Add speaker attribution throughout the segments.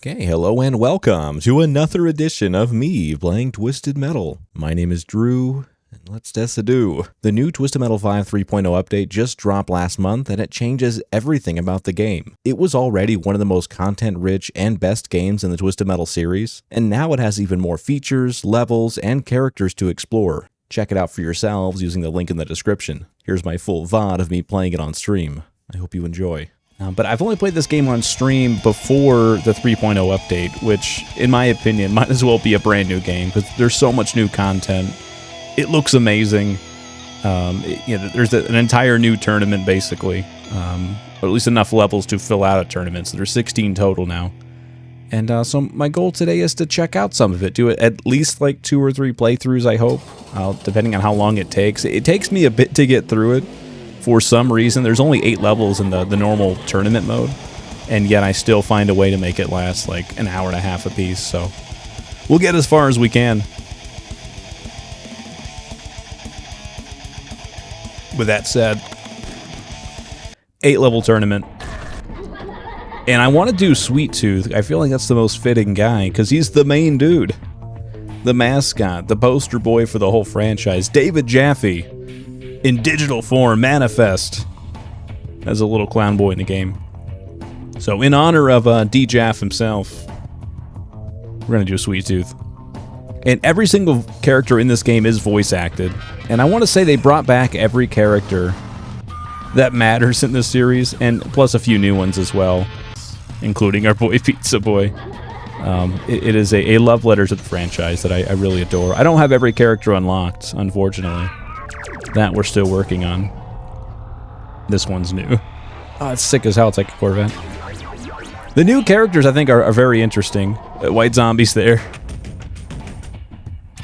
Speaker 1: Okay, hello and welcome to another edition of me playing Twisted Metal. My name is Drew, and let's test-a-do. The new Twisted Metal 5 3.0 update just dropped last month, and it changes everything about the game. It was already one of the most content-rich and best games in the Twisted Metal series, and now it has even more features, levels, and characters to explore. Check it out for yourselves using the link in the description. Here's my full VOD of me playing it on stream. I hope you enjoy. But I've only played this game on stream before the 3.0 update, which, in my opinion, might as well be a brand new game, because there's so much new content. It looks amazing. There's an entire new tournament, basically, or at least enough levels to fill out a tournament, so there's 16 total now. And so my goal today is to check out some of it, do it at least like 2 or 3 playthroughs, I hope, depending on how long it takes. It takes me a bit to get through it. For some reason, there's only 8 levels in the normal tournament mode, and yet I still find a way to make it last like an hour and a half apiece, so we'll get as far as we can. With that said, 8-level tournament, and I want to do Sweet Tooth. I feel like that's the most fitting guy, because he's the main dude, the mascot, the poster boy for the whole franchise, David Jaffe. In digital form, manifest as a little clown boy in the game. So in honor of D. Jaff himself, we're going to do a Sweet Tooth. And every single character in this game is voice acted. And I want to say they brought back every character that matters in this series, and plus a few new ones as well, including our boy Pizza Boy. It is a love letter to the franchise that I really adore. I don't have every character unlocked, unfortunately. That we're still working on. This one's new. Oh, it's sick as hell. It's like a Corvette. The new characters, I think, are very interesting. White Zombie's there.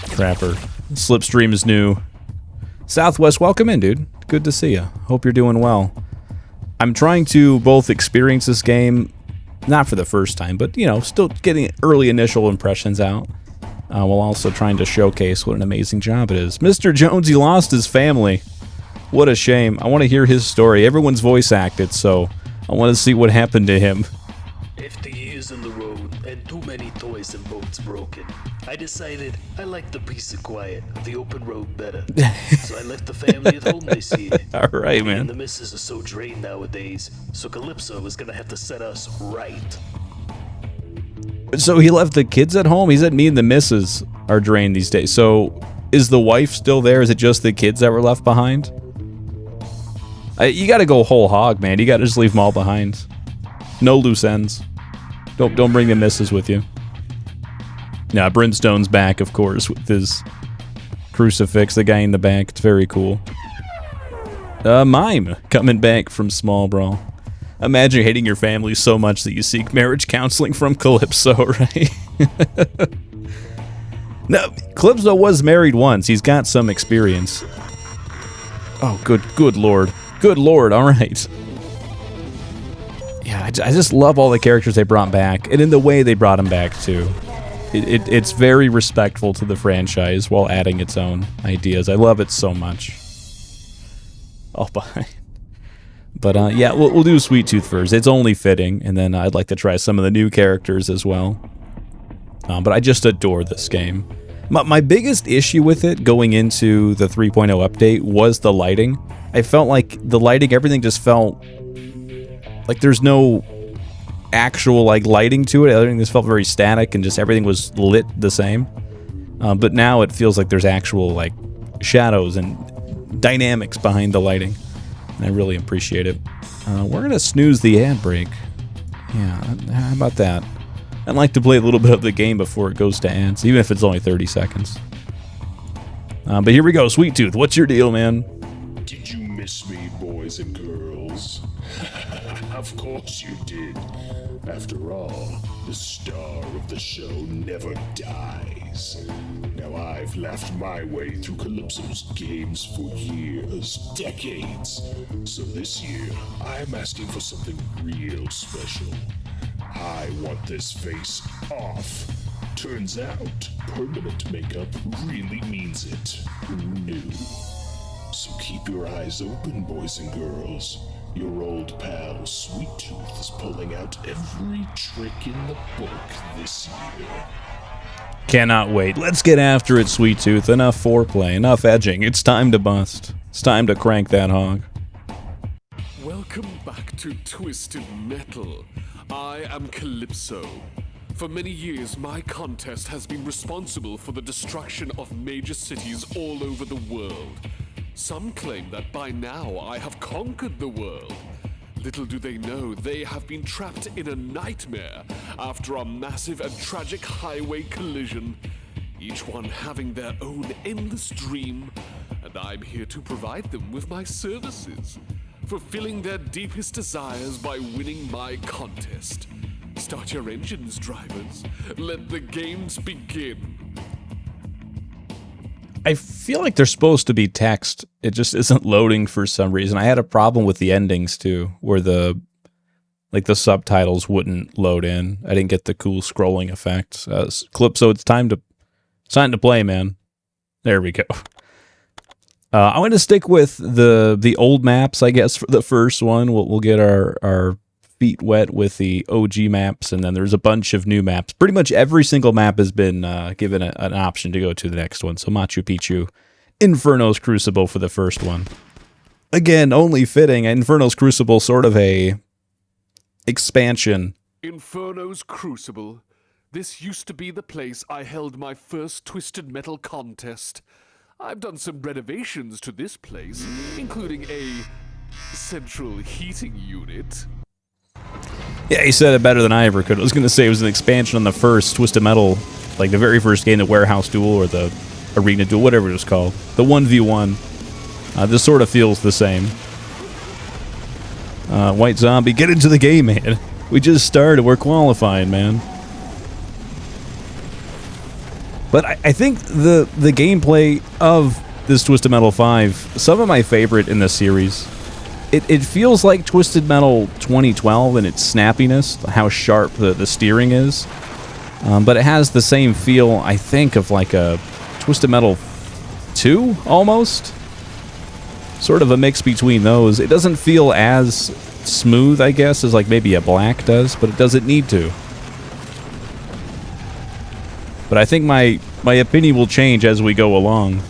Speaker 1: Trapper. Slipstream is new. Southwest, welcome in, dude. Good to see you. Hope you're doing well. I'm trying to both experience this game, not for the first time, but, you know, still getting early initial impressions out. While also trying to showcase what an amazing job it is. Mr. Jones, he lost his family. What a shame. I want to hear his story. Everyone's voice acted, so I want to see what happened to him.
Speaker 2: After years on the road and too many toys and boats broken, I decided I liked the peace and quiet of the open road better. So I left the family at home this year.
Speaker 1: All right, man.
Speaker 2: And the missus are so drained nowadays, so Calypso is going to have to set us right.
Speaker 1: So he left the kids at home? He said me and the missus are drained these days. So is the wife still there? Is it just the kids that were left behind? You got to go whole hog, man. You got to just leave them all behind. No loose ends. Don't bring the missus with you. Now, Brimstone's back, of course, with his crucifix. The guy in the back. It's very cool. Mime coming back from Small Brawl. Imagine hating your family so much that you seek marriage counseling from Calypso, right? No, Calypso was married once. He's got some experience. Oh, good lord. Good lord, all right. Yeah, I just love all the characters they brought back, and in the way they brought them back, too. It's very respectful to the franchise while adding its own ideas. I love it so much. All behind. But yeah, we'll do Sweet Tooth first. It's only fitting, and then I'd like to try some of the new characters as well. But I just adore this game. My biggest issue with it going into the 3.0 update was the lighting. I felt like the lighting, everything just felt like there's no actual like lighting to it. Everything just felt very static, and just everything was lit the same. But now it feels like there's actual like shadows and dynamics behind the lighting. I really appreciate it. We're going to snooze the ad break. Yeah, how about that? I'd like to play a little bit of the game before it goes to ads, even if it's only 30 seconds. But here we go. Sweet Tooth, what's your deal, man?
Speaker 3: Did you miss me, boys and girls? Of course you did. After all, the star of the show never dies. Now I've laughed my way through Calypso's games for years, decades. So this year, I'm asking for something real special. I want this face off. Turns out, permanent makeup really means it. Who knew? So keep your eyes open, boys and girls. Your old pal Sweet Tooth is pulling out every trick in the book this year.
Speaker 1: Cannot wait. Let's get after it, Sweet Tooth. Enough foreplay, enough edging. It's time to bust. It's time to crank that hog.
Speaker 4: Welcome back to Twisted Metal. I am Calypso. For many years, my contest has been responsible for the destruction of major cities all over the world. Some claim that by now I have conquered the world. Little do they know they have been trapped in a nightmare after a massive and tragic highway collision, each one having their own endless dream, and I'm here to provide them with my services, fulfilling their deepest desires by winning my contest. Start your engines, drivers. Let the games begin.
Speaker 1: I feel like there's supposed to be text. It just isn't loading for some reason. I had a problem with the endings too, where the subtitles wouldn't load in. I didn't get the cool scrolling effect. Calypso, it's time to play, man. There we go. I'm going to stick with the old maps, I guess, for the first one. We'll get our feet wet with the OG maps, and then there's a bunch of new maps. Pretty much every single map has been given an option to go to the next one. So Machu Picchu, Inferno's Crucible for the first one. Again, only fitting. Inferno's Crucible, sort of a expansion.
Speaker 4: Inferno's Crucible. This used to be the place I held my first Twisted Metal contest. I've done some renovations to this place, including a central heating unit.
Speaker 1: Yeah, he said it better than I ever could. I was going to say it was an expansion on the first Twisted Metal, like the very first game, the Warehouse Duel or the Arena Duel, whatever it was called. The 1v1. This sort of feels the same. White Zombie, get into the game, man. We just started. We're qualifying, man. But I think the gameplay of this Twisted Metal 5, some of my favorite in this series. It feels like Twisted Metal 2012 in its snappiness, how sharp the steering is. But it has the same feel, I think, of like a Twisted Metal 2, almost. Sort of a mix between those. It doesn't feel as smooth, I guess, as like maybe a Black does, but it doesn't need to. But I think my opinion will change as we go along.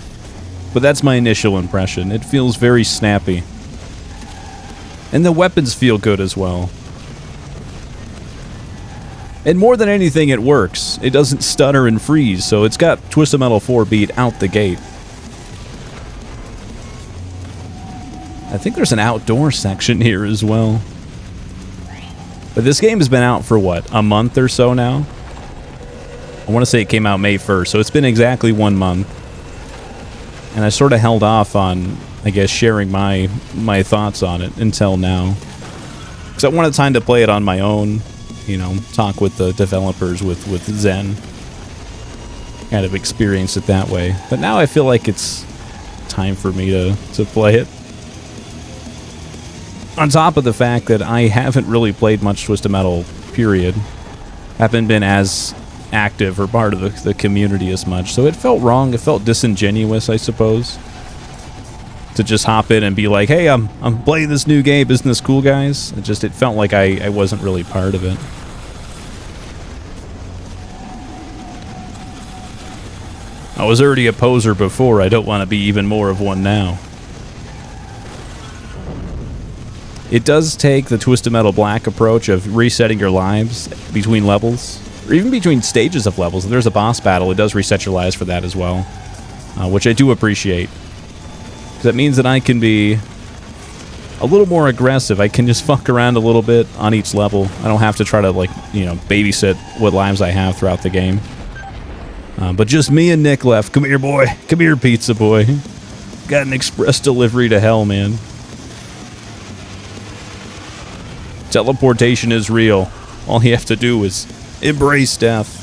Speaker 1: But that's my initial impression. It feels very snappy. And the weapons feel good as well. And more than anything, it works. It doesn't stutter and freeze, so it's got Twisted Metal 4 beat out the gate. I think there's an outdoor section here as well. But this game has been out for, what, a month or so now? I want to say it came out May 1st, so it's been exactly 1 month. And I sort of held off on, I guess, sharing my thoughts on it until now. Because I wanted time to play it on my own, you know, talk with the developers, with Zen. Kind of experience it that way. But now I feel like it's time for me to play it. On top of the fact that I haven't really played much Twisted Metal, period. Haven't been as active or part of the community as much. So it felt wrong. It felt disingenuous, I suppose. To just hop in and be like, hey, I'm playing this new game. Isn't this cool, guys? It felt like I wasn't really part of it. I was already a poser before. I don't want to be even more of one now. It does take the Twisted Metal Black approach of resetting your lives between levels, or even between stages of levels. If there's a boss battle, it does reset your lives for that as well, which I do appreciate. Because that means that I can be a little more aggressive. I can just fuck around a little bit on each level. I don't have to try to, like, you know, babysit what lives I have throughout the game. But just me and Nick left. Come here, boy. Come here, pizza boy. Got an express delivery to hell, man. Teleportation is real. All you have to do is embrace death.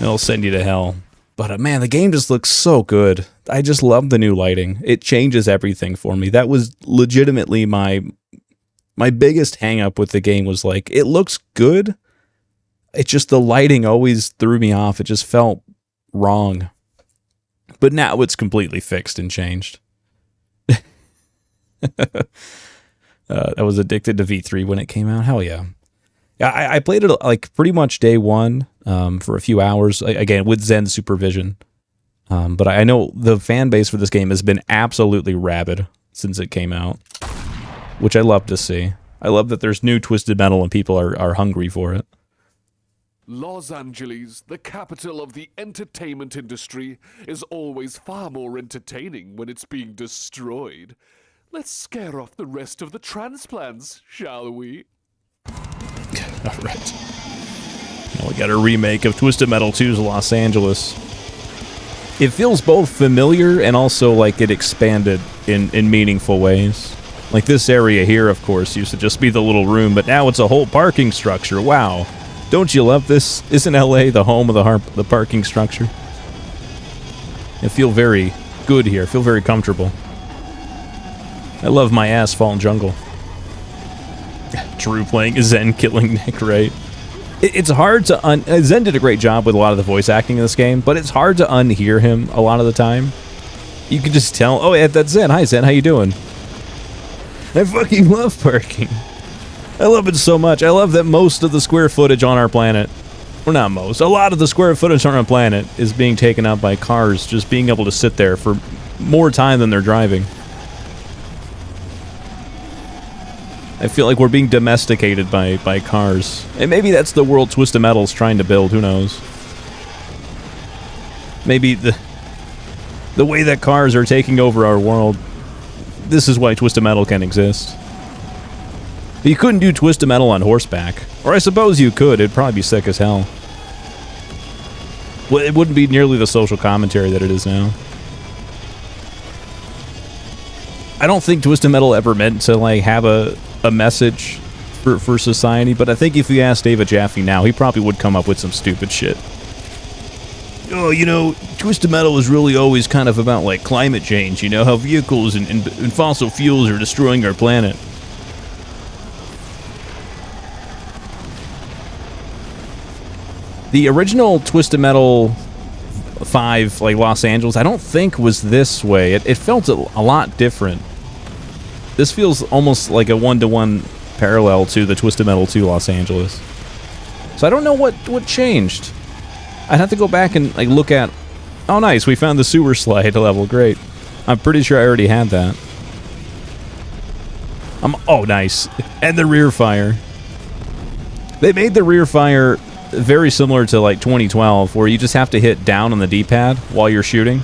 Speaker 1: It'll send you to hell. But man, the game just looks so good. I just love the new lighting. It changes everything for me. That was legitimately my biggest hang-up with the game was like, it looks good. It's just the lighting always threw me off. It just felt wrong. But now it's completely fixed and changed. I was addicted to V3 when it came out. Hell yeah. Yeah, I played it like pretty much day one for a few hours, again, with Zen supervision. But I know the fan base for this game has been absolutely rabid since it came out, which I love to see. I love that there's new Twisted Metal and people are hungry for it.
Speaker 4: Los Angeles, the capital of the entertainment industry, is always far more entertaining when it's being destroyed. Let's scare off the rest of the transplants, shall we?
Speaker 1: All right. Now we got a remake of Twisted Metal 2's Los Angeles. It feels both familiar and also like it expanded in meaningful ways. Like this area here, of course, used to just be the little room, but now it's a whole parking structure. Wow. Don't you love this? Isn't LA the home of the parking structure? I feel very good here. I feel very comfortable. I love my asphalt jungle. Drew playing Zen killing Nick, right? It's hard to Zen did a great job with a lot of the voice acting in this game, but it's hard to unhear him a lot of the time. You can just tell, oh, yeah, that's Zen. Hi, Zen. How you doing? I fucking love parking. I love it so much. I love that most of the square footage on our planet, well, not most, a lot of the square footage on our planet is being taken up by cars just being able to sit there for more time than they're driving. I feel like we're being domesticated by cars. And maybe that's the world Twisted Metal's trying to build, who knows? Maybe the way that cars are taking over our world, this is why Twisted Metal can exist. You couldn't do Twisted Metal on horseback. Or I suppose you could, it'd probably be sick as hell. Well, it wouldn't be nearly the social commentary that it is now. I don't think Twisted Metal ever meant to like have a message for society, but I think if you asked David Jaffe now, he probably would come up with some stupid shit. Oh, you know, Twisted Metal is really always kind of about like climate change, you know, how vehicles and fossil fuels are destroying our planet. The original Twisted Metal 5, like Los Angeles, I don't think was this way. It felt a lot different. This feels almost like a one-to-one parallel to the Twisted Metal 2 Los Angeles. So I don't know what changed. I'd have to go back and like look at... Oh, nice, we found the sewer slide level. Great. I'm pretty sure I already had that. Oh, nice. And the rear fire. They made the rear fire very similar to like 2012, where you just have to hit down on the D-pad while you're shooting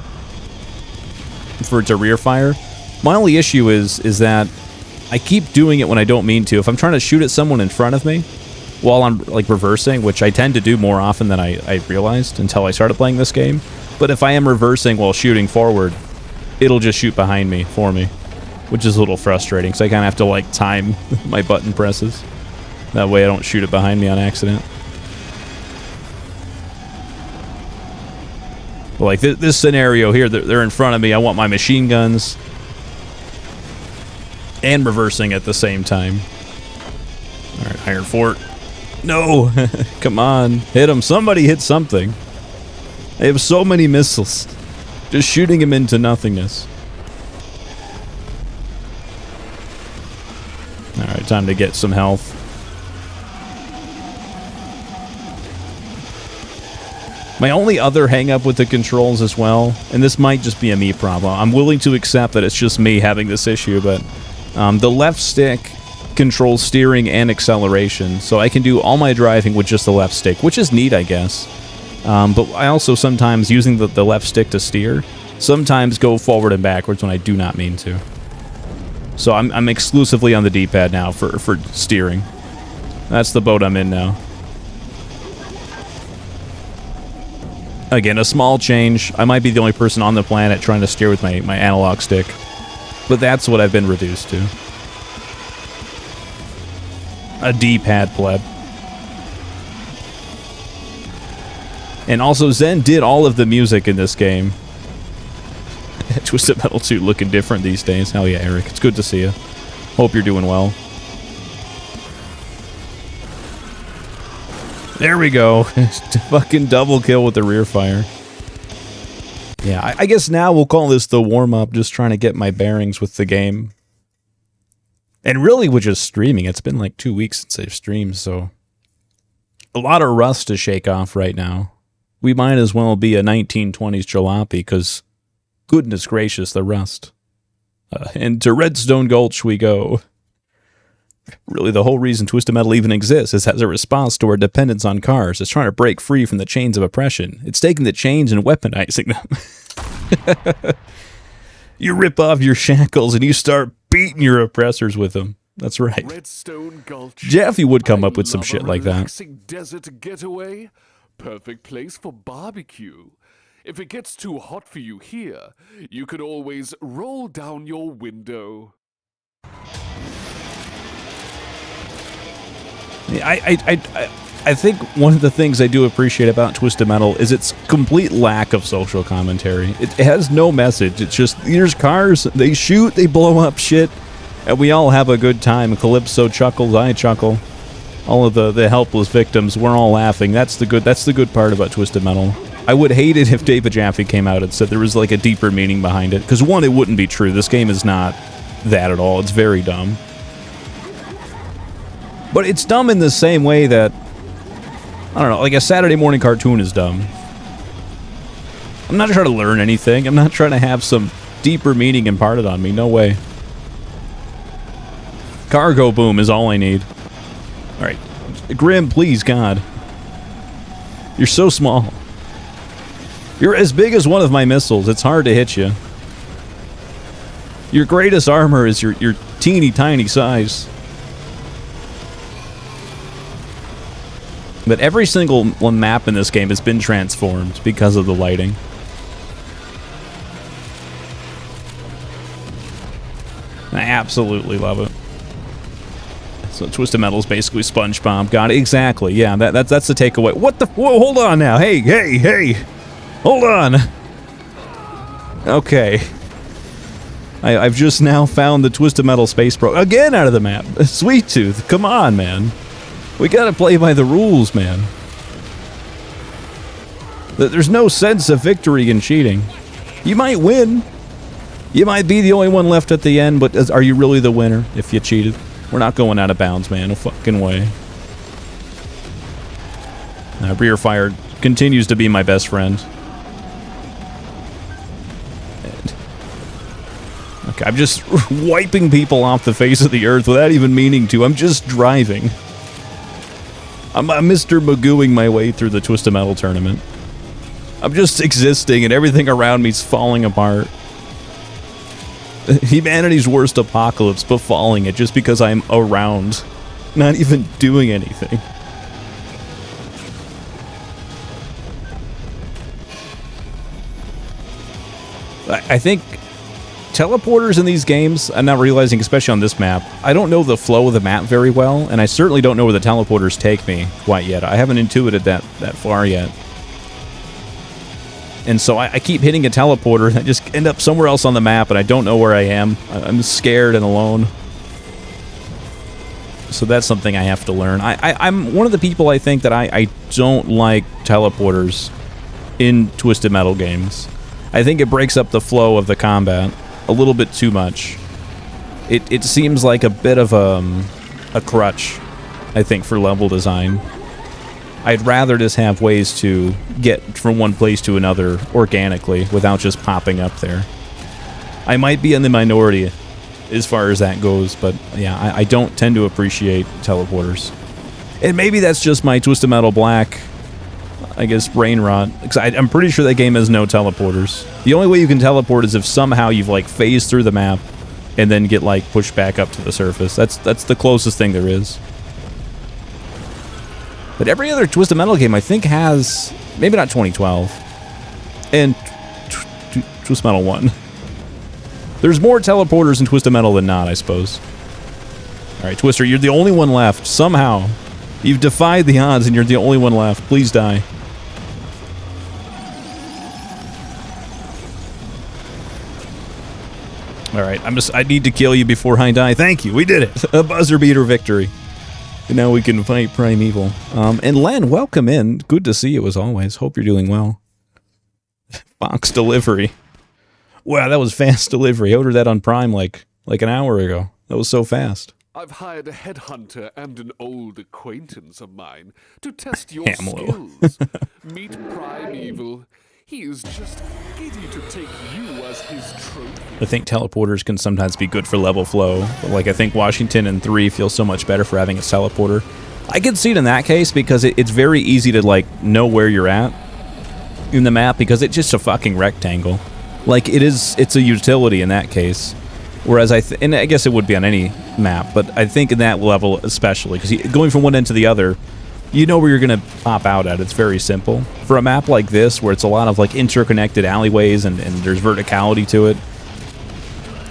Speaker 1: for it to rear fire. My only issue is that I keep doing it when I don't mean to. If I'm trying to shoot at someone in front of me while I'm like reversing, which I tend to do more often than I realized until I started playing this game, but if I am reversing while shooting forward, it'll just shoot behind me for me, which is a little frustrating, so I kind of have to like time my button presses. That way I don't shoot it behind me on accident. But like this scenario here, they're in front of me. I want my machine guns and reversing at the same time. All right, Iron Fort. No, come on, hit him. Somebody hit something. I have so many missiles. Just shooting him into nothingness. All right, time to get some health. My only other hang-up with the controls as well, and this might just be a me problem, I'm willing to accept that it's just me having this issue, but the left stick controls steering and acceleration, so I can do all my driving with just the left stick, which is neat, I guess. But I also sometimes, using the left stick to steer, sometimes go forward and backwards when I do not mean to. So I'm exclusively on the D-pad now for steering. That's the boat I'm in now. Again, a small change. I might be the only person on the planet trying to steer with my analog stick. But that's what I've been reduced to. A D-pad pleb. And also, Zen did all of the music in this game. Twisted Metal 2 looking different these days. Hell yeah, Eric. It's good to see you. Hope you're doing well. There we go. Fucking double kill with the rear fire. Yeah, I guess now we'll call this the warm-up, just trying to get my bearings with the game. And really with just streaming, it's been like 2 weeks since I've streamed, so a lot of rust to shake off right now. We might as well be a 1920s jalopy, because goodness gracious, the rust. And to Redstone Gulch we go. Really, the whole reason Twisted Metal even exists is as a response to our dependence on cars. It's trying to break free from the chains of oppression. It's taking the chains and weaponizing them. You rip off your shackles and you start beating your oppressors with them. That's right.
Speaker 4: Redstone Gulch.
Speaker 1: Jeffy would come up with some shit like that.
Speaker 4: Relaxing desert getaway. Perfect place for barbecue. If it gets too hot for you here, you can always roll down your window.
Speaker 1: I think one of the things I do appreciate about Twisted Metal is its complete lack of social commentary. It has no message. It's just, here's cars, they shoot, they blow up shit, and we all have a good time. Calypso chuckles, I chuckle. All of the helpless victims, we're all laughing. That's the good part about Twisted Metal. I would hate it if David Jaffe came out and said there was like a deeper meaning behind it. Because one, it wouldn't be true. This game is not that at all. It's very dumb. But it's dumb in the same way that, I don't know, like a Saturday morning cartoon is dumb. I'm not trying to learn anything. I'm not trying to have some deeper meaning imparted on me. No way. Cargo boom is all I need. Alright. Grim, please, God. You're so small. You're as big as one of my missiles. It's hard to hit you. Your greatest armor is your teeny tiny size. But every single map in this game has been transformed because of the lighting. I absolutely love it. So Twisted Metal is basically SpongeBob. Got it. Exactly. Yeah, that's the takeaway. What the? Whoa, hold on now. Hey. Hold on. Okay. I've just now found the Twisted Metal Space Pro again out of the map. Sweet Tooth, come on, man. We gotta play by the rules, man. There's no sense of victory in cheating. You might win. You might be the only one left at the end, but are you really the winner if you cheated? We're not going out of bounds, man. No fucking way. Rear fire continues to be my best friend. Okay, I'm just wiping people off the face of the earth without even meaning to. I'm just driving. I'm Mr. Magooing my way through the Twisted Metal tournament. I'm just existing and everything around me's falling apart. Humanity's worst apocalypse, befalling it just because I'm around. Not even doing anything. I think teleporters in these games, I'm not realizing, especially on this map, I don't know the flow of the map very well, and I certainly don't know where the teleporters take me quite yet. I haven't intuited that far yet. And so I keep hitting a teleporter, and I just end up somewhere else on the map, and I don't know where I am. I'm scared and alone. So that's something I have to learn. I'm one of the people, I think, that I don't like teleporters in Twisted Metal games. I think it breaks up the flow of the combat a little bit too much. It seems like a bit of a crutch, I think, for level design. I'd rather just have ways to get from one place to another organically without just popping up there. I might be in the minority as far as that goes, but yeah, I don't tend to appreciate teleporters. And maybe that's just my Twisted Metal Black, I guess, brain rot. Because I'm pretty sure that game has no teleporters. The only way you can teleport is if somehow you've, like, phased through the map and then get, like, pushed back up to the surface. That's the closest thing there is. But every other Twisted Metal game, I think, has... Maybe not 2012. And Twisted Metal 1. There's more teleporters in Twisted Metal than not, I suppose. Alright, Twister, you're the only one left. Somehow. You've defied the odds and you're the only one left. Please die. Alright, I need to kill you before I die. Thank you, we did it! A buzzer beater victory. And now we can fight Primeval. And Len, welcome in. Good to see you as always. Hope you're doing well. Fox delivery. Wow, that was fast delivery. I ordered that on Prime like an hour ago. That was so fast.
Speaker 4: I've hired a headhunter and an old acquaintance of mine to test your
Speaker 1: Hamlo.
Speaker 4: skills. Meet Primeval. He is just giddy to take you as his trophy.
Speaker 1: I think teleporters can sometimes be good for level flow. But like, I think Washington and 3 feels so much better for having a teleporter. I can see it in that case because it's very easy to, like, know where you're at in the map because it's just a fucking rectangle. Like, it's a utility in that case. Whereas and I guess it would be on any map, but I think in that level especially, because going from one end to the other, you know where you're going to pop out at. It's very simple. For a map like this, where it's a lot of like interconnected alleyways and there's verticality to it,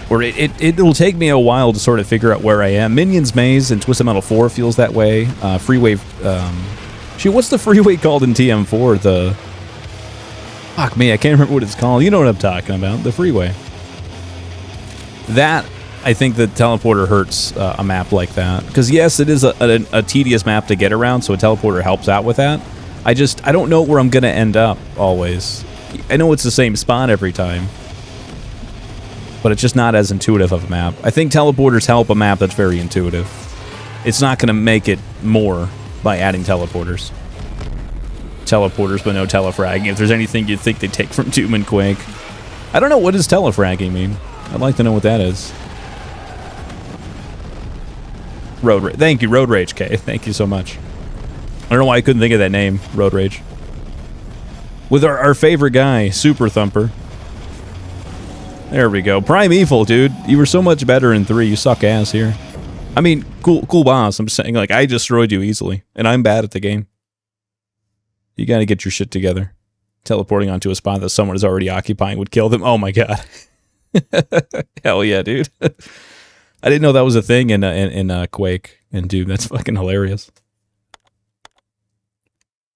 Speaker 1: where it'll take me a while to sort of figure out where I am. Minions Maze in Twisted Metal 4 feels that way. Freeway... what's the freeway called in TM4? The... Fuck me, I can't remember what it's called. You know what I'm talking about. The freeway. That... I think the teleporter hurts a map like that. Because yes, it is a tedious map to get around, so a teleporter helps out with that. I don't know where I'm going to end up, always. I know it's the same spot every time. But it's just not as intuitive of a map. I think teleporters help a map that's very intuitive. It's not going to make it more by adding teleporters. Teleporters, but no telefragging. If there's anything you'd think they'd take from Doom and Quake. I don't know, what does telefragging mean? I'd like to know what that is. Thank you, Road Rage K. Thank you so much. I don't know why I couldn't think of that name, Road Rage. With our favorite guy, Super Thumper. There we go. Primeval, dude. You were so much better in 3. You suck ass here. I mean, cool boss. I'm saying, like, I destroyed you easily, and I'm bad at the game. You gotta get your shit together. Teleporting onto a spot that someone is already occupying would kill them. Oh my god. Hell yeah, dude. I didn't know that was a thing in Quake and Doom. That's fucking hilarious.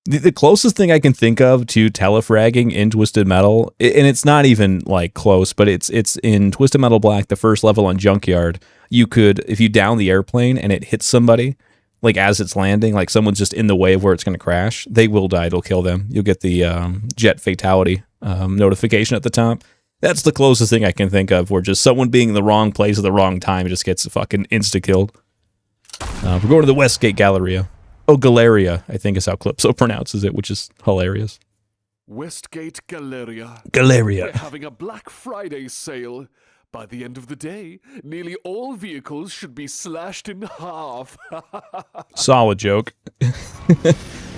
Speaker 1: The closest thing I can think of to telefragging in Twisted Metal, and it's not even like close, but it's in Twisted Metal Black, the first level on Junkyard. You could, if you down the airplane and it hits somebody, like as it's landing, like someone's just in the way of where it's going to crash, they will die. It'll kill them. You'll get the jet fatality notification at the top. That's the closest thing I can think of, where just someone being in the wrong place at the wrong time just gets fucking insta-killed. We're going to the Westgate Galleria. Oh, Galeria, I think is how Calypso pronounces it, which is hilarious.
Speaker 4: Westgate Galleria.
Speaker 1: Galeria.
Speaker 4: We're having a Black Friday sale. By the end of the day, nearly all vehicles should be slashed in half.
Speaker 1: Solid joke.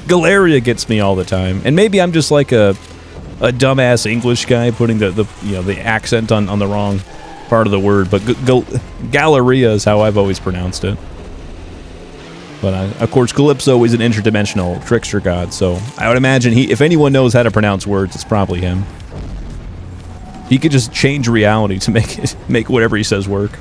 Speaker 1: Galeria gets me all the time. And maybe I'm just like a dumbass English guy putting the accent on the wrong part of the word, but Galleria is how I've always pronounced it. But of course, Calypso is an interdimensional trickster god, so I would imagine if anyone knows how to pronounce words, it's probably him. He could just change reality to make whatever he says work.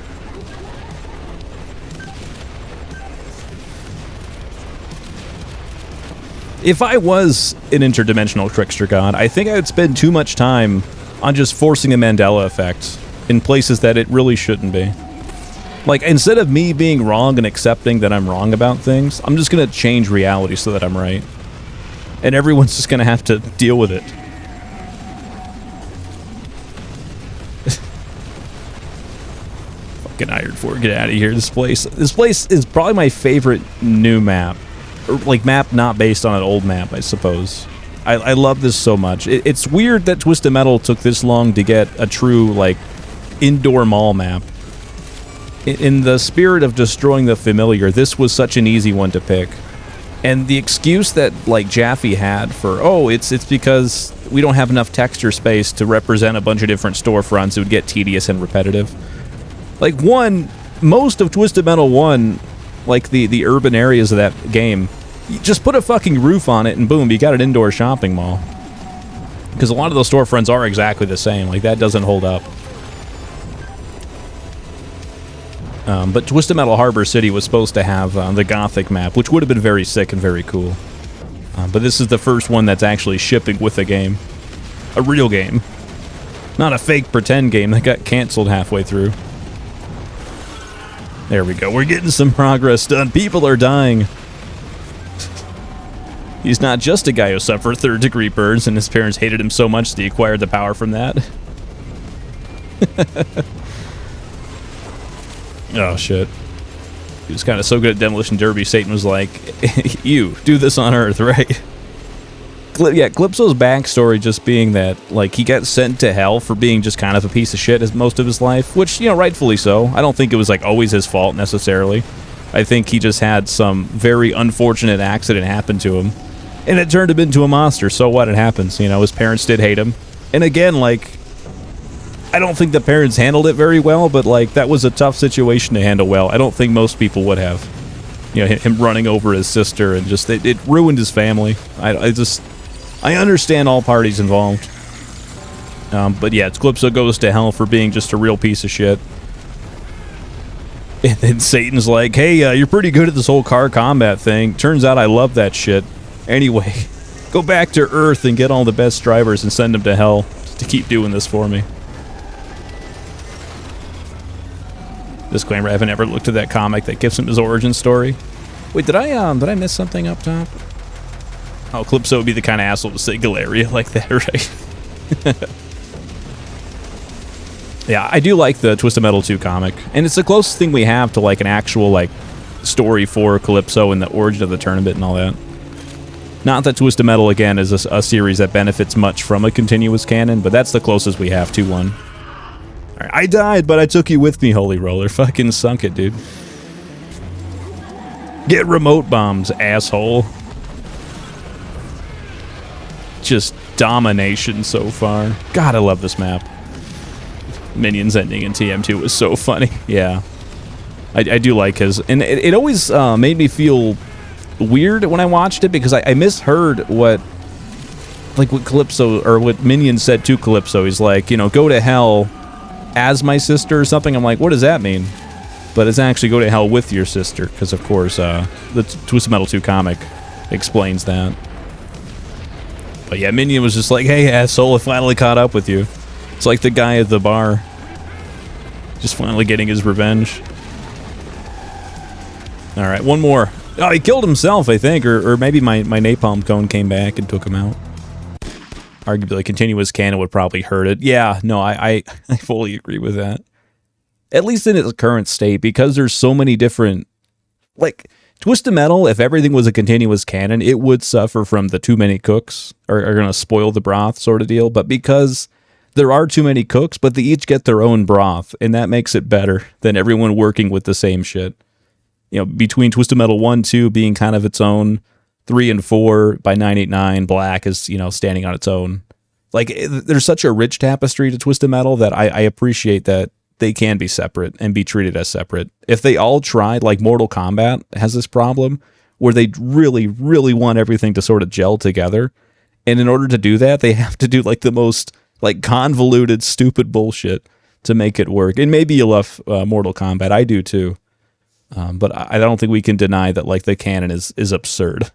Speaker 1: If I was an interdimensional trickster god, I think I would spend too much time on just forcing a Mandela effect in places that it really shouldn't be. Like, instead of me being wrong and accepting that I'm wrong about things, I'm just going to change reality so that I'm right. And everyone's just going to have to deal with it. Fucking Iron 4, get out of here. This place is probably my favorite new map. Or, like, map not based on an old map, I suppose. I love this so much. It's weird that Twisted Metal took this long to get a true, like, indoor mall map. In the spirit of destroying the familiar, this was such an easy one to pick. And the excuse that, like, Jaffe had for, oh, it's because we don't have enough texture space to represent a bunch of different storefronts, it would get tedious and repetitive. Like, most of Twisted Metal 1, like, the urban areas of that game, you just put a fucking roof on it and boom, you got an indoor shopping mall. Because a lot of those storefronts are exactly the same. Like, that doesn't hold up. But Twisted Metal Harbor City was supposed to have the Gothic map, which would have been very sick and very cool. But this is the first one that's actually shipping with a game. A real game. Not a fake pretend game that got canceled halfway through. There we go. We're getting some progress done. People are dying. He's not just a guy who suffered third-degree burns, and his parents hated him so much that he acquired the power from that. Oh, shit. He was kind of so good at Demolition Derby, Satan was like, you, do this on Earth, right? Yeah, Calypso's backstory just being that, like, he got sent to hell for being just kind of a piece of shit as most of his life, which, you know, rightfully so. I don't think it was, like, always his fault, necessarily. I think he just had some very unfortunate accident happen to him, and it turned him into a monster. So what? It happens, you know, his parents did hate him. And again, like, I don't think the parents handled it very well, but, like, that was a tough situation to handle well. I don't think most people would have. You know, him running over his sister, and just, it ruined his family. I understand all parties involved. But yeah, Calypso goes to hell for being just a real piece of shit. And then Satan's like, hey, you're pretty good at this whole car combat thing. Turns out I love that shit. Anyway, go back to Earth and get all the best drivers and send them to hell to keep doing this for me. Disclaimer, I haven't ever looked at that comic that gives him his origin story. Wait, did I miss something up top? Oh, Calypso would be the kind of asshole to say Galeria like that, right? Yeah, I do like the Twisted Metal 2 comic, and it's the closest thing we have to, like, an actual, like, story for Calypso and the origin of the tournament and all that. Not that Twisted Metal, again, is a series that benefits much from a continuous canon, but that's the closest we have to one. Alright, I died, but I took you with me, Holy Roller. Fucking sunk it, dude. Get remote bombs, asshole. Just domination so far. God, I love this map. Minions ending in TM2 was so funny. Yeah. I do like his... And it always made me feel weird when I watched it, because I misheard what... Like, what Calypso... Or what Minion said to Calypso. He's like, you know, go to hell as my sister or something. I'm like, what does that mean? But it's actually go to hell with your sister, because, of course, the Twisted Metal 2 comic explains that. But yeah, Minion was just like, hey, asshole, I finally caught up with you. It's like the guy at the bar. Just finally getting his revenge. Alright, one more. Oh, he killed himself, I think. Or maybe my napalm cone came back and took him out. Arguably, continuous canon would probably hurt it. Yeah, no, I fully agree with that. At least in its current state, because there's so many different... Like... Twisted Metal, if everything was a continuous canon, it would suffer from the too many cooks are going to spoil the broth sort of deal. But because there are too many cooks, but they each get their own broth, and that makes it better than everyone working with the same shit. You know, between Twisted Metal 1, 2 being kind of its own, 3 and 4 by 989, Black is, you know, standing on its own. Like, there's such a rich tapestry to Twisted Metal that I appreciate that they can be separate and be treated as separate. If they all tried, like Mortal Kombat has this problem, where they really, really want everything to sort of gel together. And in order to do that, they have to do like the most like convoluted, stupid bullshit to make it work. And maybe you love Mortal Kombat. I do too. But I don't think we can deny that like the canon is absurd.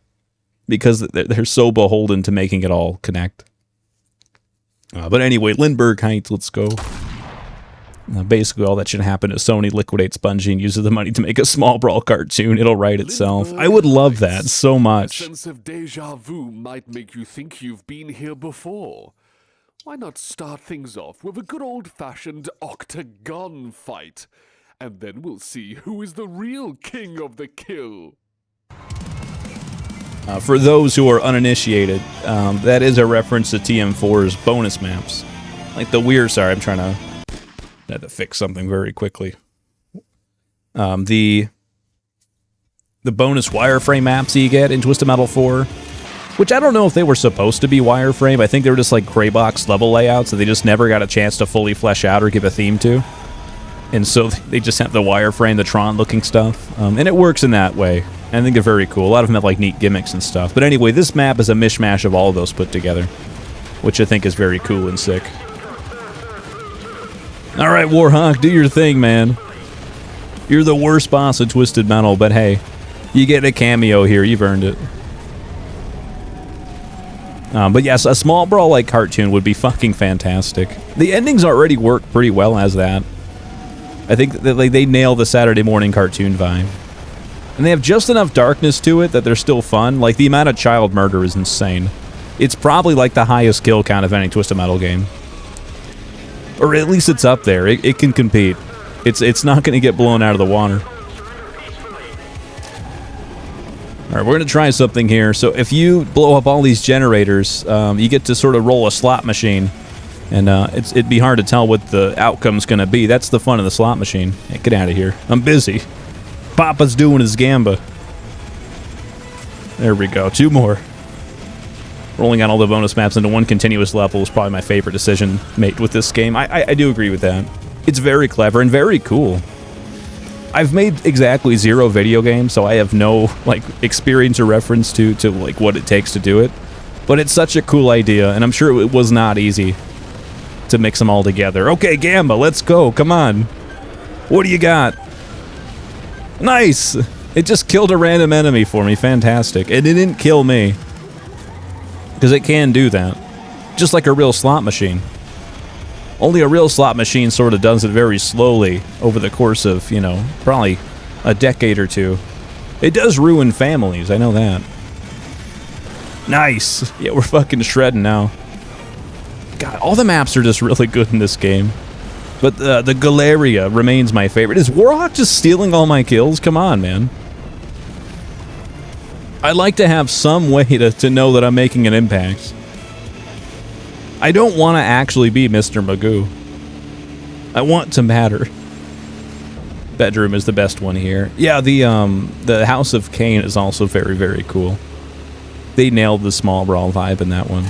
Speaker 1: Because they're so beholden to making it all connect. But anyway, Lindbergh Heights, let's go. Basically, all that should happen is Sony liquidates Bungie and uses the money to make a small brawl cartoon. It'll write itself. I would love that so much.
Speaker 4: A sense of deja vu might make you think you've been here before. Why not start things off with a good old-fashioned octagon fight? And then we'll see who is the real king of the kill.
Speaker 1: For those who are uninitiated, that is a reference to TM4's bonus maps. Like the weird... Sorry, I'm trying to... I had to fix something very quickly. The bonus wireframe maps you get in Twisted Metal 4, which I don't know if they were supposed to be wireframe. I think they were just like gray box level layouts that they just never got a chance to fully flesh out or give a theme to. And so they just have the wireframe, the Tron looking stuff. And it works in that way. I think they're very cool. A lot of them have like neat gimmicks and stuff. But anyway, this map is a mishmash of all of those put together, which I think is very cool and sick. Alright, Warhawk, do your thing, man. You're the worst boss of Twisted Metal, but hey, you get a cameo here. You've earned it. But yes, a small brawl-like cartoon would be fucking fantastic. The endings already work pretty well as that. I think that they nail the Saturday morning cartoon vibe. And they have just enough darkness to it that they're still fun. Like, the amount of child murder is insane. It's probably like the highest kill count of any Twisted Metal game. Or at least it's up there. It can compete. It's not going to get blown out of the water. All right, we're going to try something here. So if you blow up all these generators, you get to sort of roll a slot machine. And it'd be hard to tell what the outcome's going to be. That's the fun of the slot machine. Hey, get out of here. I'm busy. Papa's doing his gamba. There we go. 2 more. Rolling out all the bonus maps into one continuous level is probably my favorite decision made with this game. I do agree with that. It's very clever and very cool. I've made exactly 0 video games, so I have no like experience or reference to like what it takes to do it. But it's such a cool idea, and I'm sure it was not easy to mix them all together. Okay, Gamba, let's go. Come on. What do you got? Nice! It just killed a random enemy for me. Fantastic. And it didn't kill me. Because it can do that. Just like a real slot machine. Only a real slot machine sort of does it very slowly over the course of, you know, probably a decade or 2. It does ruin families, I know that. Nice! Yeah, we're fucking shredding now. God, all the maps are just really good in this game. But the Galeria remains my favorite. Is Warhawk just stealing all my kills? Come on, man. I'd like to have some way to know that I'm making an impact. I don't want to actually be Mr. Magoo. I want to matter. Bedroom is the best one here. Yeah, the House of Cain is also very, very cool. They nailed the small brawl vibe in that one.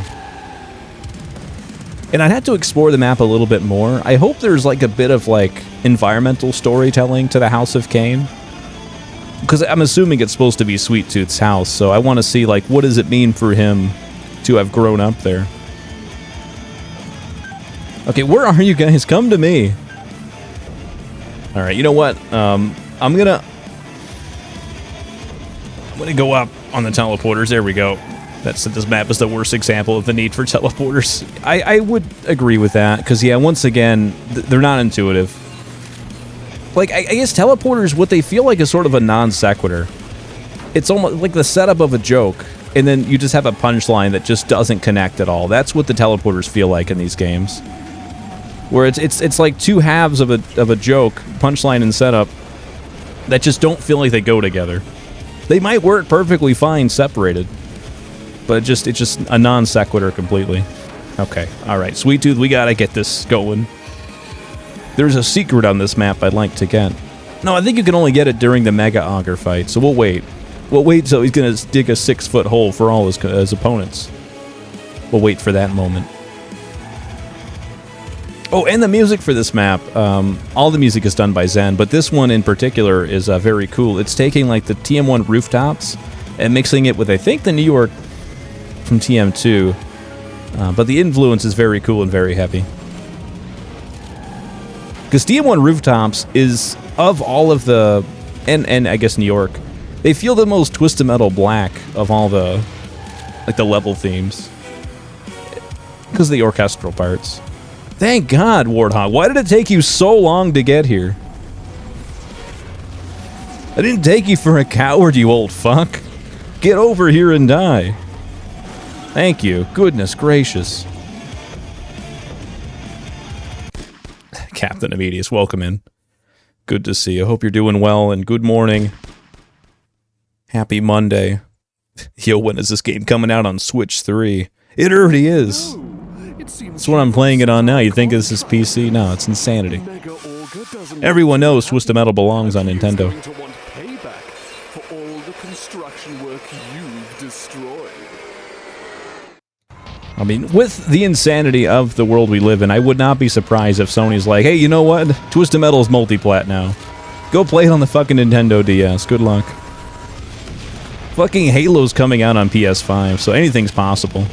Speaker 1: And I'd have to explore the map a little bit more. I hope there's like a bit of like environmental storytelling to the House of Cain. Because I'm assuming it's supposed to be Sweet Tooth's house, so I want to see like what does it mean for him to have grown up there. Okay, where are you guys? Come to me. Alright, you know what? I'm gonna go up on the teleporters. There we go. This map is the worst example of the need for teleporters. I would agree with that, because yeah, once again, they're not intuitive. Like, I guess teleporters, what they feel like is sort of a non sequitur. It's almost like the setup of a joke, and then you just have a punchline that just doesn't connect at all. That's what the teleporters feel like in these games. Where it's like 2 halves of a joke, punchline and setup, that just don't feel like they go together. They might work perfectly fine separated, but it's just a non sequitur completely. Okay, alright, Sweet Tooth, we gotta get this going. There's a secret on this map I'd like to get. No, I think you can only get it during the Mega Augur fight, so we'll wait. We'll wait till he's gonna dig a 6-foot hole for all his opponents. We'll wait for that moment. Oh, and the music for this map, all the music is done by Zen, but this one in particular is very cool. It's taking like the TM1 rooftops and mixing it with, I think, the New York from TM2. But the influence is very cool and very heavy. Because TM1 rooftops is, of all of the, and I guess New York, they feel the most Twisted Metal black of all the, like the level themes. Because of the orchestral parts. Thank God, Warthog. Why did it take you so long to get here? I didn't take you for a coward, you old fuck. Get over here and die. Thank you. Goodness gracious. Captain Immedius, welcome in. Good to see you. Hope you're doing well, and good morning. Happy Monday. Yo, when is this game coming out on Switch 3? It already is. That's what I'm playing it on now. You think this is PC? No, it's insanity. Everyone knows Twisted Metal belongs on Nintendo. I mean, with the insanity of the world we live in, I would not be surprised if Sony's like, hey, you know what? Twisted Metal is multi-plat now. Go play it on the fucking Nintendo DS. Good luck. Fucking Halo's coming out on PS5, so anything's possible.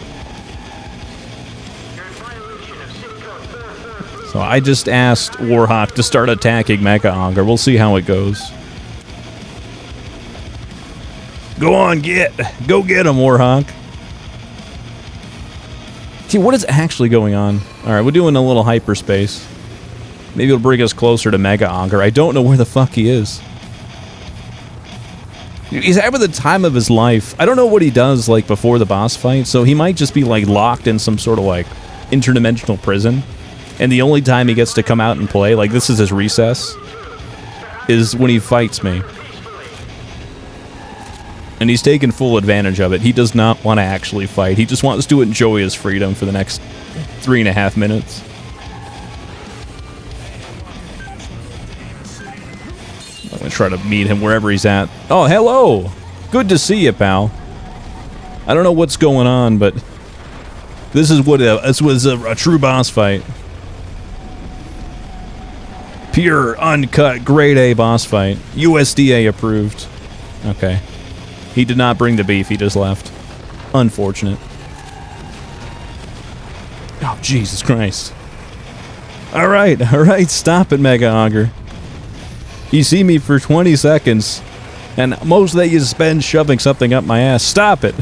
Speaker 1: So I just asked Warhawk to start attacking Mega Augur. We'll see how it goes. Go on, go get him, Warhawk. See, what is actually going on? Alright, we're doing a little hyperspace. Maybe it'll bring us closer to Mega Augur. I don't know where the fuck he is. He's having the time of his life. I don't know what he does, like, before the boss fight, so he might just be, like, locked in some sort of, like, interdimensional prison. And the only time he gets to come out and play, like this is his recess, is when he fights me. And he's taken full advantage of it. He does not want to actually fight. He just wants to enjoy his freedom for the next 3.5 minutes. I'm going to try to meet him wherever he's at. Oh, hello! Good to see you, pal. I don't know what's going on, but this was a true boss fight. Pure, uncut, grade A boss fight. USDA approved. Okay. He did not bring the beef, he just left. Unfortunate. Oh, Jesus Christ. Alright, stop it, Mega Auger. You see me for 20 seconds, and most of that you spend shoving something up my ass. Stop it.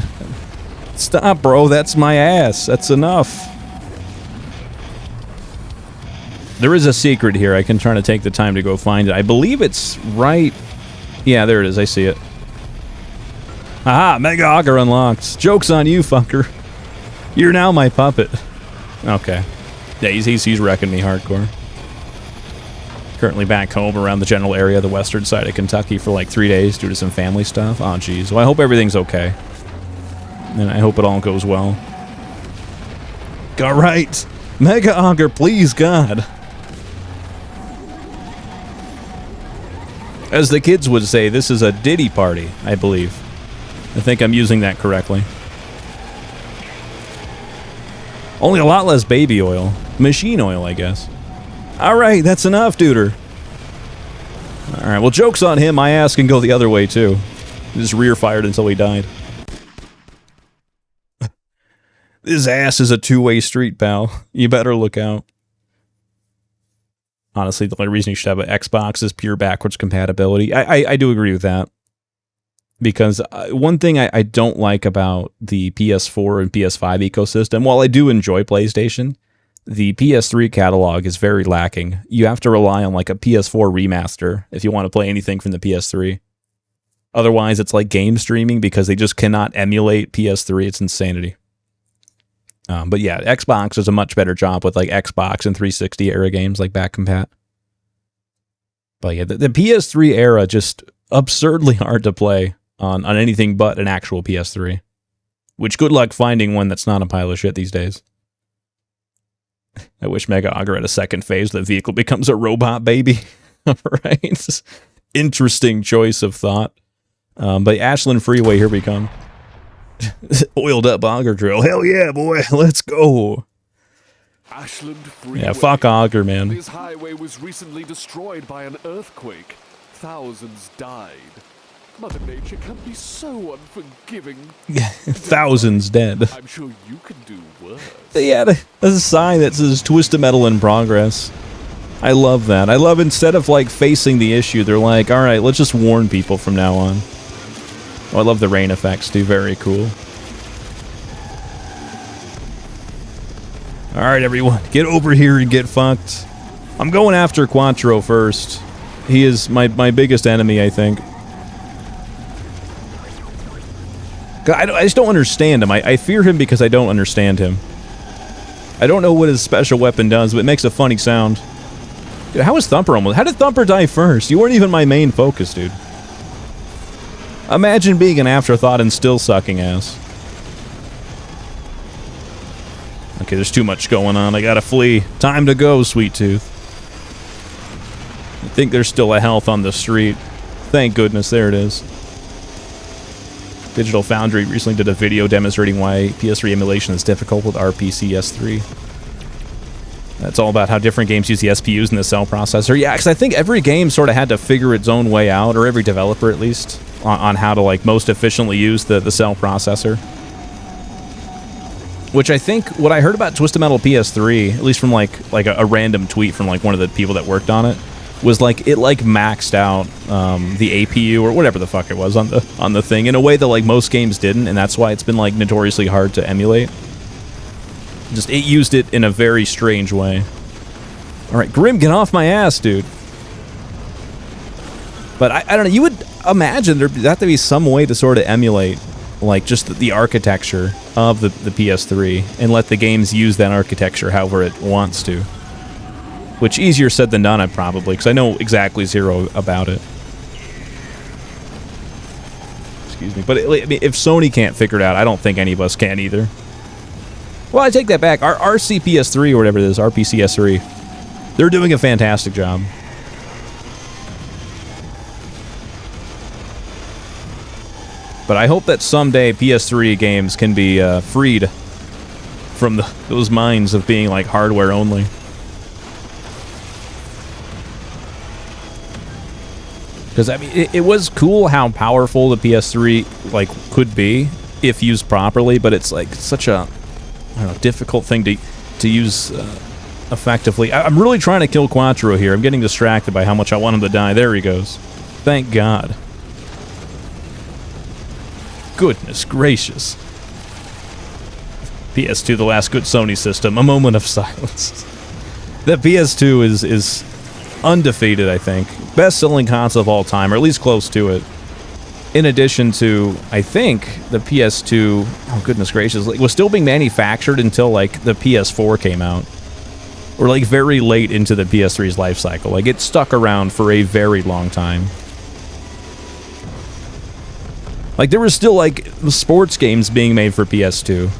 Speaker 1: Stop, bro, that's my ass. That's enough. There is a secret here. I can try to take the time to go find it. I believe it's right... Yeah, there it is. I see it. Aha! Mega Auger unlocked. Joke's on you, fucker. You're now my puppet. Okay. Yeah, he's wrecking me hardcore. Currently back home around the general area, the western side of Kentucky, for like 3 days due to some family stuff. Oh, jeez. Well, I hope everything's okay. And I hope it all goes well. Alright! Mega Auger, please, God! As the kids would say, this is a Diddy party, I believe. I think I'm using that correctly. Only a lot less baby oil. Machine oil, I guess. Alright, that's enough, duder. Alright, well, joke's on him. My ass can go the other way, too. He just rear-fired until he died. This ass is a two-way street, pal. You better look out. Honestly, the only reason you should have an Xbox is pure backwards compatibility. I do agree with that. Because one thing I don't like about the PS4 and PS5 ecosystem, while I do enjoy PlayStation, the PS3 catalog is very lacking. You have to rely on like a PS4 remaster if you want to play anything from the PS3. Otherwise, it's like game streaming because they just cannot emulate PS3. It's insanity. But yeah, Xbox does a much better job with like Xbox and 360 era games like back compat. But yeah, the PS3 era just absurdly hard to play on anything but an actual PS3. Which good luck finding one that's not a pile of shit these days. I wish Mega Auger had a second phase. The vehicle becomes a robot baby. Right? Interesting choice of thought. But Ashland Freeway, here we come. Oiled up Auger drill. Hell yeah, boy. Let's go.
Speaker 4: Ashland Freeway.
Speaker 1: Yeah, fuck Auger, man.
Speaker 4: This highway was recently destroyed by an earthquake. Thousands died. Mother Nature can be so unforgiving.
Speaker 1: Thousands dead.
Speaker 4: I'm sure you can do worse.
Speaker 1: Yeah, there's a sign that says Twisted Metal in progress. I love that. I love instead of like facing the issue, they're like, alright, let's just warn people from now on. Oh, I love the rain effects too. Very cool. Alright, everyone. Get over here and get fucked. I'm going after Quattro first. He is my biggest enemy, I think. I just don't understand him. I fear him because I don't understand him. I don't know what his special weapon does, but it makes a funny sound. Dude, how was Thumper almost? How did Thumper die first? You weren't even my main focus, dude. Imagine being an afterthought and still sucking ass. Okay, there's too much going on. I gotta flee. Time to go, Sweet Tooth. I think there's still a health on the street. Thank goodness, there it is. Digital Foundry recently did a video demonstrating why PS3 emulation is difficult with RPCS3. That's all about how different games use the SPUs and the cell processor. Yeah, because I think every game sort of had to figure its own way out, or every developer at least, on how to like most efficiently use the cell processor. Which I think, what I heard about Twisted Metal PS3, at least from like a random tweet from like one of the people that worked on it, was like it like maxed out the APU or whatever the fuck it was on the thing in a way that like most games didn't, and that's why it's been like notoriously hard to emulate. Just it used it in a very strange way. All right, Grim, get off my ass, dude. But I don't know. You would imagine there'd have to be some way to sort of emulate like just the architecture of the PS3 and let the games use that architecture however it wants to. Which, easier said than done, probably, because I know exactly zero about it. Excuse me. But I mean, if Sony can't figure it out, I don't think any of us can either. Well, I take that back. Our RCPS3, or whatever it is, RPCS3, they're doing a fantastic job. But I hope that someday PS3 games can be freed from those minds of being like hardware only. Because I mean, it was cool how powerful the PS3 like could be if used properly, but it's like such a I don't know, difficult thing to use effectively. I'm really trying to kill Quattro here. I'm getting distracted by how much I want him to die. There he goes. Thank God. Goodness gracious. PS2, the last good Sony system. A moment of silence. The PS2 is undefeated, I think. Best-selling console of all time, or at least close to it. In addition to, I think, the PS2, oh goodness gracious, like, was still being manufactured until, like, the PS4 came out. Or, like, very late into the PS3's life cycle. Like, it stuck around for a very long time. Like, there were still, like, sports games being made for PS2.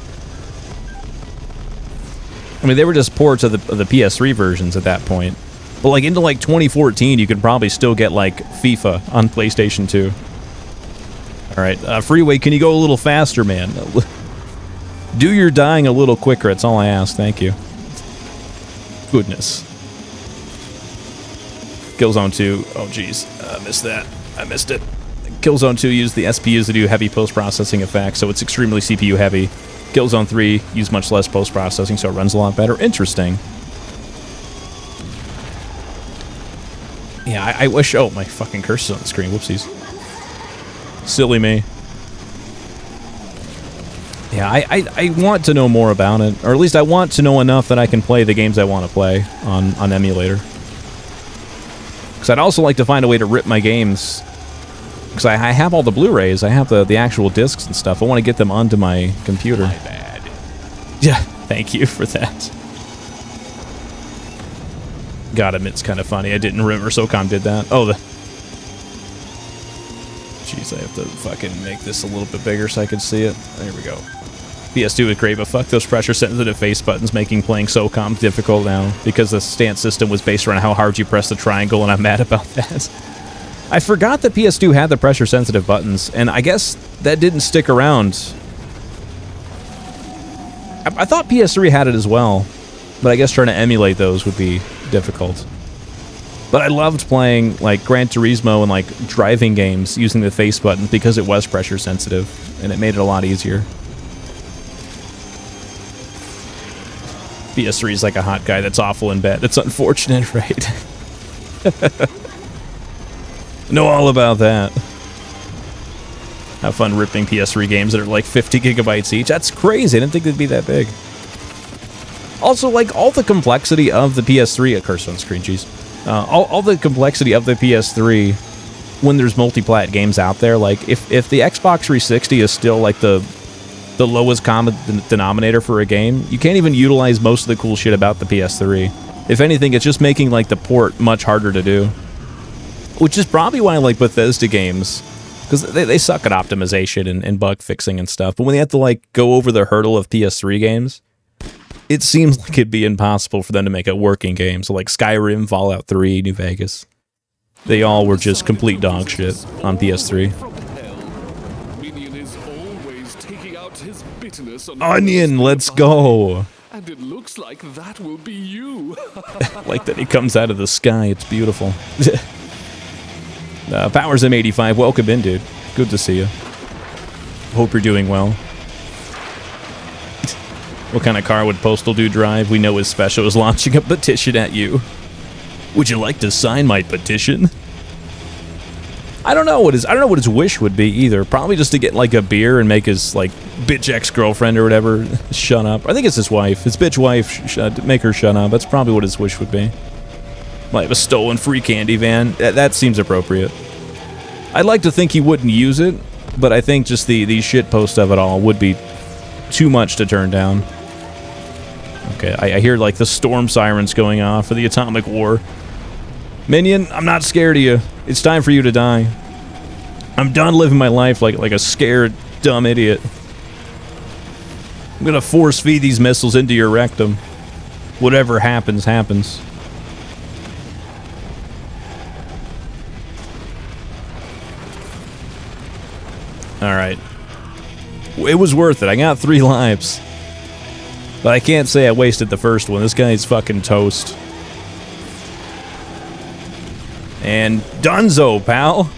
Speaker 1: I mean, they were just ports of the PS3 versions at that point. But, like, into, like, 2014, you could probably still get, like, FIFA on PlayStation 2. Alright, Freeway, can you go a little faster, man? Do your dying a little quicker, that's all I ask, thank you. Goodness. Killzone 2, oh jeez, I missed that. I missed it. Killzone 2 used the SPUs to do heavy post-processing effects, so it's extremely CPU heavy. Killzone 3 used much less post-processing, so it runs a lot better. Interesting. Yeah, I wish... Oh, my fucking cursor's on the screen. Whoopsies. Silly me. Yeah, I want to know more about it. Or at least I want to know enough that I can play the games I want to play on emulator. Because I'd also like to find a way to rip my games... Because I have all the Blu-rays, I have the actual discs and stuff. I want to get them onto my computer. My bad. Yeah, thank you for that. God, it's kind of funny. I didn't remember SOCOM did that. Oh, the... Jeez, I have to fucking make this a little bit bigger so I can see it. There we go. PS2 is great, but fuck those pressure-sensitive face buttons making playing SOCOM difficult now. Because the stance system was based around how hard you press the triangle, and I'm mad about that. I forgot that PS2 had the pressure-sensitive buttons, and I guess that didn't stick around. I thought PS3 had it as well, but I guess trying to emulate those would be difficult. But I loved playing, like, Gran Turismo and, like, driving games using the face button because it was pressure-sensitive, and it made it a lot easier. PS3 is like a hot guy that's awful in bed. It's unfortunate, right? Know all about that. Have fun ripping PS3 games that are like 50 gigabytes each. That's crazy. I didn't think they'd be that big. Also, like, all the complexity of the PS3... A curse on screen, jeez. All the complexity of the PS3 when there's multi-plat games out there. Like, if the Xbox 360 is still, like, the lowest common denominator for a game, you can't even utilize most of the cool shit about the PS3. If anything, it's just making, like, the port much harder to do. Which is probably why I like Bethesda games, because they suck at optimization and bug fixing and stuff, but when they have to, like, go over the hurdle of PS3 games, it seems like it'd be impossible for them to make a working game. So, like, Skyrim, Fallout 3, New Vegas, they all were just complete dog shit on PS3. Onion, let's go!
Speaker 4: And it looks like that will be you.
Speaker 1: Like that he comes out of the sky, it's beautiful. Powers M85, welcome in, dude. Good to see you. Hope you're doing well. What kind of car would Postal Dude drive? We know his special is launching a petition at you. Would you like to sign my petition? I don't know what his wish would be either. Probably just to get like a beer and make his like bitch ex-girlfriend or whatever shut up. I think it's his wife. His bitch wife make her shut up. That's probably what his wish would be. Might have a stolen free candy van. That seems appropriate. I'd like to think he wouldn't use it, but I think just the shit post of it all would be too much to turn down. Okay, I hear like the storm sirens going off for the atomic war. Minion, I'm not scared of you. It's time for you to die. I'm done living my life like a scared, dumb idiot. I'm gonna force feed these missiles into your rectum. Whatever happens, happens. Alright. It was worth it. I got 3 lives. But I can't say I wasted the first one. This guy's fucking toast. And Dunzo, pal.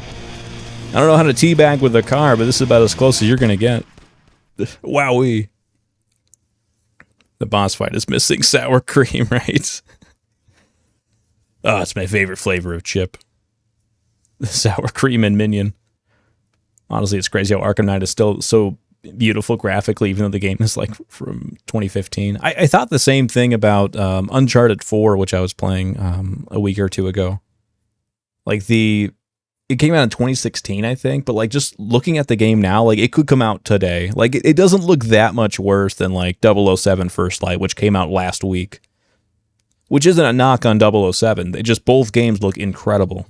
Speaker 1: I don't know how to teabag with a car, but this is about as close as you're gonna get. Wowee. The boss fight is missing sour cream, right? Oh, it's my favorite flavor of chip. The sour cream and Minion. Honestly, it's crazy how Arkham Knight is still so beautiful graphically, even though the game is like from 2015. I thought the same thing about Uncharted 4, which I was playing a week or two ago. Like it came out in 2016, I think, but like just looking at the game now, like it could come out today. Like it doesn't look that much worse than like 007 First Light, which came out last week. Which isn't a knock on 007. They just, both games look incredible.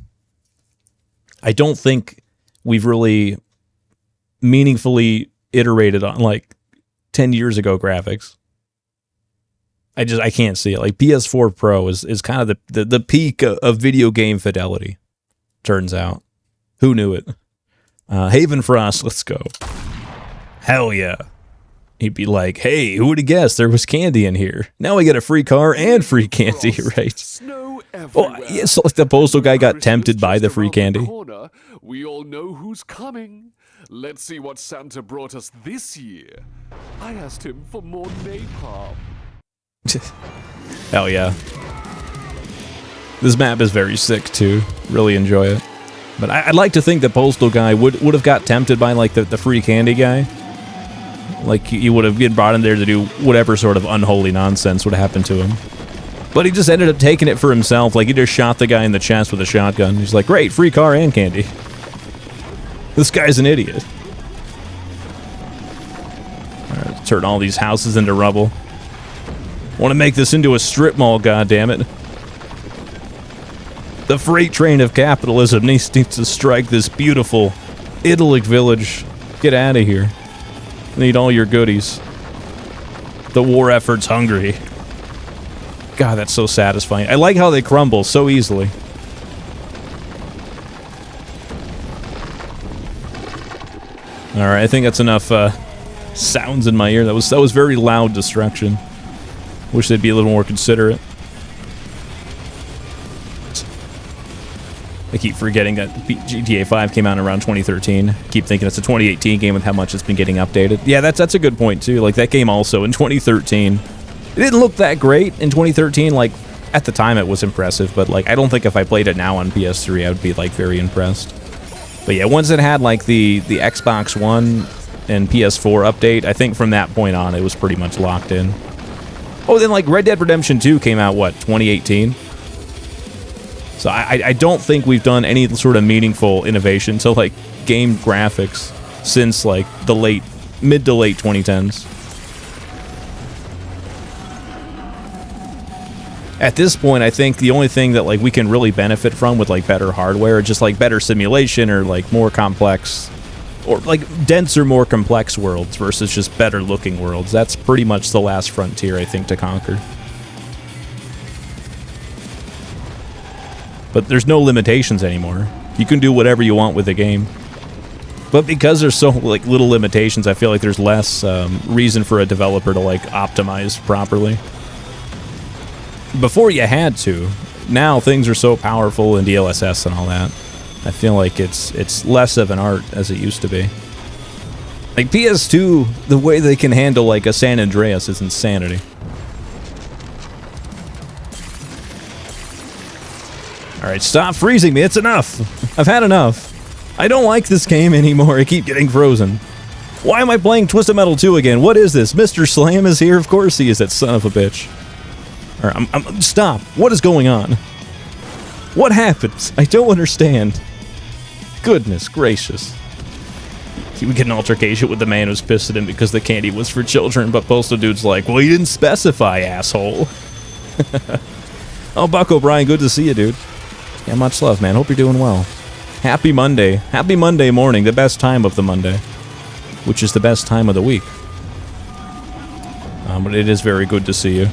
Speaker 1: I don't think we've really meaningfully iterated on like 10 years ago graphics. I can't see it. Like PS4 Pro is kind of the peak of video game fidelity. Turns out. Who knew it? Haven Frost, let's go. Hell yeah. He'd be like, hey, who would have guessed there was candy in here? Now I get a free car and free candy, right? Oh, yeah, so like the postal guy got tempted by the free candy.
Speaker 4: We all know who's coming. Let's see what Santa brought us this year. I asked him for more napalm.
Speaker 1: Hell yeah. This map is very sick too. Really enjoy it. But I'd like to think the postal guy would have got tempted by like the free candy guy. Like he would have been brought in there to do whatever sort of unholy nonsense would happen to him. But he just ended up taking it for himself. Like he just shot the guy in the chest with a shotgun. He's like, great, free car and candy. This guy's an idiot. All right, turn all these houses into rubble. Want to make this into a strip mall, goddammit. The freight train of capitalism needs to strike this beautiful idyllic village. Get out of here. Need all your goodies. The war effort's hungry. God, that's so satisfying. I like how they crumble so easily. Alright, I think that's enough sounds in my ear. That was very loud destruction. Wish they'd be a little more considerate. I keep forgetting that GTA 5 came out around 2013. Keep thinking it's a 2018 game with how much it's been getting updated. Yeah, that's a good point too. Like that game also in 2013. It didn't look that great in 2013. Like at the time it was impressive, but like I don't think if I played it now on PS3 I would be like very impressed. But yeah, once it had like the Xbox One and PS4 update, I think from that point on it was pretty much locked in. Oh, then like Red Dead Redemption 2 came out, what, 2018? So I don't think we've done any sort of meaningful innovation to like game graphics since like the mid to late 2010s. At this point, I think the only thing that like we can really benefit from with like better hardware, or just like better simulation or like more complex or like denser, more complex worlds versus just better looking worlds. That's pretty much the last frontier, I think, to conquer. But there's no limitations anymore. You can do whatever you want with the game. But because there's so like little limitations, I feel like there's less reason for a developer to like optimize properly. Before you had to. Now things are so powerful in DLSS and all that. I feel like it's less of an art as it used to be. Like PS2, the way they can handle like a San Andreas is insanity. Alright, stop freezing me. It's enough. I've had enough. I don't like this game anymore. I keep getting frozen. Why am I playing Twisted Metal 2 again? What is this? Mr. Slam is here? Of course he is, that son of a bitch. Alright, stop. What is going on? What happens? I don't understand. Goodness gracious. he would get an altercation with the man who's pissed at him because the candy was for children, but Postal Dude's like, well, you didn't specify, asshole. Oh, Buck O'Brien, good to see you, dude. Yeah, much love, man. Hope you're doing well. Happy Monday. Happy Monday morning, the best time of the Monday, which is the best time of the week. But it is very good to see you.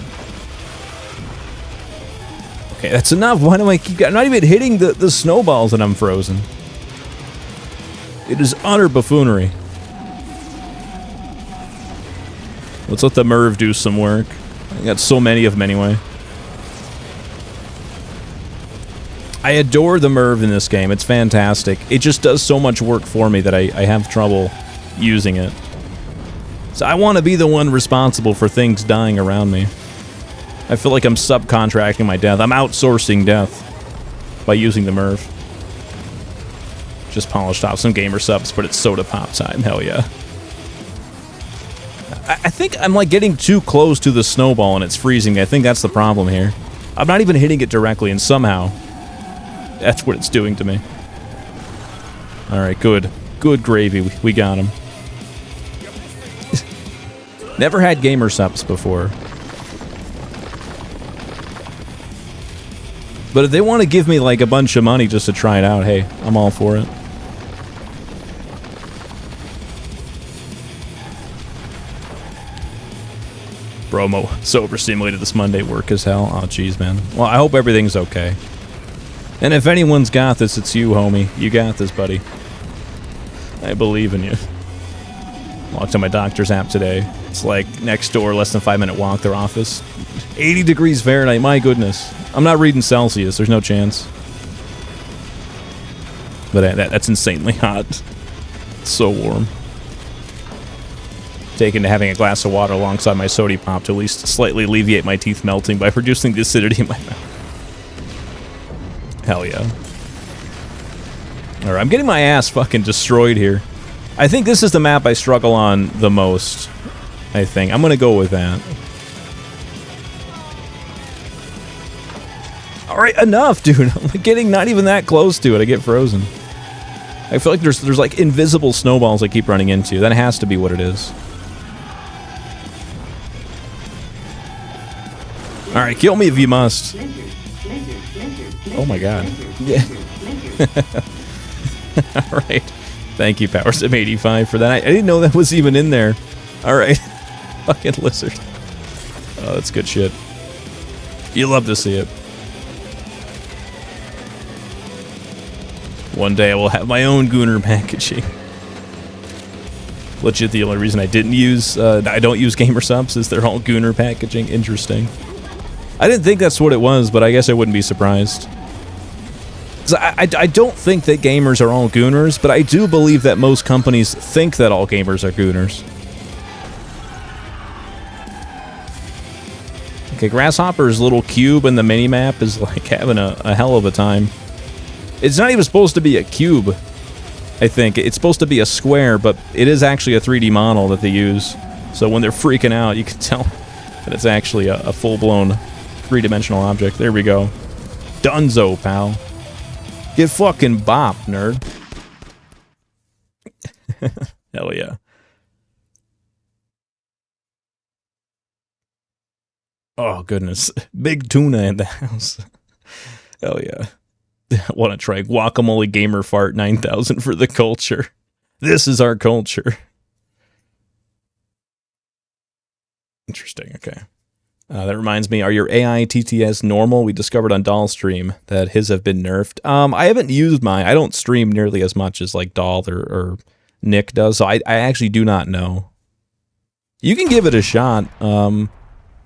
Speaker 1: Okay, that's enough. Why do I keep... I'm not even hitting the snowballs and I'm frozen. It is utter buffoonery. Let's let the Merv do some work. I got so many of them anyway. I adore the Merv in this game. It's fantastic. It just does so much work for me that I have trouble using it. So I want to be the one responsible for things dying around me. I feel like I'm subcontracting my death. I'm outsourcing death by using the Merv. Just polished off some gamer subs, but it's soda pop time. Hell yeah. I think I'm like getting too close to the snowball and it's freezing me. I think that's the problem here. I'm not even hitting it directly, and somehow that's what it's doing to me. Alright, good. Good gravy. We got him. Never had gamer subs before. But if they want to give me like a bunch of money just to try it out, hey, I'm all for it. Bromo, so overstimulated this Monday, work as hell. Oh, jeez, man. Well, I hope everything's okay. And if anyone's got this, it's you, homie. You got this, buddy. I believe in you. Walked on my doctor's app today. It's like next door, less than 5-minute walk, their office. 80 degrees Fahrenheit, my goodness. I'm not reading Celsius, there's no chance. But that's insanely hot. It's so warm. Taken to having a glass of water alongside my sody pop to at least slightly alleviate my teeth melting by reducing the acidity in my mouth. Hell yeah. Alright, I'm getting my ass fucking destroyed here. I think this is the map I struggle on the most. I think. I'm gonna go with that. Alright, enough, dude. I'm getting not even that close to it. I get frozen. I feel like there's like invisible snowballs I keep running into. That has to be what it is. Alright, kill me if you must. Oh my god. Yeah. Alright. Thank you, PowerSim85, for that. I didn't know that was even in there. Alright. Fucking lizard. Oh, that's good shit. You love to see it. One day I will have my own Gooner packaging. Legit, the only reason I don't use gamer subs is they're all Gooner packaging. Interesting. I didn't think that's what it was, but I guess I wouldn't be surprised. I don't think that gamers are all Gooners, but I do believe that most companies think that all gamers are Gooners. Okay, Grasshopper's little cube in the minimap is like having a hell of a time. It's not even supposed to be a cube, I think. It's supposed to be a square, but it is actually a 3D model that they use. So when they're freaking out, you can tell that it's actually a full-blown three-dimensional object. There we go. Dunzo, pal. Get fucking bop, nerd. Hell yeah. Oh, goodness. Big tuna in the house. Hell yeah. I want to try Guacamole Gamer Fart 9000 for the culture. This is our culture. Interesting, okay. That reminds me, are your AI TTS normal? We discovered on Doll Stream that his have been nerfed. I haven't used mine. I don't stream nearly as much as like Doll or Nick does, so I actually do not know. You can give it a shot.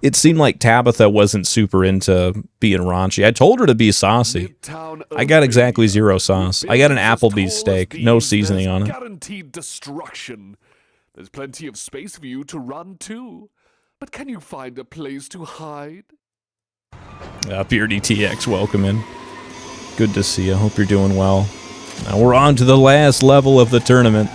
Speaker 1: It seemed like Tabitha wasn't super into being raunchy. I told her to be saucy. I got exactly 0 sauce. I got an Applebee's steak, no seasoning on it.
Speaker 4: Guaranteed destruction. There's plenty of space for you to run too. But can you find a place to hide?
Speaker 1: Beardy TX, welcome in. Good to see you. Hope you're doing well. Now we're on to the last level of the tournament,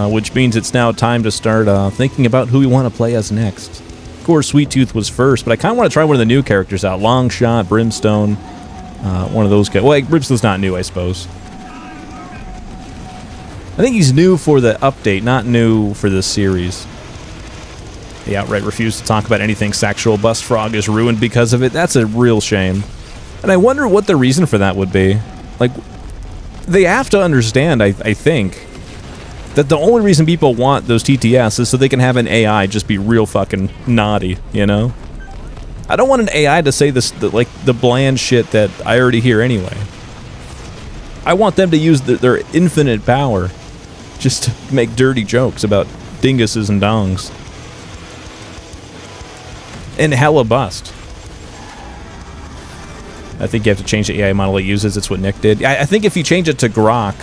Speaker 1: which means it's now time to start thinking about who we want to play as next. Of course, Sweet Tooth was first, but I kind of want to try one of the new characters out. Longshot, Brimstone, one of those guys. Well, Brimstone's not new, I suppose. I think he's new for the update, not new for this series. He outright refused to talk about anything sexual. Bust Frog is ruined because of it. That's a real shame. And I wonder what the reason for that would be. Like, they have to understand, I think, that the only reason people want those TTS is so they can have an AI just be real fucking naughty, you know? I don't want an AI to say this, like, the bland shit that I already hear anyway. I want them to use their infinite power just to make dirty jokes about dinguses and dongs. And hella bust. I think you have to change the AI model it uses. It's what Nick did. I think if you change it to Grok,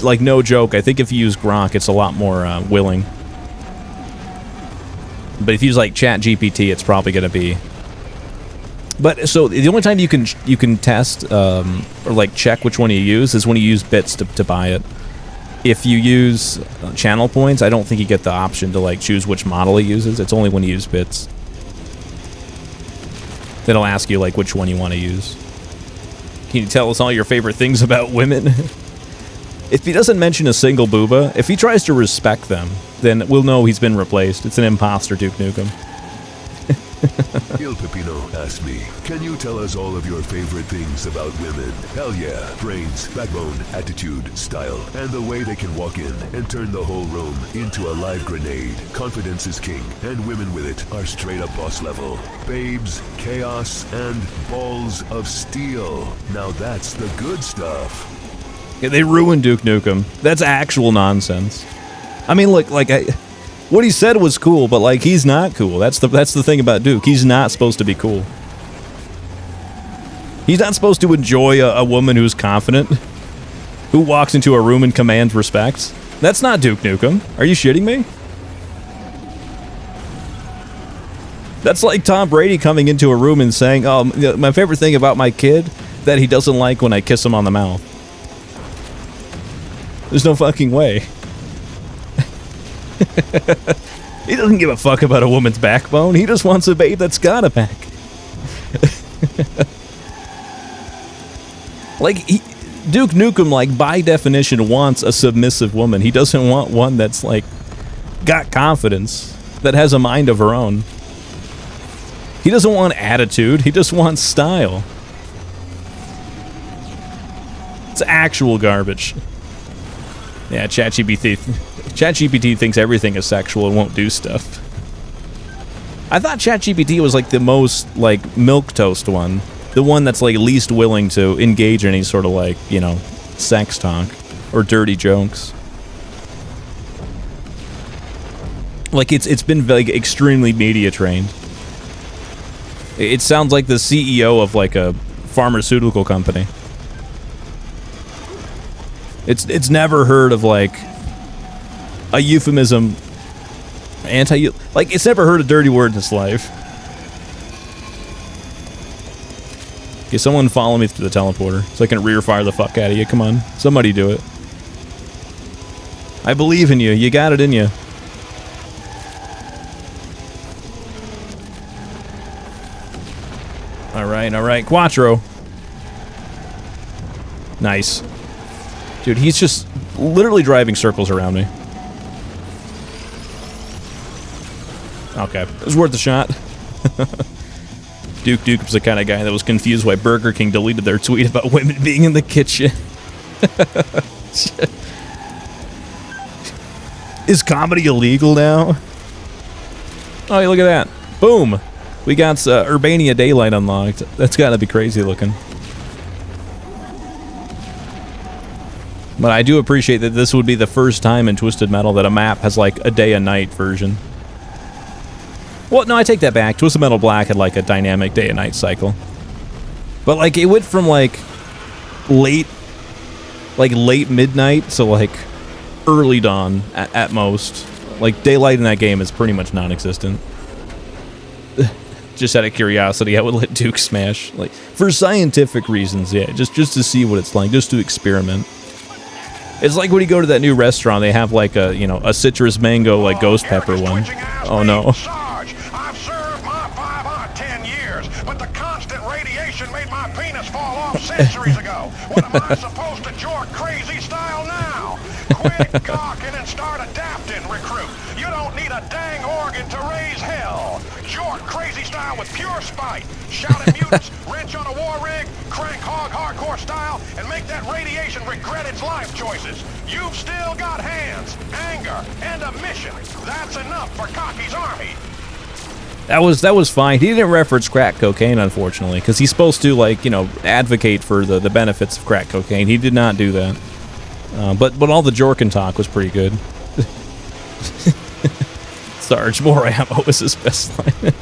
Speaker 1: like, no joke, I think if you use Grok, it's a lot more willing. But if you use, like, ChatGPT, it's probably going to be... But, so, the only time you can test, or, like, check which one you use is when you use bits to buy it. If you use channel points, I don't think you get the option to, like, choose which model it uses. It's only when you use bits. Then it'll ask you, like, which one you want to use. Can you tell us all your favorite things about women? If he doesn't mention a single booba, if he tries to respect them, then we'll know he's been replaced. It's an imposter, Duke Nukem.
Speaker 5: Il Pepino asked me, can you tell us all of your favorite things about women? Hell yeah. Brains, backbone, attitude, style, and the way they can walk in and turn the whole room into a live grenade. Confidence is king, and women with it are straight up boss level. Babes, chaos, and balls of steel. Now that's the good stuff.
Speaker 1: Yeah, they ruined Duke Nukem. That's actual nonsense. I mean, look, like, what he said was cool, but, like, he's not cool. That's the thing about Duke. He's not supposed to be cool. He's not supposed to enjoy a woman who's confident, who walks into a room and commands respect. That's not Duke Nukem. Are you shitting me? That's like Tom Brady coming into a room and saying, oh, my favorite thing about my kid, that he doesn't like when I kiss him on the mouth. There's no fucking way. He doesn't give a fuck about a woman's backbone. He just wants a babe that's got a back. Like, Duke Nukem, like, by definition, wants a submissive woman. He doesn't want one that's, like, got confidence, that has a mind of her own. He doesn't want attitude. He just wants style. It's actual garbage. Yeah, ChatGPT thinks everything is sexual and won't do stuff. I thought ChatGPT was, like, the most, like, milquetoast one. The one that's, like, least willing to engage in any sort of, like, you know, sex talk or dirty jokes. Like, it's been, like, extremely media trained. It sounds like the CEO of, like, a pharmaceutical company. It's never heard of, like, a euphemism, like, it's never heard a dirty word in its life. Okay, someone follow me through the teleporter so I can rear fire the fuck out of you. Come on, somebody do it. I believe in you. You got it in you. All right, Quattro. Nice. Dude, he's just literally driving circles around me. Okay, it was worth a shot. Duke was the kind of guy that was confused why Burger King deleted their tweet about women being in the kitchen. Is comedy illegal now? Oh, hey, look at that. Boom. We got Urbania Daylight unlocked. That's gotta be crazy looking. But I do appreciate that this would be the first time in Twisted Metal that a map has, like, a day and night version. Well, no, I take that back. Twisted Metal Black had, like, a dynamic day and night cycle. But, like, it went from, like, late midnight to, like, early dawn at most. Like, daylight in that game is pretty much non-existent. Just out of curiosity, I would let Duke smash. Like, for scientific reasons, yeah. Just to see what it's like. Just to experiment. It's like when you go to that new restaurant, they have, like, a, you know, a citrus mango, like, ghost pepper one. Oh, no.
Speaker 6: Sarge, I've served my 5 out of 10 years, but the constant radio radiation made my penis fall off centuries ago. What am I supposed to jork crazy style now? Quit gawking and start adapting, recruit. You don't need a dang organ to raise hell. Jork crazy style with pure spite. Shout at mutants, wrench on a war rig, crank hog hardcore style, and make that radiation regret its life choices. You've still got hands, anger, and a mission. That's enough for Cocky's army.
Speaker 1: That was fine. He didn't reference crack cocaine, unfortunately, because he's supposed to, like, you know, advocate for the benefits of crack cocaine. He did not do that. But all the Jorkin talk was pretty good. Sarge, more ammo is his best line.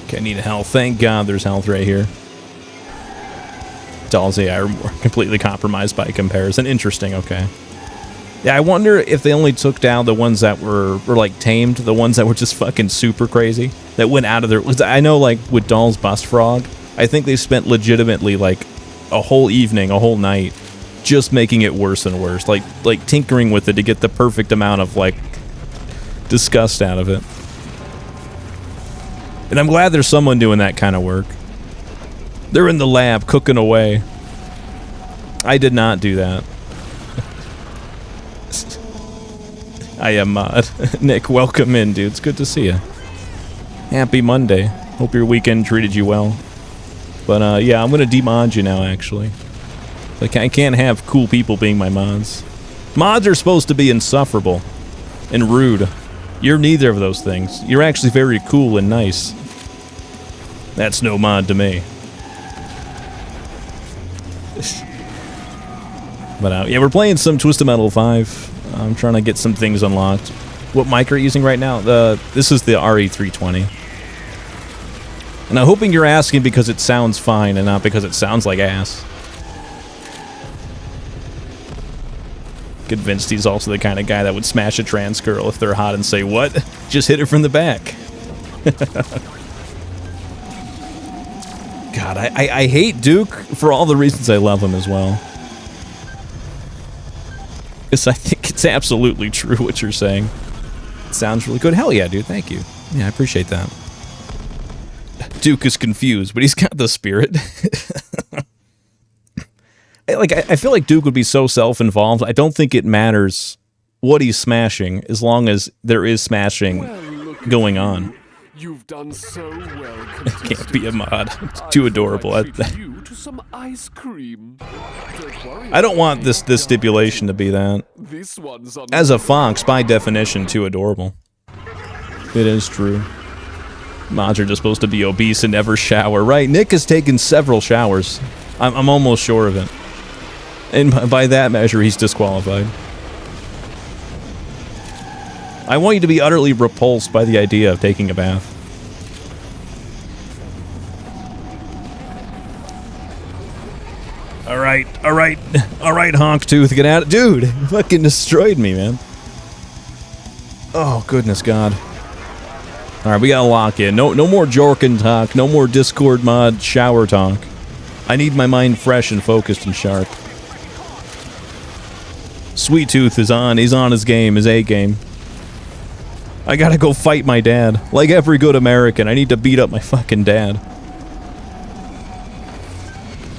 Speaker 1: Okay, I need health. Thank God there's health right here. Dolls AI are more completely compromised by comparison. Interesting, okay. Yeah, I wonder if they only took down the ones that were like tamed, the ones that were just fucking super crazy, that went out of their... I know, like, with Doll's Bust Frog, I think they spent legitimately, like, a whole evening, a whole night, just making it worse and worse. Like tinkering with it to get the perfect amount of, like, disgust out of it. And I'm glad there's someone doing that kind of work. They're in the lab, cooking away. I did not do that. I am Nick, welcome in, dude. It's good to see you. Happy Monday. Hope your weekend treated you well. But yeah, I'm gonna demod you now, actually. Like, I can't have cool people being my mods. Mods are supposed to be insufferable and rude. You're neither of those things. You're actually very cool and nice. That's no mod to me. But yeah, we're playing some Twisted Metal 5. I'm trying to get some things unlocked. What mic are you using right now? This is the RE320. And I'm hoping you're asking because it sounds fine and not because it sounds like ass. Convinced he's also the kind of guy that would smash a trans girl if they're hot and say, "What? Just hit her from the back." God, I hate Duke for all the reasons I love him as well. Because I think it's absolutely true what you're saying. It sounds really good. Hell yeah, dude. Thank you. Yeah, I appreciate that. Duke is confused, but he's got the spirit. I feel like Duke would be so self-involved. I don't think it matters what he's smashing as long as there is smashing going on.
Speaker 4: You've done so well.
Speaker 1: Can't be a mod. It's too adorable.
Speaker 4: You to some ice cream. Don't worry.
Speaker 1: I don't want this stipulation to be that.
Speaker 4: This one's on
Speaker 1: As a fox, by definition, too adorable. It is true. Mods are just supposed to be obese and never shower, right? Nick has taken several showers. I'm almost sure of it. And by that measure, he's disqualified. I want you to be utterly repulsed by the idea of taking a bath. Alright, Honktooth, get out. Dude, you fucking destroyed me, man. Oh, goodness God. Alright, we gotta lock in. No more Jorkin talk, no more Discord mod shower talk. I need my mind fresh and focused and sharp. Sweet Tooth is on. He's on his game, his A game. I gotta go fight my dad. Like every good American, I need to beat up my fucking dad.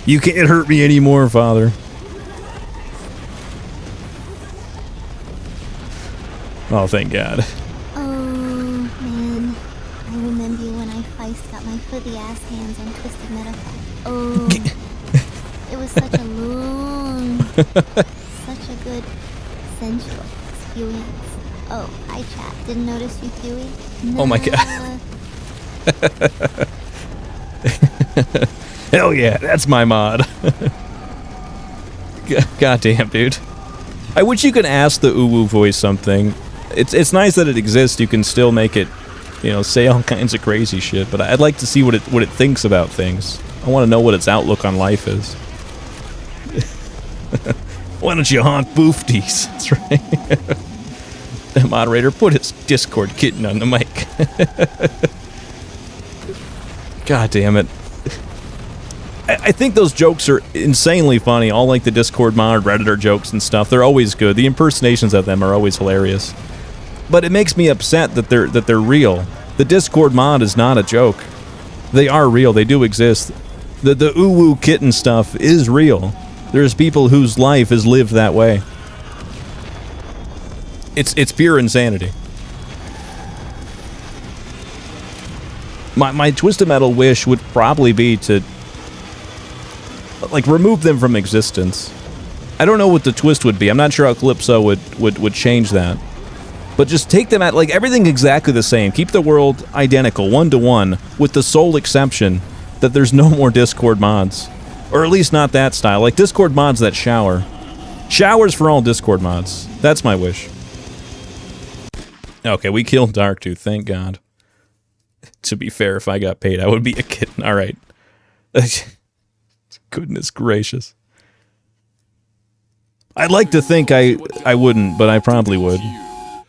Speaker 1: You can't hurt me anymore, Father. Oh, thank God.
Speaker 7: Oh, man. I remember when I first got my footy ass hands on Twisted Metal. Oh, it was such a long, such a good, sensual experience. Oh, hi chat. Didn't notice you, Huey?
Speaker 1: Oh my God. Hell yeah, that's my mod. Goddamn, dude. I wish you could ask the uwu voice something. It's nice that it exists. You can still make it, you know, say all kinds of crazy shit. But I'd like to see what it thinks about things. I want to know what its outlook on life is. Why don't you honk boofties? That's right. The moderator, put his Discord kitten on the mic. God damn it. I think those jokes are insanely funny. All like the Discord mod, Redditor jokes and stuff. They're always good. The impersonations of them are always hilarious. But it makes me upset that they're real. The Discord mod is not a joke. They are real. They do exist. The uwu kitten stuff is real. There's people whose life is lived that way. It's pure insanity. My Twisted Metal wish would probably be to, like, remove them from existence. I don't know what the twist would be. I'm not sure how Calypso would change that. But just take them at, like, everything exactly the same. Keep the world identical, 1-to-1, with the sole exception that there's no more Discord mods. Or at least not that style. Like, Discord mods that shower. Showers for all Discord mods. That's my wish. Okay, we killed Darktooth, thank God. To be fair, if I got paid, I would be a kitten. Alright. Goodness gracious. I'd like to think I wouldn't, but I probably would.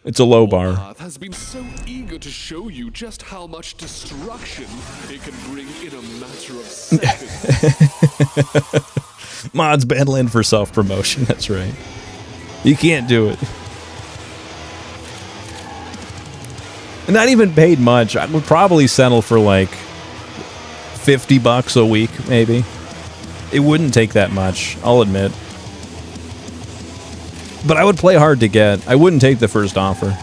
Speaker 1: It's a low bar.
Speaker 4: Warpath has been so eager to show you just how much destruction it can bring in a matter of seconds.
Speaker 1: Mods battling for self-promotion, that's right. You can't do it. Not even paid much. I would probably settle for like $50 a week, maybe. It wouldn't take that much, I'll admit. But I would play hard to get. I wouldn't take the first offer.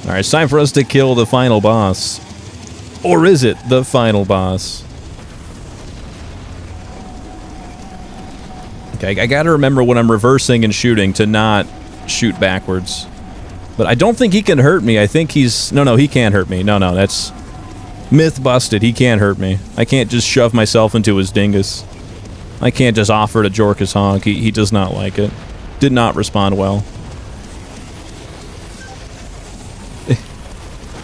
Speaker 1: Alright, it's time for us to kill the final boss. Or is it the final boss? Okay, I gotta remember when I'm reversing and shooting to not shoot backwards. But I don't think he can hurt me. I think he's... No, he can't hurt me. No, that's... Myth busted. He can't hurt me. I can't just shove myself into his dingus. I can't just offer to jork his honk. He does not like it. Did not respond well.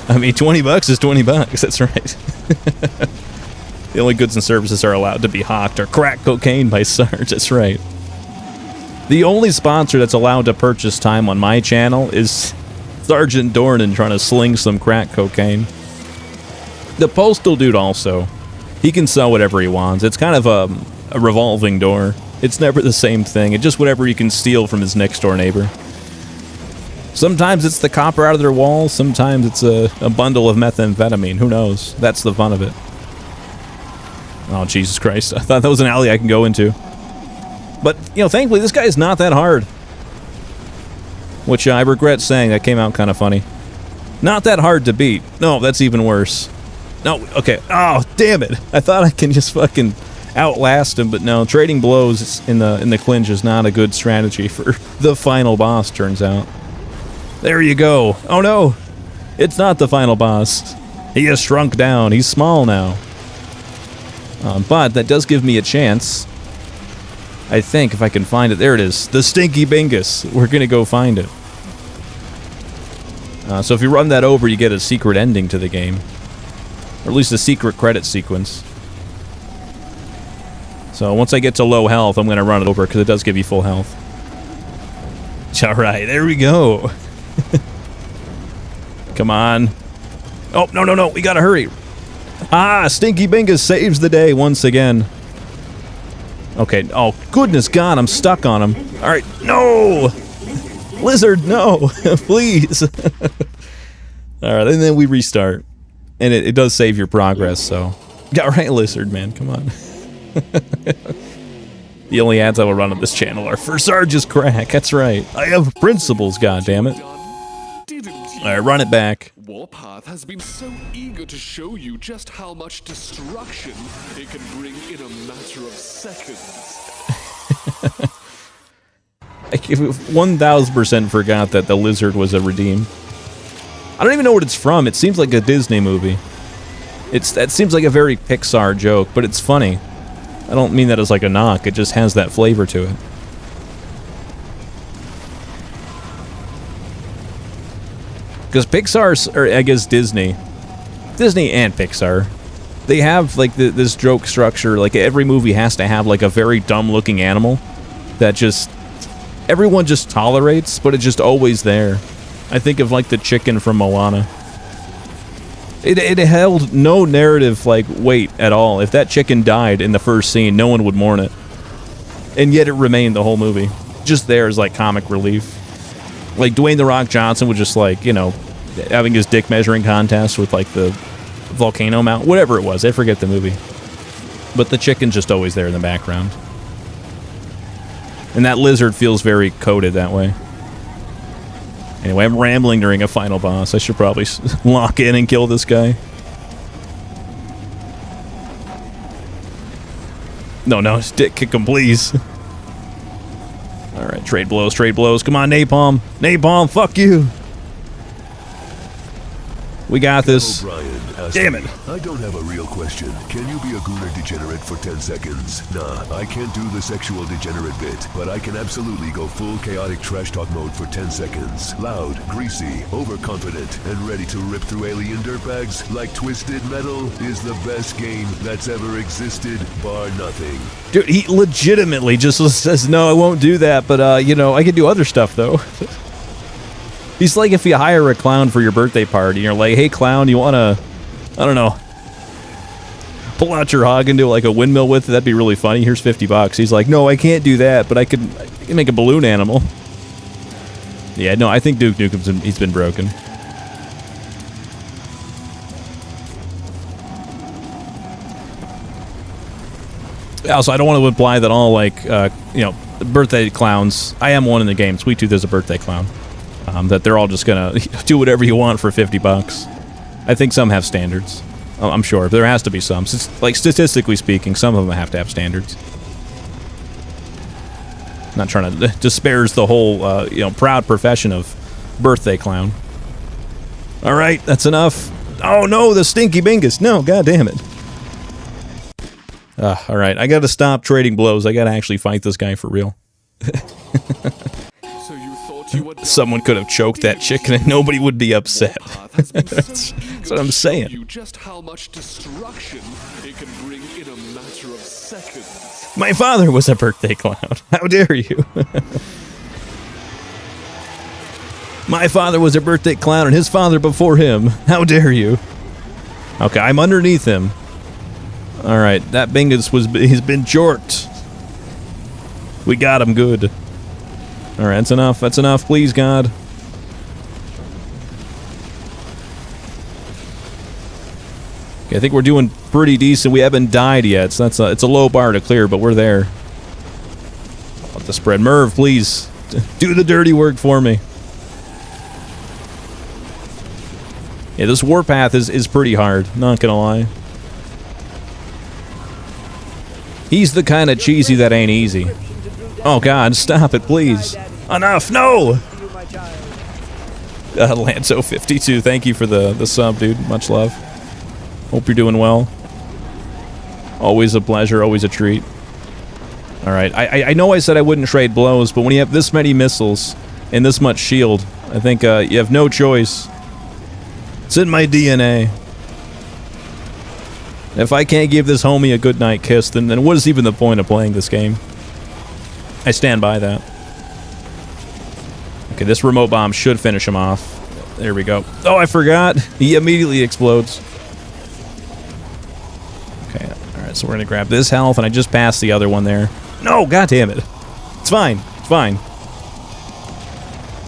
Speaker 1: I mean, $20 is $20. That's right. The only goods and services are allowed to be hawked are crack cocaine by Sarge. That's right. The only sponsor that's allowed to purchase time on my channel is Sergeant Dornan trying to sling some crack cocaine. The postal dude also. He can sell whatever he wants. It's kind of a revolving door. It's never the same thing. It's just whatever you can steal from his next door neighbor. Sometimes it's the copper out of their wall. Sometimes it's a bundle of methamphetamine. Who knows? That's the fun of it. Oh, Jesus Christ. I thought that was an alley I can go into. But, you know, thankfully, this guy is not that hard. Which I regret saying. That came out kind of funny. Not that hard to beat. No, that's even worse. No, okay. Oh, damn it. I thought I can just fucking outlast him, but no. Trading blows in the clinch is not a good strategy for the final boss, turns out. There you go. Oh, no. It's not the final boss. He has shrunk down. He's small now. But that does give me a chance. I think, if I can find it. There it is. The Stinky Bingus. We're going to go find it. So if you run that over, you get a secret ending to the game. Or at least a secret credit sequence. So once I get to low health, I'm going to run it over, because it does give you full health. Alright, there we go. Come on. Oh, no. We got to hurry. Ah, Stinky Bingus saves the day once again. Okay, oh, goodness God, I'm stuck on him. Alright, no! Lizard, no! Please! Alright, and then we restart. And it does save your progress, so... Alright, Lizard, man, come on. The only ads I will run on this channel are for Sarge's crack, that's right. I have principles, goddammit. Alright, run it back.
Speaker 4: Warpath has been so eager to show you just how much destruction it can bring in a matter of seconds.
Speaker 1: I 1000% forgot that the lizard was a redeem. I don't even know what it's from. It seems like a Disney movie. That seems like a very Pixar joke, but it's funny. I don't mean that as like a knock. It just has that flavor to it. Because Pixar, or I guess Disney and Pixar, they have like this joke structure. Like every movie has to have like a very dumb-looking animal that just everyone just tolerates, but it's just always there. I think of like the chicken from Moana. It held no narrative like weight at all. If that chicken died in the first scene, no one would mourn it, and yet it remained the whole movie. Just there as like comic relief. Like, Dwayne The Rock Johnson was just, like, you know, having his dick measuring contest with, like, the volcano mount. Whatever it was. I forget the movie. But the chicken's just always there in the background. And that lizard feels very coated that way. Anyway, I'm rambling during a final boss. I should probably lock in and kill this guy. No, stick kick him, please. Alright, trade blows, trade blows. Come on, Napalm. Napalm, fuck you. We got this. Damn it.
Speaker 5: I don't have a real question. Can you be a gooner degenerate for 10 seconds? Nah, I can't do the sexual degenerate bit, but I can absolutely go full chaotic trash talk mode for 10 seconds. Loud, greasy, overconfident, and ready to rip through alien dirtbags like Twisted Metal is the best game that's ever existed, bar nothing.
Speaker 1: Dude, he legitimately just says, no, I won't do that, but, you know, I can do other stuff, though. He's like if you hire a clown for your birthday party, and you're like, hey, clown, you want to, I don't know, pull out your hog and do like a windmill with it? That'd be really funny. Here's $50. He's like, no, I can't do that, but I can make a balloon animal. Yeah, no, I think Duke Nukem's he's been broken. Also, I don't want to imply that all, like, you know, birthday clowns, I am one in the game. Sweet Tooth is a birthday clown. That they're all just gonna do whatever you want for $50. I think some have standards. I'm sure. There has to be some. Like, statistically speaking, some of them have to have standards. Not trying to disparage the whole, you know, proud profession of birthday clown. All right, that's enough. Oh, no, the stinky bingus. No, god damn it. All right, I gotta stop trading blows. I gotta actually fight this guy for real. Someone could have choked that chicken and nobody would be upset. That's what I'm saying.
Speaker 4: You just how much destruction it can bring in a matter of seconds.
Speaker 1: My father was a birthday clown. How dare you? My father was a birthday clown and his father before him. How dare you? Okay, I'm underneath him. All right, that bingus he's been jorked. We got him good. All right, that's enough. That's enough, please, God. Okay, I think we're doing pretty decent. We haven't died yet, so it's a low bar to clear, but we're there. Let the spread. Merv, please, do the dirty work for me. Yeah, this warpath is pretty hard, not gonna lie. He's the kind of cheesy that ain't easy. Oh god, stop it, please. Enough, no! Lanzo52, thank you for the sub, dude. Much love. Hope you're doing well. Always a pleasure, always a treat. Alright, I know I said I wouldn't trade blows, but when you have this many missiles and this much shield, I think you have no choice. It's in my DNA. If I can't give this homie a goodnight kiss, then what is even the point of playing this game? I stand by that. Okay, this remote bomb should finish him off. There we go. Oh, I forgot. He immediately explodes. Okay, alright, so we're gonna grab this health, and I just passed the other one there. No, god damn it. It's fine. It's fine.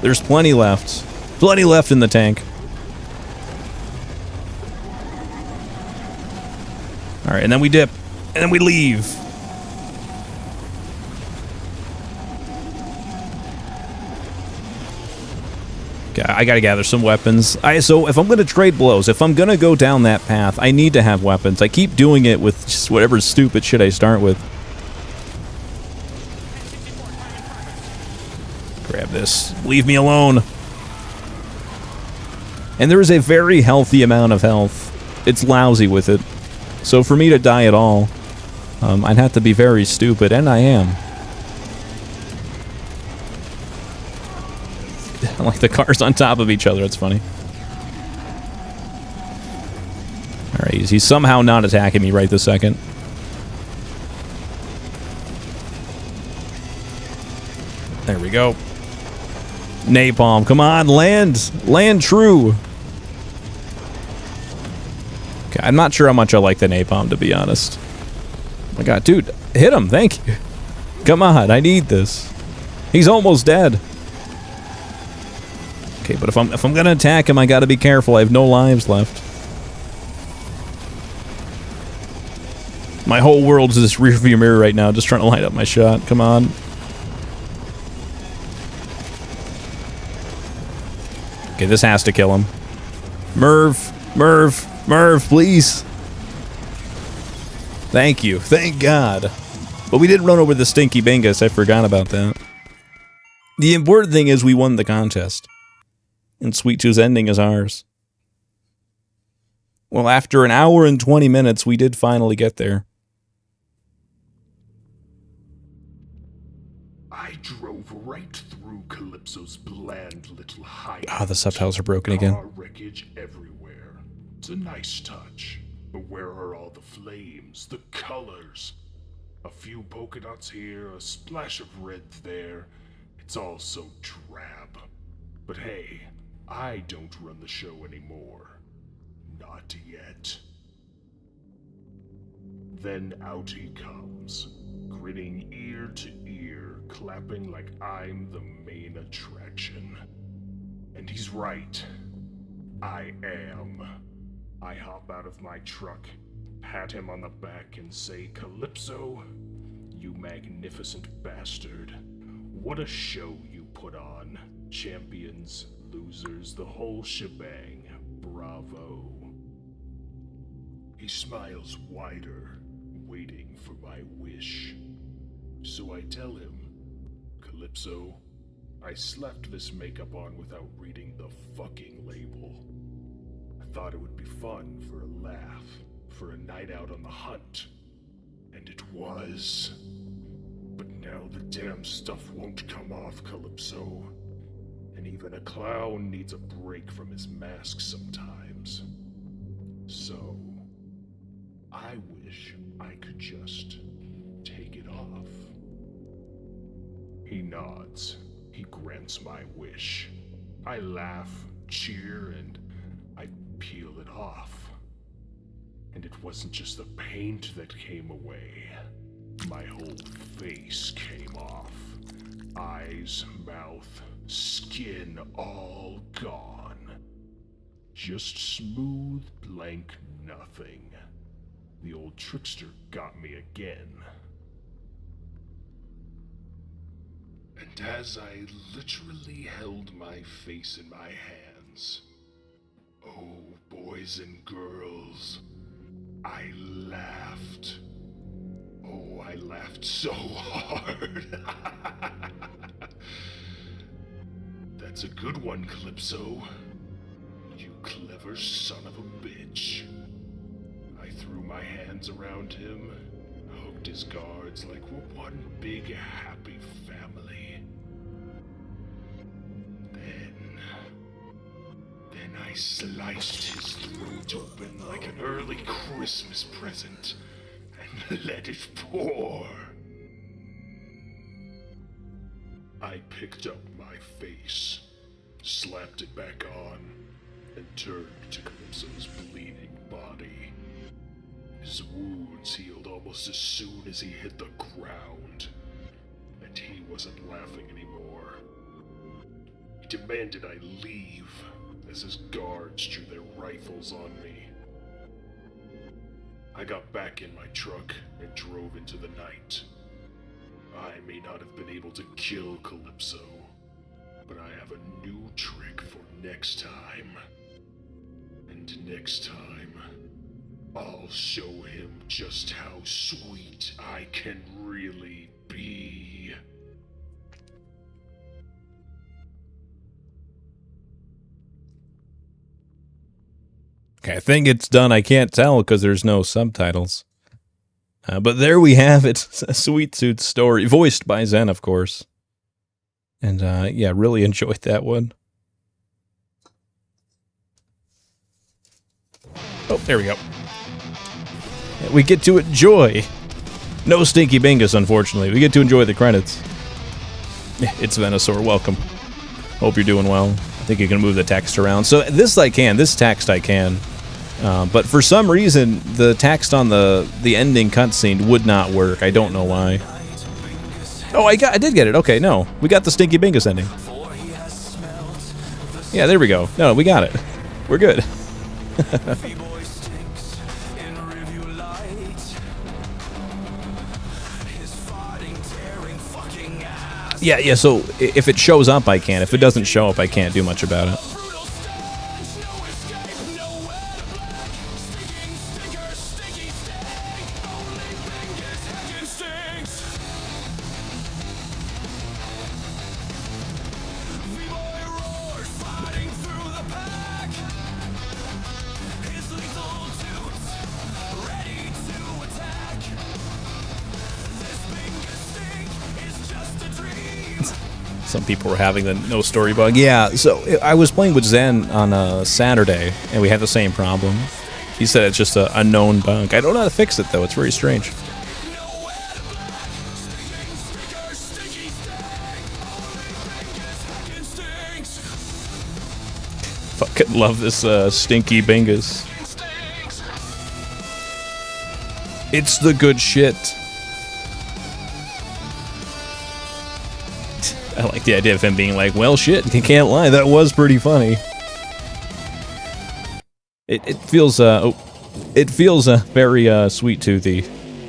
Speaker 1: There's plenty left. Plenty left in the tank. Alright, and then we dip. And then we leave. Okay, I gotta gather some weapons. So if I'm gonna trade blows, if I'm gonna go down that path, I need to have weapons. I keep doing it with just whatever stupid shit I start with. Grab this. Leave me alone. And there is a very healthy amount of health. It's lousy with it. So for me to die at all, I'd have to be very stupid, and I am. Like the cars on top of each other, it's funny. Alright, he's somehow not attacking me right this second. There we go. Napalm, come on, land! Land true! Okay, I'm not sure how much I like the napalm, to be honest. Oh my god, dude, hit him, thank you. Come on, I need this. He's almost dead. Okay, but if I'm gonna attack him, I gotta be careful. I have no lives left. My whole world's this rearview mirror right now, just trying to line up my shot. Come on. Okay, this has to kill him. Merv, please. Thank you. Thank God. But we didn't run over the Stinky Bingus. I forgot about that. The important thing is we won the contest. And Sweet Tooth's ending is ours. Well, after an hour and 20 minutes, we did finally get there.
Speaker 3: I drove right through Calypso's bland little hideout.
Speaker 1: Ah, the subtitles are broken again.
Speaker 3: Car wreckage everywhere. It's a nice touch. But where are all the flames, the colors? A few polka dots here, a splash of red there. It's all so drab. But hey, I don't run the show anymore. Not yet. Then out he comes, grinning ear to ear, clapping like I'm the main attraction. And he's right. I am. I hop out of my truck, pat him on the back, and say, "Calypso, you magnificent bastard. What a show you put on. Champions, losers, the whole shebang. Bravo." He smiles wider, waiting for my wish. So I tell him, "Calypso, I slapped this makeup on without reading the fucking label. I thought it would be fun for a laugh, for a night out on the hunt. And it was. But now the damn stuff won't come off, Calypso. And even a clown needs a break from his mask sometimes. So, I wish I could just take it off." He nods. He grants my wish. I laugh, cheer, and I peel it off. And it wasn't just the paint that came away. My whole face came off. Eyes, mouth, skin all gone. Just smooth, blank nothing. The old trickster got me again. And as I literally held my face in my hands, oh, boys and girls, I laughed. Oh, I laughed so hard. That's a good one, Calypso. You clever son of a bitch. I threw my hands around him, hugged his guards like we're one big happy family. Then I sliced his throat open like an early Christmas present and let it pour. I picked up my face, slapped it back on, and turned to Calypso's bleeding body. His wounds healed almost as soon as he hit the ground, and he wasn't laughing anymore. He demanded I leave as his guards drew their rifles on me. I got back in my truck and drove into the night. I may not have been able to kill Calypso, but I have a new trick for next time. And next time, I'll show him just how sweet I can really be.
Speaker 1: Okay, I think it's done. I can't tell because there's no subtitles. But there we have it. Sweet Tooth story, voiced by Zen, of course. And yeah, really enjoyed that one. Oh, there we go. Yeah, we get to enjoy. No Stinky Bingus, unfortunately. We get to enjoy the credits. It's Venusaur, welcome. Hope you're doing well. I think you can move the text around. So this I can, this text I can. But for some reason, the text on the ending cutscene would not work. I don't know why. Oh, I did get it. Okay, no. We got the Stinky Bingus ending. Yeah, there we go. No, we got it. We're good. Yeah, so if it shows up, I can. If it doesn't show up, I can't do much about it. Some people were having the no story bug. Yeah, so I was playing with Zen on a Saturday, and we had the same problem. He said it's just a known bug. I don't know how to fix it, though. It's very strange. Fucking love this stinky bingus. It's the good shit. I like the idea of him being like, well, shit, you can't lie. That was pretty funny. It feels very sweet toothy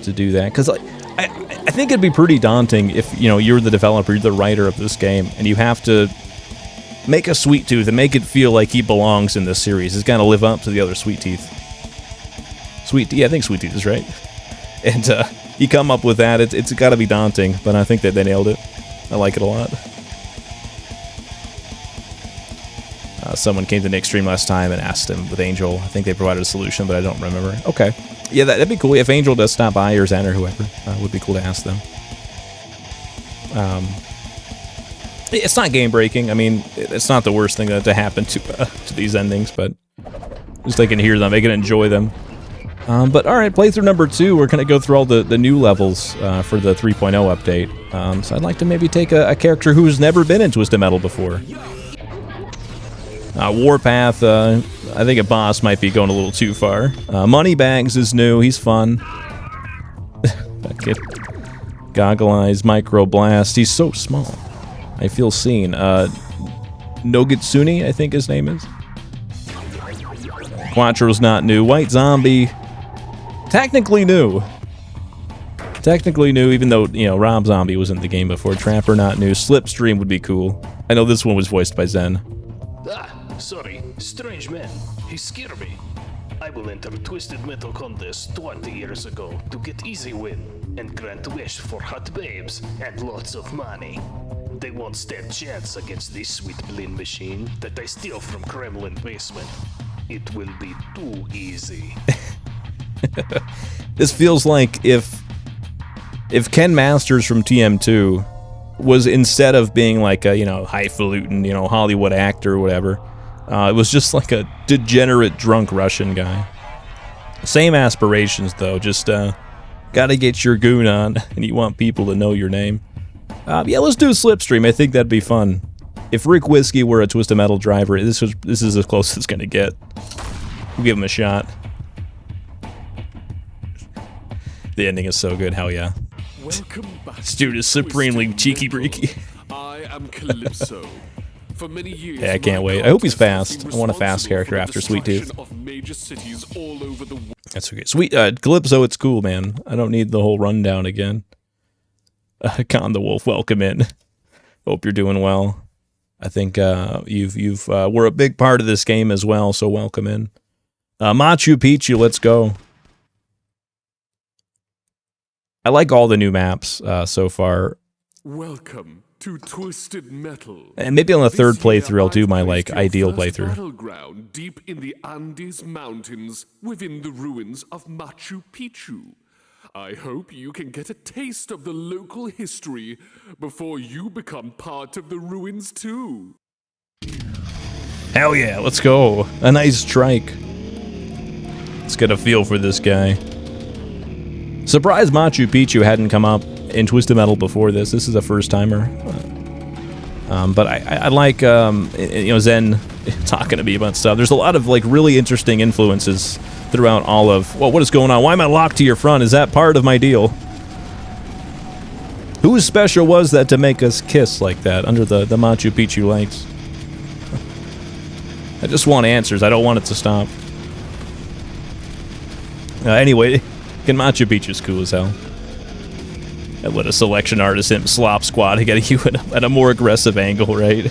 Speaker 1: to do that, because I think it'd be pretty daunting if you're the developer, you're the writer of this game, and you have to make a Sweet Tooth and make it feel like he belongs in this series. He's got to live up to the other Sweet Teeth. Yeah, I think Sweet Teeth is right. And you come up with that, it's got to be daunting, but I think that they nailed it. I like it a lot. Someone came to Nick's stream last time and asked him with Angel. I think they provided a solution, but I don't remember. Okay. Yeah, that'd be cool. If Angel does stop by, or Zen or whoever, it would be cool to ask them. It's not game-breaking. I mean, it's not the worst thing to happen to these endings, but at least I can hear them. I can enjoy them. But alright, playthrough number 2, we're going to go through all the new levels for the 3.0 update. So I'd like to maybe take a character who's never been in Twisted Metal before. Warpath, I think a boss might be going a little too far. Moneybags is new, he's fun. That kid. Goggle Eyes, Micro Blast, he's so small. I feel seen. Nogitsune, I think his name is. Quattro's not new. White Zombie, technically new. Technically new, even though, Rob Zombie was in the game before. Trapper, not new. Slipstream would be cool. I know this one was voiced by Zen.
Speaker 2: Sorry, strange man. He scared me. I will enter Twisted Metal contest 20 years ago to get easy win and grant wish for hot babes and lots of money. They won't stand chance against this sweet blin machine that I steal from Kremlin basement. It will be too easy.
Speaker 1: This feels like if Ken Masters from TM2 was, instead of being like a, highfalutin, Hollywood actor or whatever, it was just like a degenerate drunk Russian guy. Same aspirations though, just gotta get your goon on and you want people to know your name. Yeah, let's do a Slipstream. I think that'd be fun. If Rick Whiskey were a Twisted Metal driver, this is as close as it's gonna get. We'll give him a shot. The ending is so good, hell yeah.
Speaker 4: Welcome back.
Speaker 1: This dude is supremely cheeky breaky.
Speaker 4: I am Calypso. For many years,
Speaker 1: yeah, I can't wait. I hope he's fast. I want a fast character after Sweet Tooth. That's okay. Sweet Calypso, it's cool, man. I don't need the whole rundown again. Con the Wolf, welcome in. Hope you're doing well. I think you've were a big part of this game as well, so welcome in. Machu Picchu, let's go. I like all the new maps so far.
Speaker 4: Welcome to Twisted Metal.
Speaker 1: And maybe on the third playthrough, I'll do my ideal playthrough.
Speaker 4: Battleground deep in the Andes Mountains, within the ruins of Machu Picchu. I hope you can get a taste of the local history before you become part of the ruins too.
Speaker 1: Hell yeah, let's go. A nice trike. Let's get a feel for this guy. Surprised Machu Picchu hadn't come up in Twisted Metal before this. This is a first-timer. But I like, Zen talking to me about stuff. There's a lot of, really interesting influences throughout all of... Whoa, what is going on? Why am I locked to your front? Is that part of my deal? Whose special was that to make us kiss like that under the Machu Picchu lights? I just want answers. I don't want it to stop. Anyway, Machu Picchu's cool as hell. I let a selection artist him slop squat to get you at a more aggressive angle, right?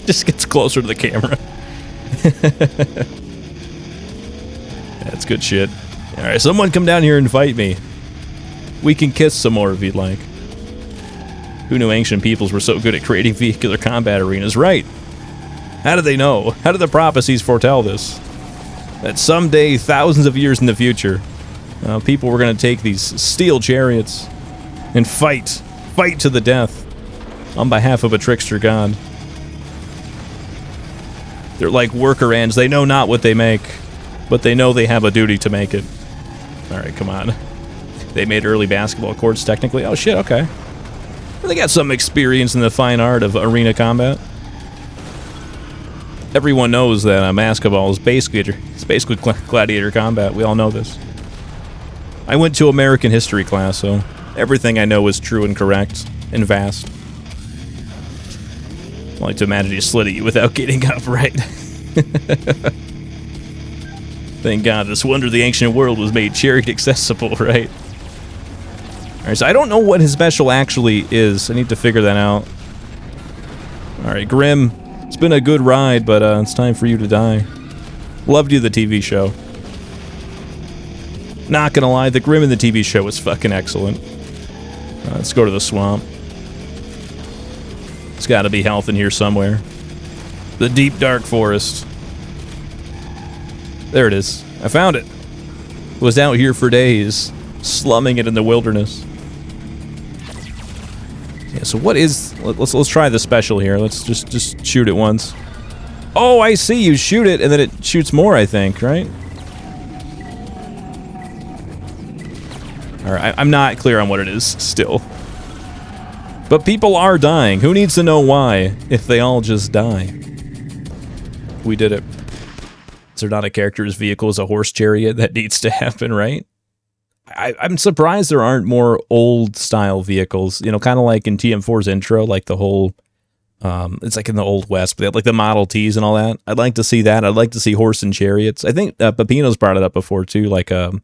Speaker 1: Just gets closer to the camera. That's good shit. Alright, someone come down here and fight me. We can kiss some more if you'd like. Who knew ancient peoples were so good at creating vehicular combat arenas? Right. How did they know? How did the prophecies foretell this? That someday, thousands of years in the future, people were going to take these steel chariots and fight to the death on behalf of a trickster god. They're like worker ants. They know not what they make, but they know they have a duty to make it. Alright, come on. They made early basketball courts, technically. Oh shit, okay. Well, they got some experience in the fine art of arena combat. Everyone knows that basketball is basically gladiator combat. We all know this. I went to American history class, so everything I know is true and correct and vast. I like to imagine you slit at you without getting up, right? Thank God, this wonder of the ancient world was made chariot accessible, right? Alright, so I don't know what his special actually is. I need to figure that out. Alright, Grim, it's been a good ride, but it's time for you to die. Loved you, the TV show. Not gonna lie, the Grim in the TV show was fucking excellent. Let's go to the swamp. There's gotta be health in here somewhere. The deep dark forest. There it is. I found it. Was out here for days, slumming it in the wilderness. Yeah, so what is... Let's try the special here. Let's just shoot it once. Oh, I see. You shoot it, and then it shoots more, I think, right? Alright, I'm not clear on what it is, still. But people are dying. Who needs to know why, if they all just die? We did it. Is there not a character's vehicle as a horse chariot? That needs to happen, right? I'm surprised there aren't more old-style vehicles. You know, kind of like in TM4's intro, like the whole... it's like in the Old West, but they have like the Model Ts and all that. I'd like to see that. I'd like to see horse and chariots. I think Pepino's brought it up before, too, like an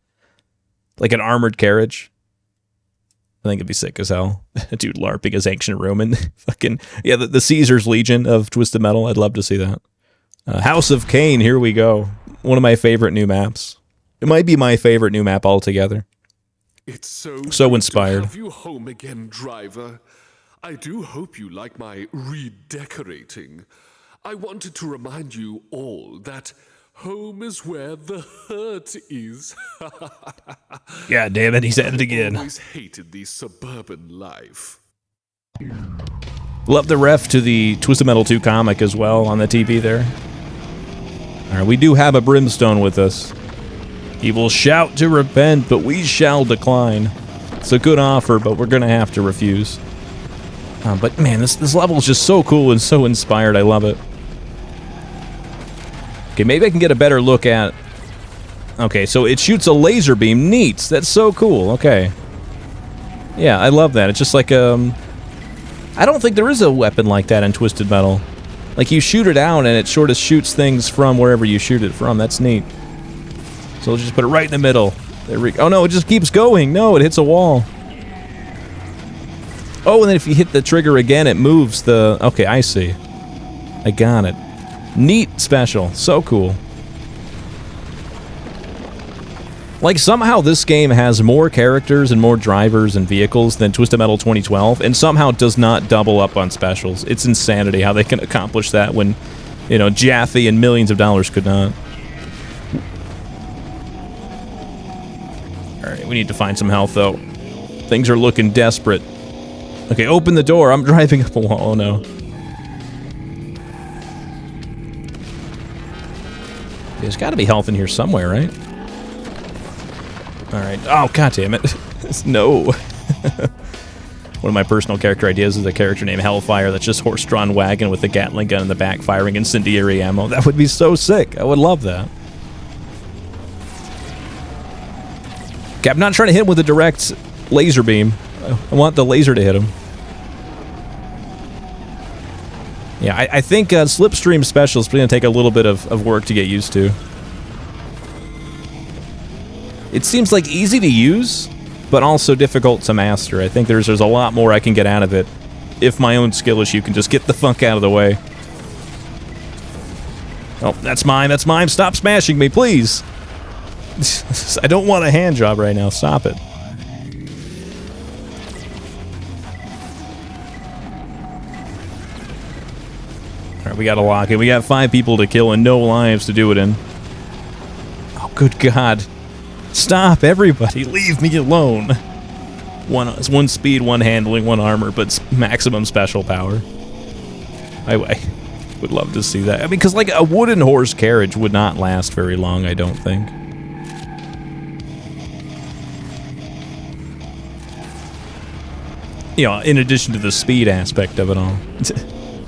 Speaker 1: armored carriage. I think it'd be sick as hell. Dude LARPing as ancient Roman. Fucking... Yeah, the Caesar's Legion of Twisted Metal. I'd love to see that. House of Cain, here we go. One of my favorite new maps. It might be my favorite new map altogether.
Speaker 4: It's so
Speaker 1: inspired.
Speaker 4: To have you home again, driver. I do hope you like my redecorating. I wanted to remind you all that home is where the hurt is.
Speaker 1: God damn it, he's at it again.
Speaker 4: I always hated the suburban life.
Speaker 1: Love the ref to the Twisted Metal 2 comic as well on the TV there. Alright, we do have a Brimstone with us. He will shout to repent, but we shall decline. It's a good offer, but we're gonna have to refuse. But man, this level is just so cool and so inspired. I love it. Okay, maybe I can get a better look at... Okay, so it shoots a laser beam. Neat. That's so cool. Okay. Yeah, I love that. It's just like, I don't think there is a weapon like that in Twisted Metal. Like, you shoot it out, and it sort of shoots things from wherever you shoot it from. That's neat. So we'll just put it right in the middle. There we go. Oh, no, it just keeps going. No, it hits a wall. Oh, and then if you hit the trigger again, it moves the... Okay, I see. I got it. Neat special. So cool. Like, somehow this game has more characters and more drivers and vehicles than Twisted Metal 2012, and somehow does not double up on specials. It's insanity how they can accomplish that when, you know, Jaffe and millions of dollars could not. Alright, we need to find some health, though. Things are looking desperate. Okay, open the door. I'm driving up a wall. Oh, no. There's got to be health in here somewhere, right? Alright. Oh, god damn it. No. One of my personal character ideas is a character named Hellfire that's just horse-drawn wagon with a Gatling gun in the back firing incendiary ammo. That would be so sick. I would love that. Okay, I'm not trying to hit him with a direct laser beam. I want the laser to hit him. Yeah, I think Slipstream Special is going to take a little bit of work to get used to. It seems like easy to use, but also difficult to master. I think there's a lot more I can get out of it if my own skill issue can just get the fuck out of the way. Oh, that's mine, stop smashing me, please! I don't want a hand job right now, stop it. Alright, we gotta lock it. We got 5 people to kill and no lives to do it in. Oh, good God. Stop, everybody, leave me alone. One speed, 1 handling, 1 armor, but maximum special power. I would love to see that. I mean, because, like, a wooden horse carriage would not last very long, I don't think. You know, in addition to the speed aspect of it all.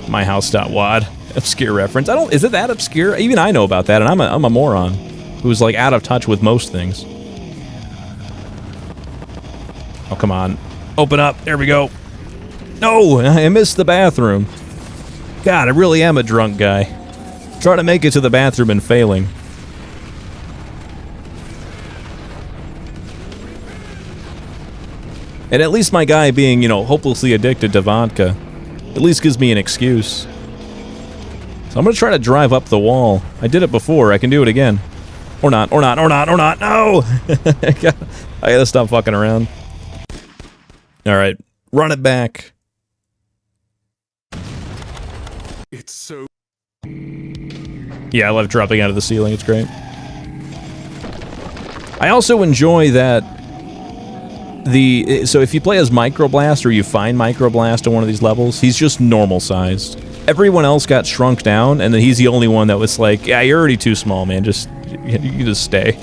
Speaker 1: MyHouse.wad. Obscure reference. Is it that obscure? Even I know about that, and I'm a moron who's, like, out of touch with most things. Oh, come on. Open up. There we go. No, I missed the bathroom. God, I really am a drunk guy. Trying to make it to the bathroom and failing. And at least my guy being, you know, hopelessly addicted to vodka, at least gives me an excuse. So I'm gonna try to drive up the wall. I did it before, I can do it again. Or not, or not, or not, or not, no! I gotta stop fucking around. Alright, run it back.
Speaker 4: It's so...
Speaker 1: Yeah, I love dropping out of the ceiling, it's great. I also enjoy that so if you play as Microblast or you find Microblast in one of these levels, he's just normal sized. Everyone else got shrunk down, and then he's the only one that was like, yeah, you're already too small, man, you can just stay.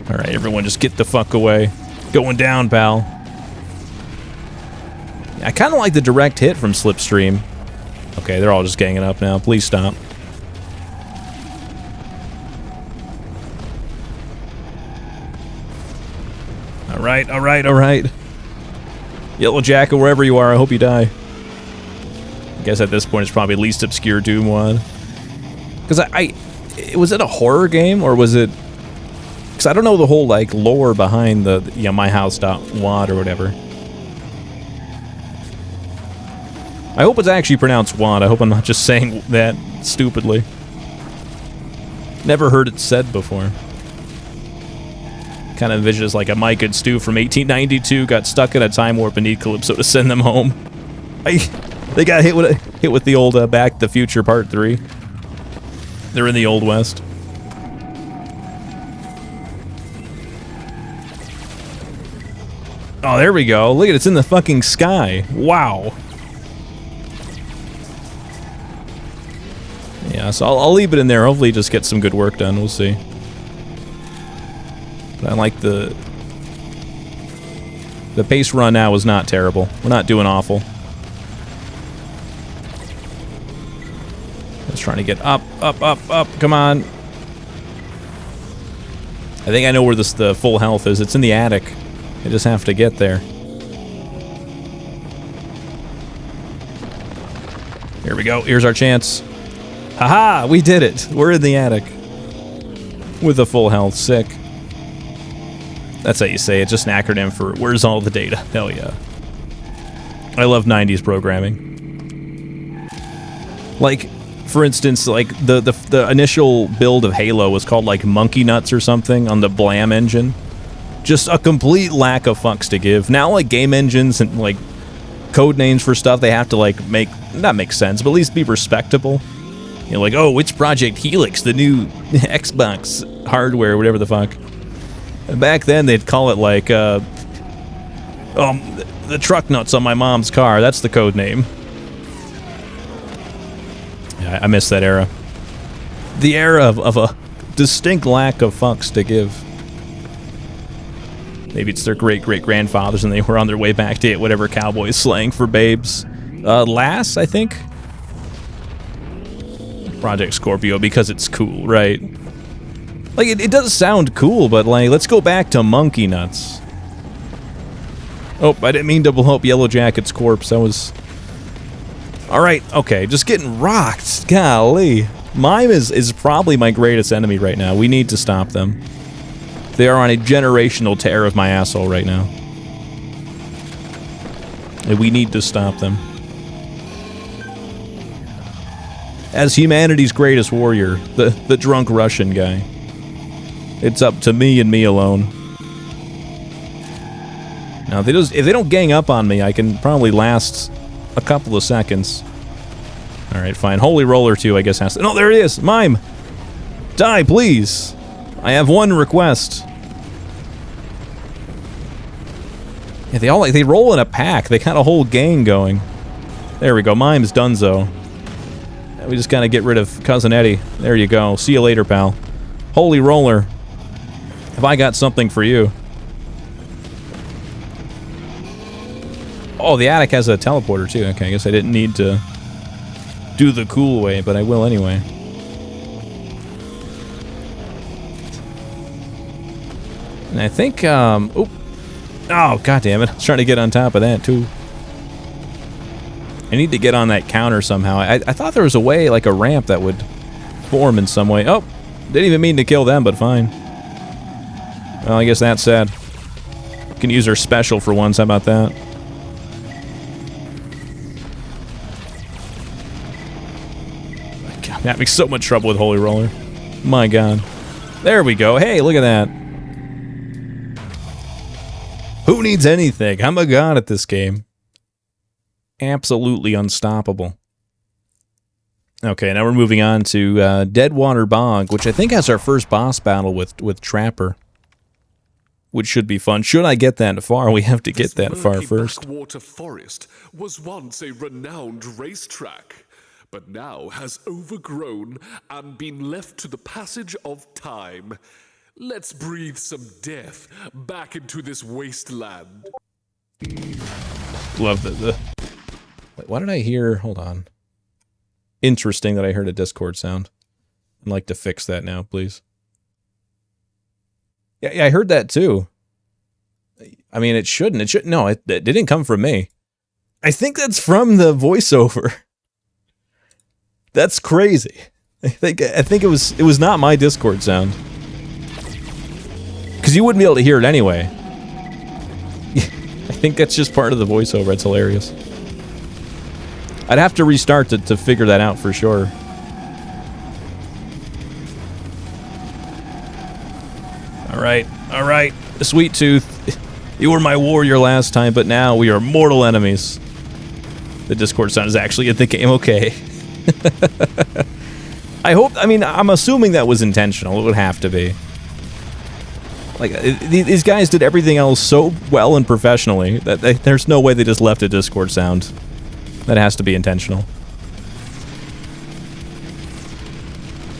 Speaker 1: Alright, everyone just get the fuck away. Going down, pal. I kind of like the direct hit from Slipstream. Okay, they're all just ganging up now. Please stop. Alright, alright, alright. Yellow Jacket, wherever you are, I hope you die. I guess at this point it's probably least obscure Doom one. Because was it a horror game, or was it... Because I don't know the whole, like, lore behind the MyHouse.wad or whatever. I hope it's actually pronounced wad. I hope I'm not just saying that stupidly. Never heard it said before. Kind of envision as like a Mike and Stu from 1892 got stuck in a time warp and need Calypso to send them home. They got hit with the old Back to the Future Part 3. They're in the Old West. Oh, there we go. Look at it, it's in the fucking sky. Wow. Yeah, so I'll leave it in there. Hopefully just get some good work done. We'll see. But I like the pace run now is not terrible. We're not doing awful. Just trying to get up, up, up, up. Come on. I think I know where the full health is. It's in the attic. I just have to get there. Here we go. Here's our chance. Haha! We did it! We're in the attic. With a full health. Sick. That's how you say it. Just an acronym for where's all the data. Hell yeah. I love 90s programming. Like, for instance, like the initial build of Halo was called like Monkey Nuts or something on the Blam engine. Just a complete lack of fucks to give. Now, like, game engines and, like, code names for stuff, they have to, like, not make sense, but at least be respectable. You know, like, oh, it's Project Helix, the new Xbox hardware, whatever the fuck. And back then, they'd call it, like, the truck nuts on my mom's car. That's the code name. Yeah, I miss that era. The era of a distinct lack of fucks to give. Maybe it's their great-great-grandfathers and they were on their way back to get whatever cowboy slang for babes. Lass, I think? Project Scorpio, because it's cool, right? Like, it does sound cool, but, like, let's go back to Monkey Nuts. Oh, I didn't mean to blow up Yellow Jacket's corpse. That was... Alright, okay, just getting rocked. Golly. Mime is probably my greatest enemy right now. We need to stop them. They are on a generational tear of my asshole right now. And we need to stop them. As humanity's greatest warrior, the drunk Russian guy, it's up to me and me alone. Now, if they don't gang up on me, I can probably last a couple of seconds. Alright, fine. Holy Roller 2, I guess, has to... No, there it is! Mime! Die, please! I have one request. Yeah, they roll in a pack. They got a whole gang going. There we go. Mime's donezo. We just gotta get rid of Cousin Eddie. There you go. See you later, pal. Holy Roller. Have I got something for you? Oh, the attic has a teleporter, too. Okay, I guess I didn't need to do the cool way, but I will anyway. And I think, oh, god damn it. I was trying to get on top of that, too. I need to get on that counter somehow. I thought there was a way, like a ramp that would form in some way. Oh, didn't even mean to kill them, but fine. Well, I guess that's sad. Can use her special for once, how about that? God, I'm having so much trouble with Holy Roller. My god. There we go. Hey, look at that. Who needs anything? I'm a god at this game. Absolutely unstoppable. Okay, now we're moving on to Deadwater Bog, which I think has our first boss battle with Trapper. Which should be fun. Should I get that far? We have to get that far first.
Speaker 4: Backwater forest was once a renowned racetrack, but now has overgrown and been left to the passage of time. Let's breathe some death back into this wasteland.
Speaker 1: Love the... Why did I hear... Hold on. Interesting that I heard a Discord sound. I'd like to fix that now, please. Yeah, I heard that too. I mean, it shouldn't. It should. No, it didn't come from me. I think that's from the voiceover. That's crazy. I think it was not my Discord sound. Because you wouldn't be able to hear it anyway. I think that's just part of the voiceover. It's hilarious. I'd have to restart to figure that out for sure. All right. Sweet Tooth, you were my warrior last time, but now we are mortal enemies. The Discord sound is actually in the game. Okay. I mean, I'm assuming that was intentional. It would have to be. Like, these guys did everything else so well and professionally that there's no way they just left a Discord sound. That has to be intentional.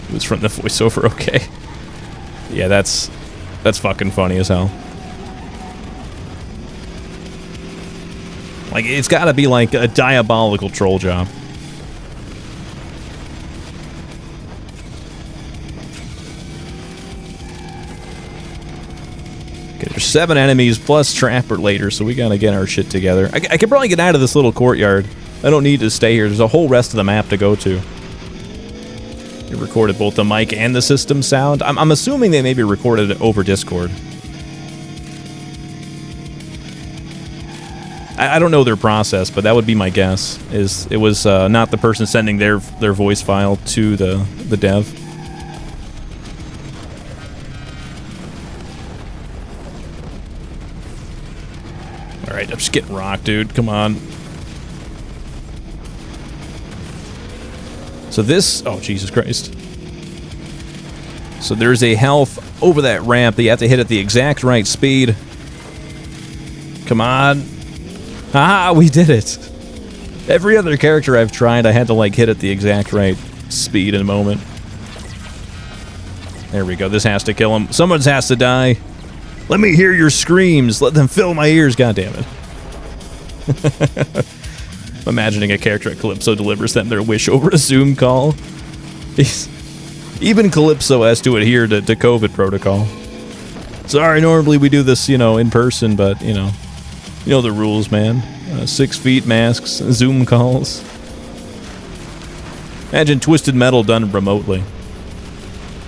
Speaker 1: It was from the voiceover, okay. Yeah, that's fucking funny as hell. Like, it's gotta be like a diabolical troll job. Okay, there's 7 enemies plus Trapper later, so we gotta get our shit together. I could probably get out of this little courtyard. I don't need to stay here. There's a whole rest of the map to go to. They recorded both the mic and the system sound. I'm assuming they maybe recorded it over Discord. I don't know their process, but that would be my guess. It was not the person sending their voice file to the dev. All right, I'm just getting rocked, dude. Come on. So this... Oh, Jesus Christ. So there's a health over that ramp that you have to hit at the exact right speed. Come on. Ah, we did it. Every other character I've tried, I had to, like, hit at the exact right speed in a moment. There we go. This has to kill him. Someone has to die. Let me hear your screams. Let them fill my ears. God damn it. Imagining a character at Calypso delivers them their wish over a Zoom call. Even Calypso has to adhere to COVID protocol. Sorry, normally we do this, you know, in person, but, you know, You know the rules, man. 6 feet, masks, Zoom calls. Imagine Twisted Metal done remotely.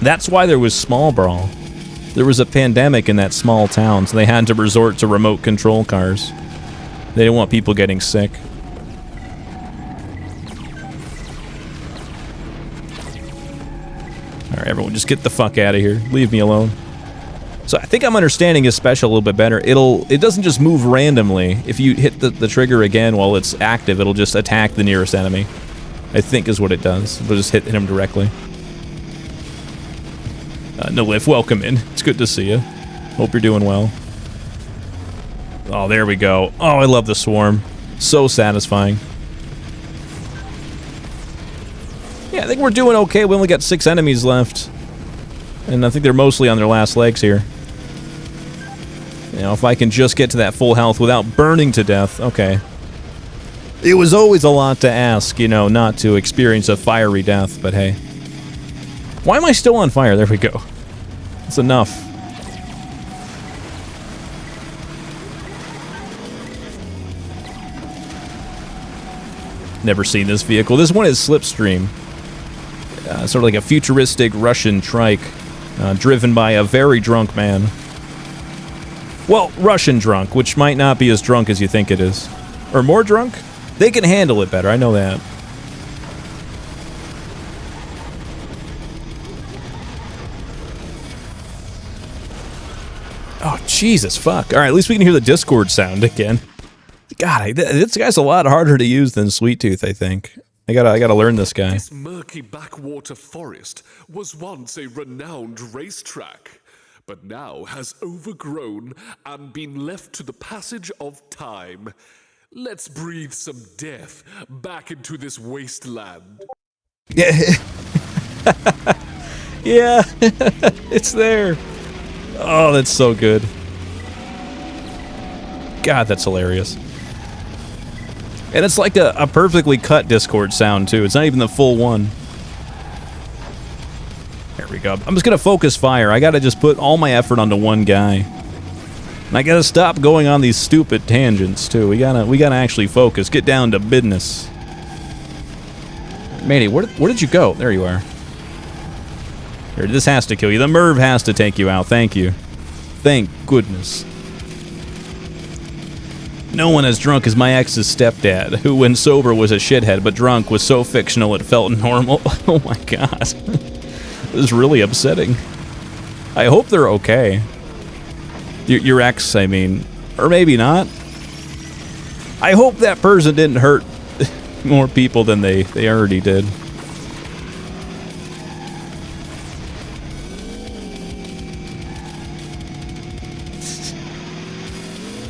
Speaker 1: That's why there was Small Brawl. There was a pandemic in that small town, so they had to resort to remote control cars. They didn't want people getting sick. Alright, everyone, just get the fuck out of here. Leave me alone. So I think I'm understanding his special a little bit better. It doesn't just move randomly. If you hit the trigger again while it's active, it'll just attack the nearest enemy. I think is what it does. It'll just hit him directly. Nalif, welcome in. It's good to see you. Hope you're doing well. Oh, there we go. Oh, I love the swarm. So satisfying. Yeah, I think we're doing okay. We only got 6 enemies left. And I think they're mostly on their last legs here. You know, if I can just get to that full health without burning to death, okay. It was always a lot to ask, you know, not to experience a fiery death, but hey. Why am I still on fire? There we go. That's enough. Never seen this vehicle. This one is Slipstream. Sort of like a futuristic Russian trike, driven by a very drunk man. Well, Russian drunk, which might not be as drunk as you think it is. Or more drunk? They can handle it better, I know that. Oh, Jesus, fuck. Alright, at least we can hear the Discord sound again. God, this guy's a lot harder to use than Sweet Tooth, I think. I gotta learn this guy.
Speaker 4: This murky backwater forest was once a renowned racetrack, but now has overgrown and been left to the passage of time. Let's breathe some death back into this wasteland.
Speaker 1: Yeah. Yeah, it's there. Oh, that's so good. God, that's hilarious. And it's like a perfectly cut Discord sound, too. It's not even the full one. There we go. I'm just gonna focus fire. I gotta just put all my effort onto one guy. And I gotta stop going on these stupid tangents, too. We gotta actually focus. Get down to business. Matey, where did you go? There you are. Here, this has to kill you. The Merv has to take you out. Thank you. Thank goodness. No one as drunk as my ex's stepdad, who when sober was a shithead, but drunk was so fictional it felt normal. Oh my god. This is really upsetting. I hope they're okay. Your ex, I mean. Or maybe not. I hope that person didn't hurt more people than they already did.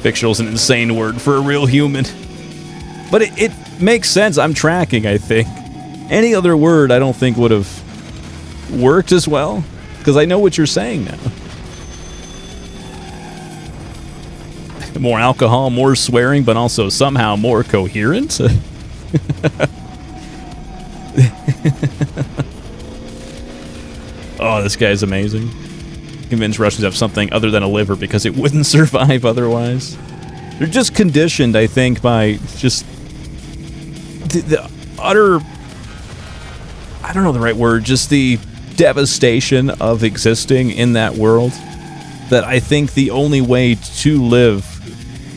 Speaker 1: Fictional's an insane word for a real human. But it makes sense. I'm tracking, I think. Any other word I don't think would have worked as well. Because I know what you're saying now. More alcohol, more swearing, but also somehow more coherent. Oh, this guy's amazing. Convince Russians have something other than a liver because it wouldn't survive otherwise. They're just conditioned, I think, by just the utter, I don't know the right word, just the devastation of existing in that world, that I think the only way to live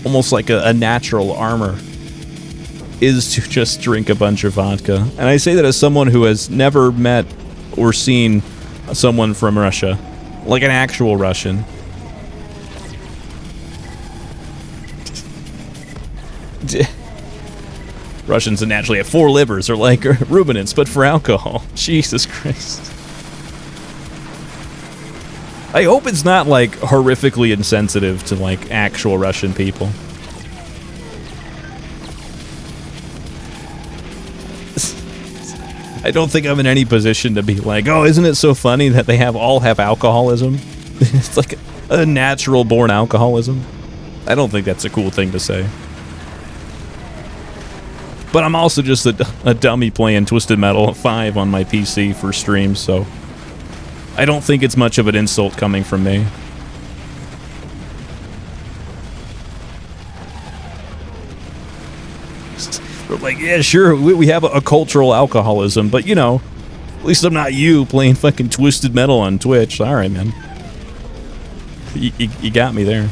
Speaker 1: almost like a natural armor is to just drink a bunch of vodka. And I say that as someone who has never met or seen someone from Russia. Like an actual Russian. Russians naturally have 4 livers, or like ruminants, but for alcohol. Jesus Christ. I hope it's not like horrifically insensitive to like actual Russian people. I don't think I'm in any position to be like, oh, isn't it so funny that they all have alcoholism? It's like a natural born alcoholism. I don't think that's a cool thing to say. But I'm also just a dummy playing Twisted Metal 5 on my PC for streams, so I don't think it's much of an insult coming from me. We're like, yeah, sure, we have a cultural alcoholism, but, you know, at least I'm not you playing fucking Twisted Metal on Twitch. All right, man. You got me there.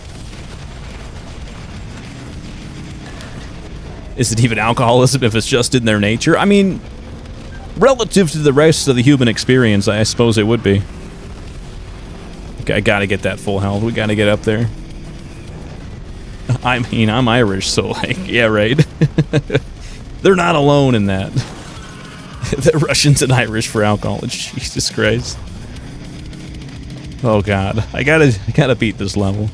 Speaker 1: Is it even alcoholism if it's just in their nature? I mean, relative to the rest of the human experience, I suppose it would be. Okay, I gotta get that full health. We gotta get up there. I mean, I'm Irish, so like, yeah, right. They're not alone in that. The Russians and Irish for alcohol. Jesus Christ. Oh God, I gotta beat this level.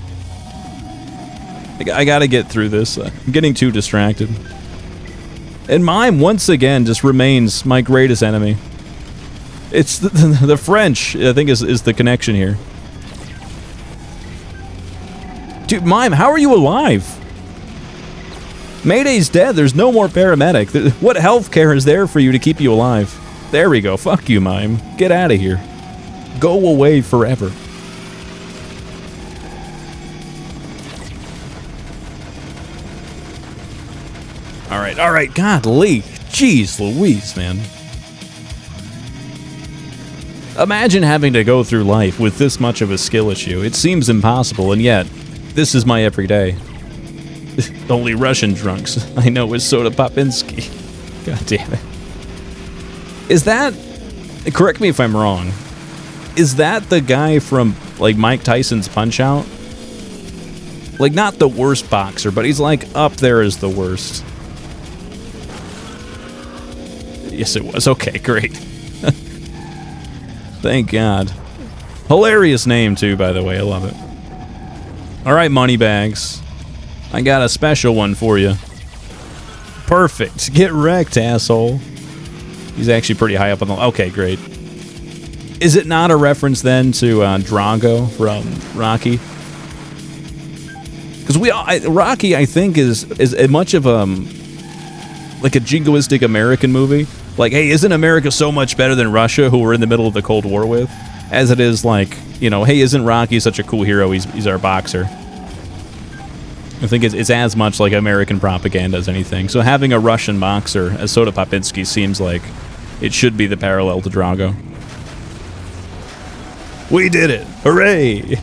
Speaker 1: I gotta get through this. I'm getting too distracted. And mime, once again, just remains my greatest enemy. It's the French, I think, is the connection here. Dude, Mime, how are you alive? Mayday's dead. There's no more paramedic. What healthcare is there for you to keep you alive? There we go. Fuck you, Mime. Get out of here. Go away forever. All right. Godly. Jeez Louise, man. Imagine having to go through life with this much of a skill issue. It seems impossible, and yet, this is my everyday. Only Russian drunks I know is Soda Popinski. God damn it. Is that... Correct me if I'm wrong. Is that the guy from, like, Mike Tyson's Punch-Out? Like, not the worst boxer, but he's, like, up there as the worst. Yes, it was. Okay, great. Thank God. Hilarious name, too, by the way. I love it. All right, Moneybags. I got a special one for you. Perfect. Get wrecked, asshole. He's actually pretty high up on the... Okay, great. Is it not a reference, then, to Drago from Rocky? Because Rocky, I think, is as much of like a jingoistic American movie. Like, hey, isn't America so much better than Russia, who we're in the middle of the Cold War with? As it is, like, you know, hey, isn't Rocky such a cool hero? He's our boxer. I think it's as much like American propaganda as anything. So having a Russian boxer as Soda Popinski seems like it should be the parallel to Drago. We did it! Hooray!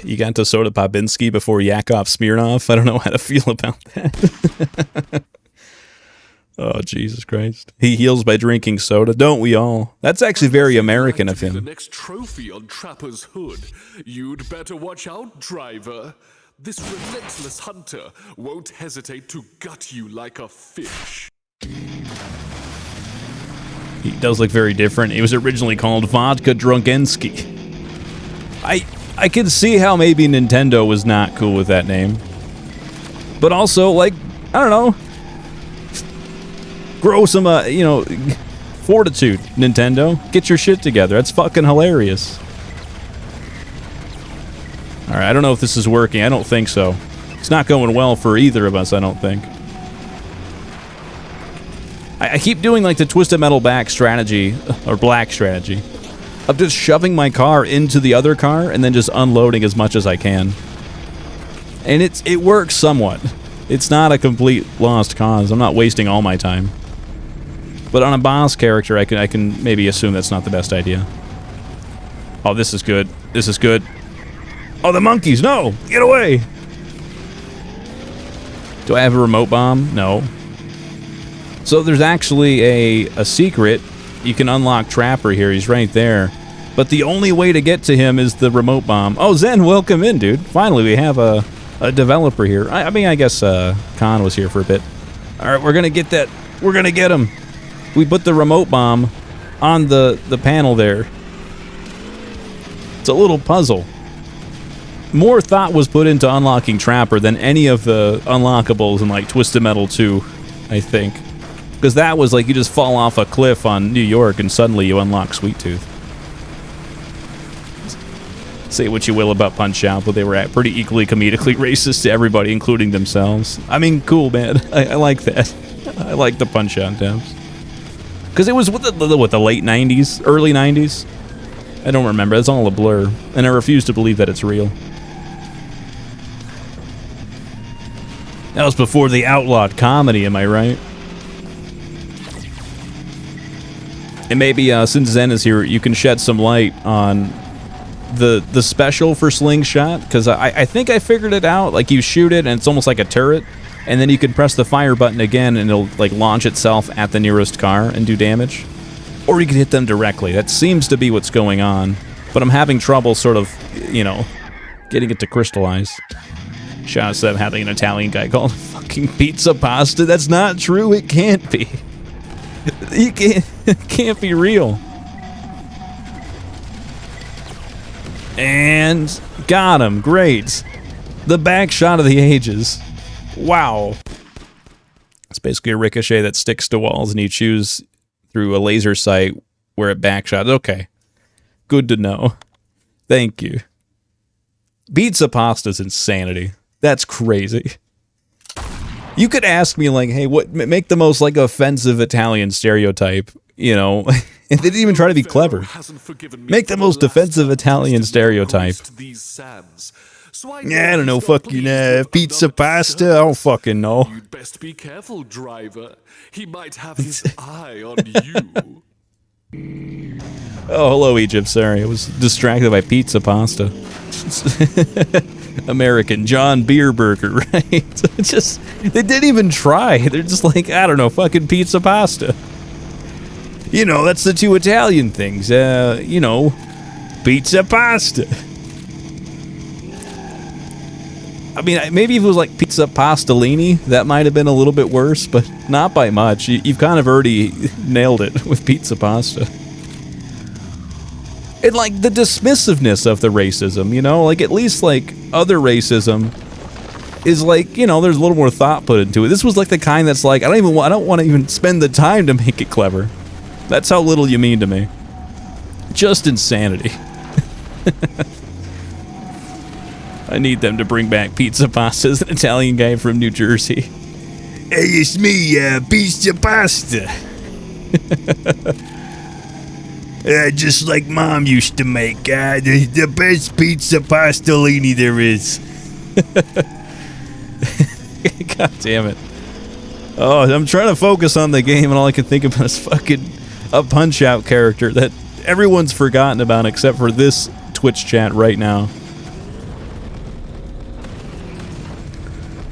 Speaker 1: You got to Soda Popinski before Yakov Smirnov? I don't know how to feel about that. Oh, Jesus Christ. He heals by drinking soda, don't we all? That's actually very American of him.
Speaker 4: The next trophy on Trapper's hood. You'd better watch out, driver. This relentless hunter won't hesitate to gut you like a fish.
Speaker 1: He does look very different. It was originally called Vodka Drunkensky. I can see how maybe Nintendo was not cool with that name. But also, like, I don't know. Grow some, you know, fortitude, Nintendo. Get your shit together. That's fucking hilarious. Alright, I don't know if this is working. I don't think so. It's not going well for either of us, I don't think. I keep doing, like, the Twisted Metal back strategy, or black strategy, of just shoving my car into the other car and then just unloading as much as I can. And it works somewhat. It's not a complete lost cause. I'm not wasting all my time. But on a boss character, I can maybe assume that's not the best idea. Oh, this is good. This is good. Oh, the monkeys! No! Get away! Do I have a remote bomb? No. So there's actually a secret. You can unlock Trapper here. He's right there. But the only way to get to him is the remote bomb. Oh, Zen, welcome in, dude. Finally, we have a developer here. I mean, I guess Khan was here for a bit. All right, we're going to get that. We're going to get him. We put the remote bomb on the panel there. It's a little puzzle. More thought was put into unlocking Trapper than any of the unlockables in, like, Twisted Metal 2, I think. Because that was like you just fall off a cliff on New York and suddenly you unlock Sweet Tooth. Say what you will about Punch-Out, but they were pretty equally comedically racist to everybody, including themselves. I mean, cool, man. I like that. I like the Punch-Out devs. Because it was with the late 90s? Early 90s? I don't remember. It's all a blur. And I refuse to believe that it's real. That was before the outlawed comedy, am I right? And maybe since Zen is here, you can shed some light on the special for Slingshot, because I think I figured it out. Like, you shoot it, and it's almost like a turret, and then you can press the fire button again, and it'll, like, launch itself at the nearest car and do damage. Or you can hit them directly. That seems to be what's going on. But I'm having trouble sort of, you know, getting it to crystallize. Shout out to them having an Italian guy called fucking pizza pasta. That's not true. It can't be. It can't be real. And got him. Great. The back shot of the ages. Wow. It's basically a ricochet that sticks to walls, and you choose through a laser sight where it backshots. Okay. Good to know. Thank you. Pizza pasta's insanity. That's crazy. You could ask me, like, hey, what make the most, like, offensive Italian stereotype, you know? And they didn't even try to be clever. Make the most offensive Italian stereotype. Yeah, I don't know, fucking pizza pasta. I don't fucking know.
Speaker 4: You'd best be careful, driver. He might have his eye on you.
Speaker 1: Oh, hello, Egypt. Sorry, I was distracted by pizza pasta. American John Beer Burger, right? Just, they didn't even try. They're just like, I don't know, fucking pizza pasta. You know, that's the two Italian things. You know, pizza pasta. I mean, maybe if it was like pizza pastalini, that might have been a little bit worse, but not by much. You've kind of already nailed it with pizza pasta. And, like, the dismissiveness of the racism, you know? Like, at least, like, other racism is, like, you know, there's a little more thought put into it. This was, like, the kind that's like, I don't want to even spend the time to make it clever. That's how little you mean to me. Just insanity. I need them to bring back pizza pasta as an Italian guy from New Jersey. Hey, it's me, pizza pasta. Just like Mom used to make, the best pizza pastalini there is. God damn it. Oh, I'm trying to focus on the game, and all I can think about is fucking a Punch-Out character that everyone's forgotten about except for this Twitch chat right now.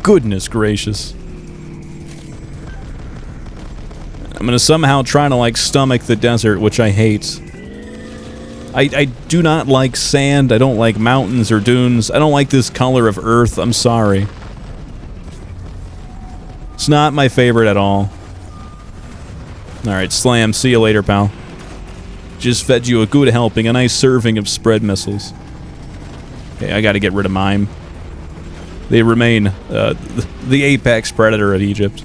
Speaker 1: Goodness gracious. I'm gonna somehow try to, like, stomach the desert, which I hate. I do not like sand. I don't like mountains or dunes. I don't like this color of earth. I'm sorry. It's not my favorite at all. Alright, Slam. See you later, pal. Just fed you a good helping, a nice serving of spread missiles. Okay, I gotta get rid of Mime. They remain the apex predator of Egypt.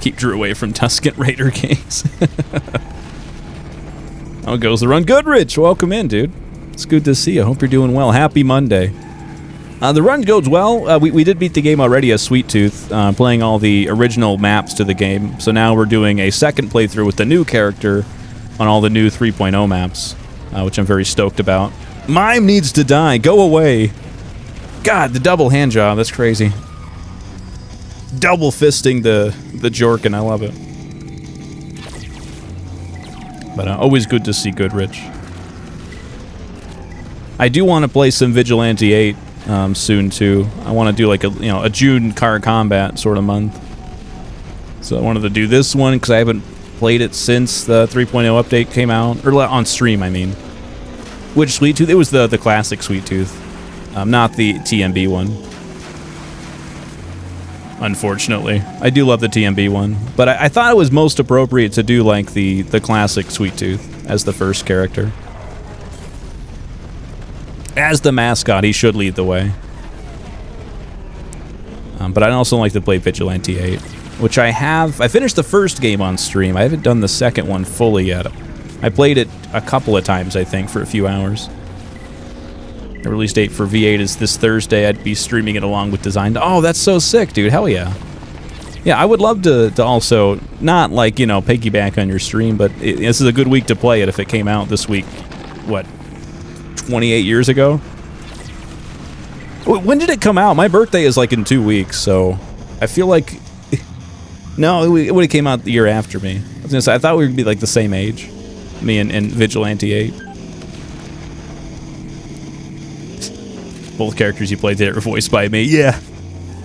Speaker 1: Keep Drew away from Tuscan Raider Kings. How goes the run? Good, Rich. Welcome in, dude. It's good to see you. Hope you're doing well. Happy Monday. The run goes well. We did beat the game already as Sweet Tooth, playing all the original maps to the game. So now we're doing a second playthrough with the new character on all the new 3.0 maps, which I'm very stoked about. Mime needs to die. Go away. God, the double hand job. That's crazy. Double fisting the Jorkin. I love it. But always good to see Goodrich. I do want to play some Vigilante 8 soon too. I want to do like a June car combat sort of month. So I wanted to do this one because I haven't played it since the 3.0 update came out, or on stream, I mean. Which Sweet Tooth? It was the classic Sweet Tooth, not the TMB one. Unfortunately, I do love the TMB one, but I thought it was most appropriate to do like the classic Sweet Tooth as the first character. As the mascot, he should lead the way. But I'd also like to play Vigilante 8, which I have. I finished the first game on stream. I haven't done the second one fully yet. I played it a couple of times, I think, for a few hours. The release date for V8 is this Thursday. I'd be streaming it along with Design. Oh, that's so sick, dude. Hell yeah. Yeah, I would love to also, not like, piggyback on your stream, but this is a good week to play it if it came out this week, what, 28 years ago? When did it come out? My birthday is like in 2 weeks, so I feel like... No, it would have came out the year after me. I was gonna say, I thought we would be like the same age. Me and Vigilante 8. Both characters you played there are voiced by me. Yeah.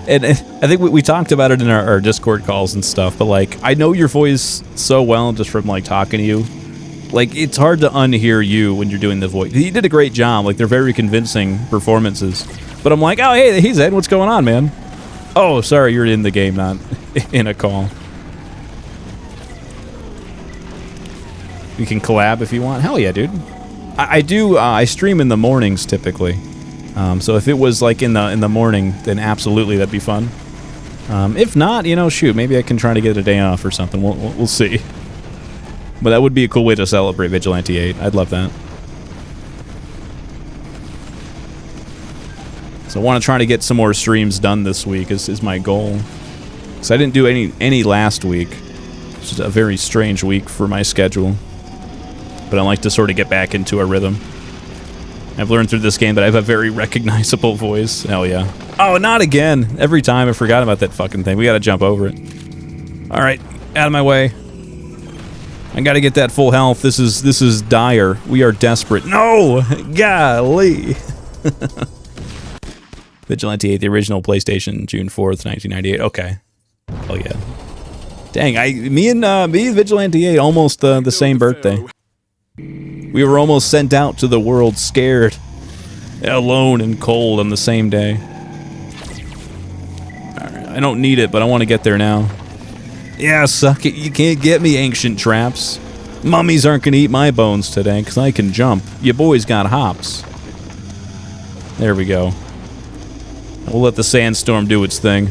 Speaker 1: And I think we talked about it in our Discord calls and stuff, but like, I know your voice so well just from like talking to you. Like, it's hard to unhear you when you're doing the voice. You did a great job. Like, they're very convincing performances. But I'm like, oh, hey, Ed, what's going on, man? Oh, sorry, you're in the game, not in a call. We can collab if you want. Hell yeah, dude. I do. I stream in the mornings typically. So if it was like in the morning, then absolutely that'd be fun. If not, you know, shoot, maybe I can try to get a day off or something. We'll see. But that would be a cool way to celebrate Vigilante 8. I'd love that. So I want to try to get some more streams done this week is my goal. Because I didn't do any last week. It's just a very strange week for my schedule. But I like to sort of get back into a rhythm. I've learned through this game that I have a very recognizable voice. Hell yeah. Oh, not again. Every time I forgot about that fucking thing. We gotta jump over it. Alright, out of my way. I gotta get that full health. This is dire. We are desperate. No! Golly! Vigilante 8, the original PlayStation, June 4th, 1998. Okay. Oh yeah. Dang, me and Vigilante 8 almost the same birthday. We were almost sent out to the world scared, alone and cold on the same day. Alright, I don't need it, but I want to get there now. Yeah, suck it. You can't get me, ancient traps. Mummies aren't gonna eat my bones today, because I can jump. You boys got hops. There we go. We'll let the sandstorm do its thing.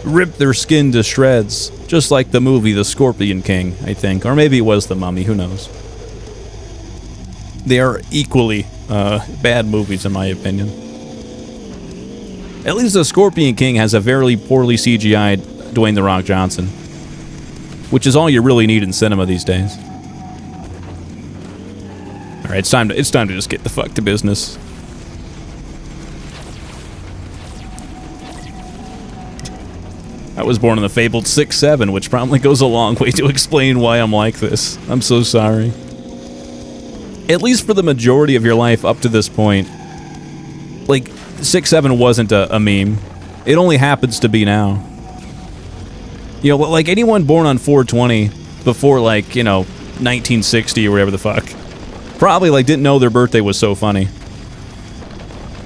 Speaker 1: Rip their skin to shreds, just like the movie The Scorpion King, I think. Or maybe it was The Mummy, who knows. They are equally bad movies, in my opinion. At least The Scorpion King has a very poorly CGI'd Dwayne "The Rock" Johnson, which is all you really need in cinema these days. All right, it's time to just get the fuck to business. I was born in the fabled 6'7", which probably goes a long way to explain why I'm like this. I'm so sorry. At least for the majority of your life up to this point, like, 6'7" wasn't a meme. It only happens to be now. You know, like, anyone born on 420 before, like, you know, 1960 or whatever the fuck, probably, like, didn't know their birthday was so funny.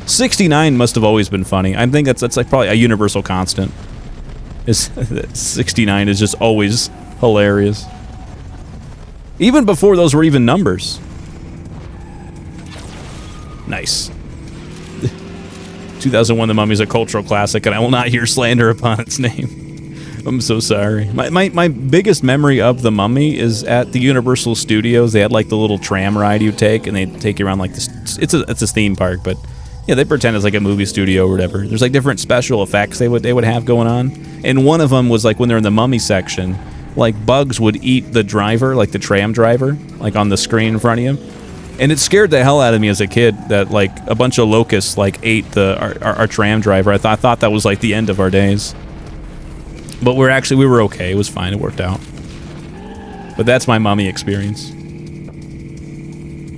Speaker 1: 69 must have always been funny. I think that's like, probably a universal constant. 69 is just always hilarious. Even before those were even numbers. Nice. 2001, The Mummy is a cultural classic, and I will not hear slander upon its name. I'm so sorry. My biggest memory of The Mummy is at the Universal Studios. They had like the little tram ride you take, and they take you around like this. It's a theme park, but yeah, they pretend it's like a movie studio or whatever. There's like different special effects they would have going on, and one of them was like when they're in the Mummy section, like bugs would eat the driver, like the tram driver, like on the screen in front of you. And it scared the hell out of me as a kid that, like, a bunch of locusts, like, ate our tram driver. I thought that was, like, the end of our days. But we were okay. It was fine. It worked out. But that's my Mummy experience.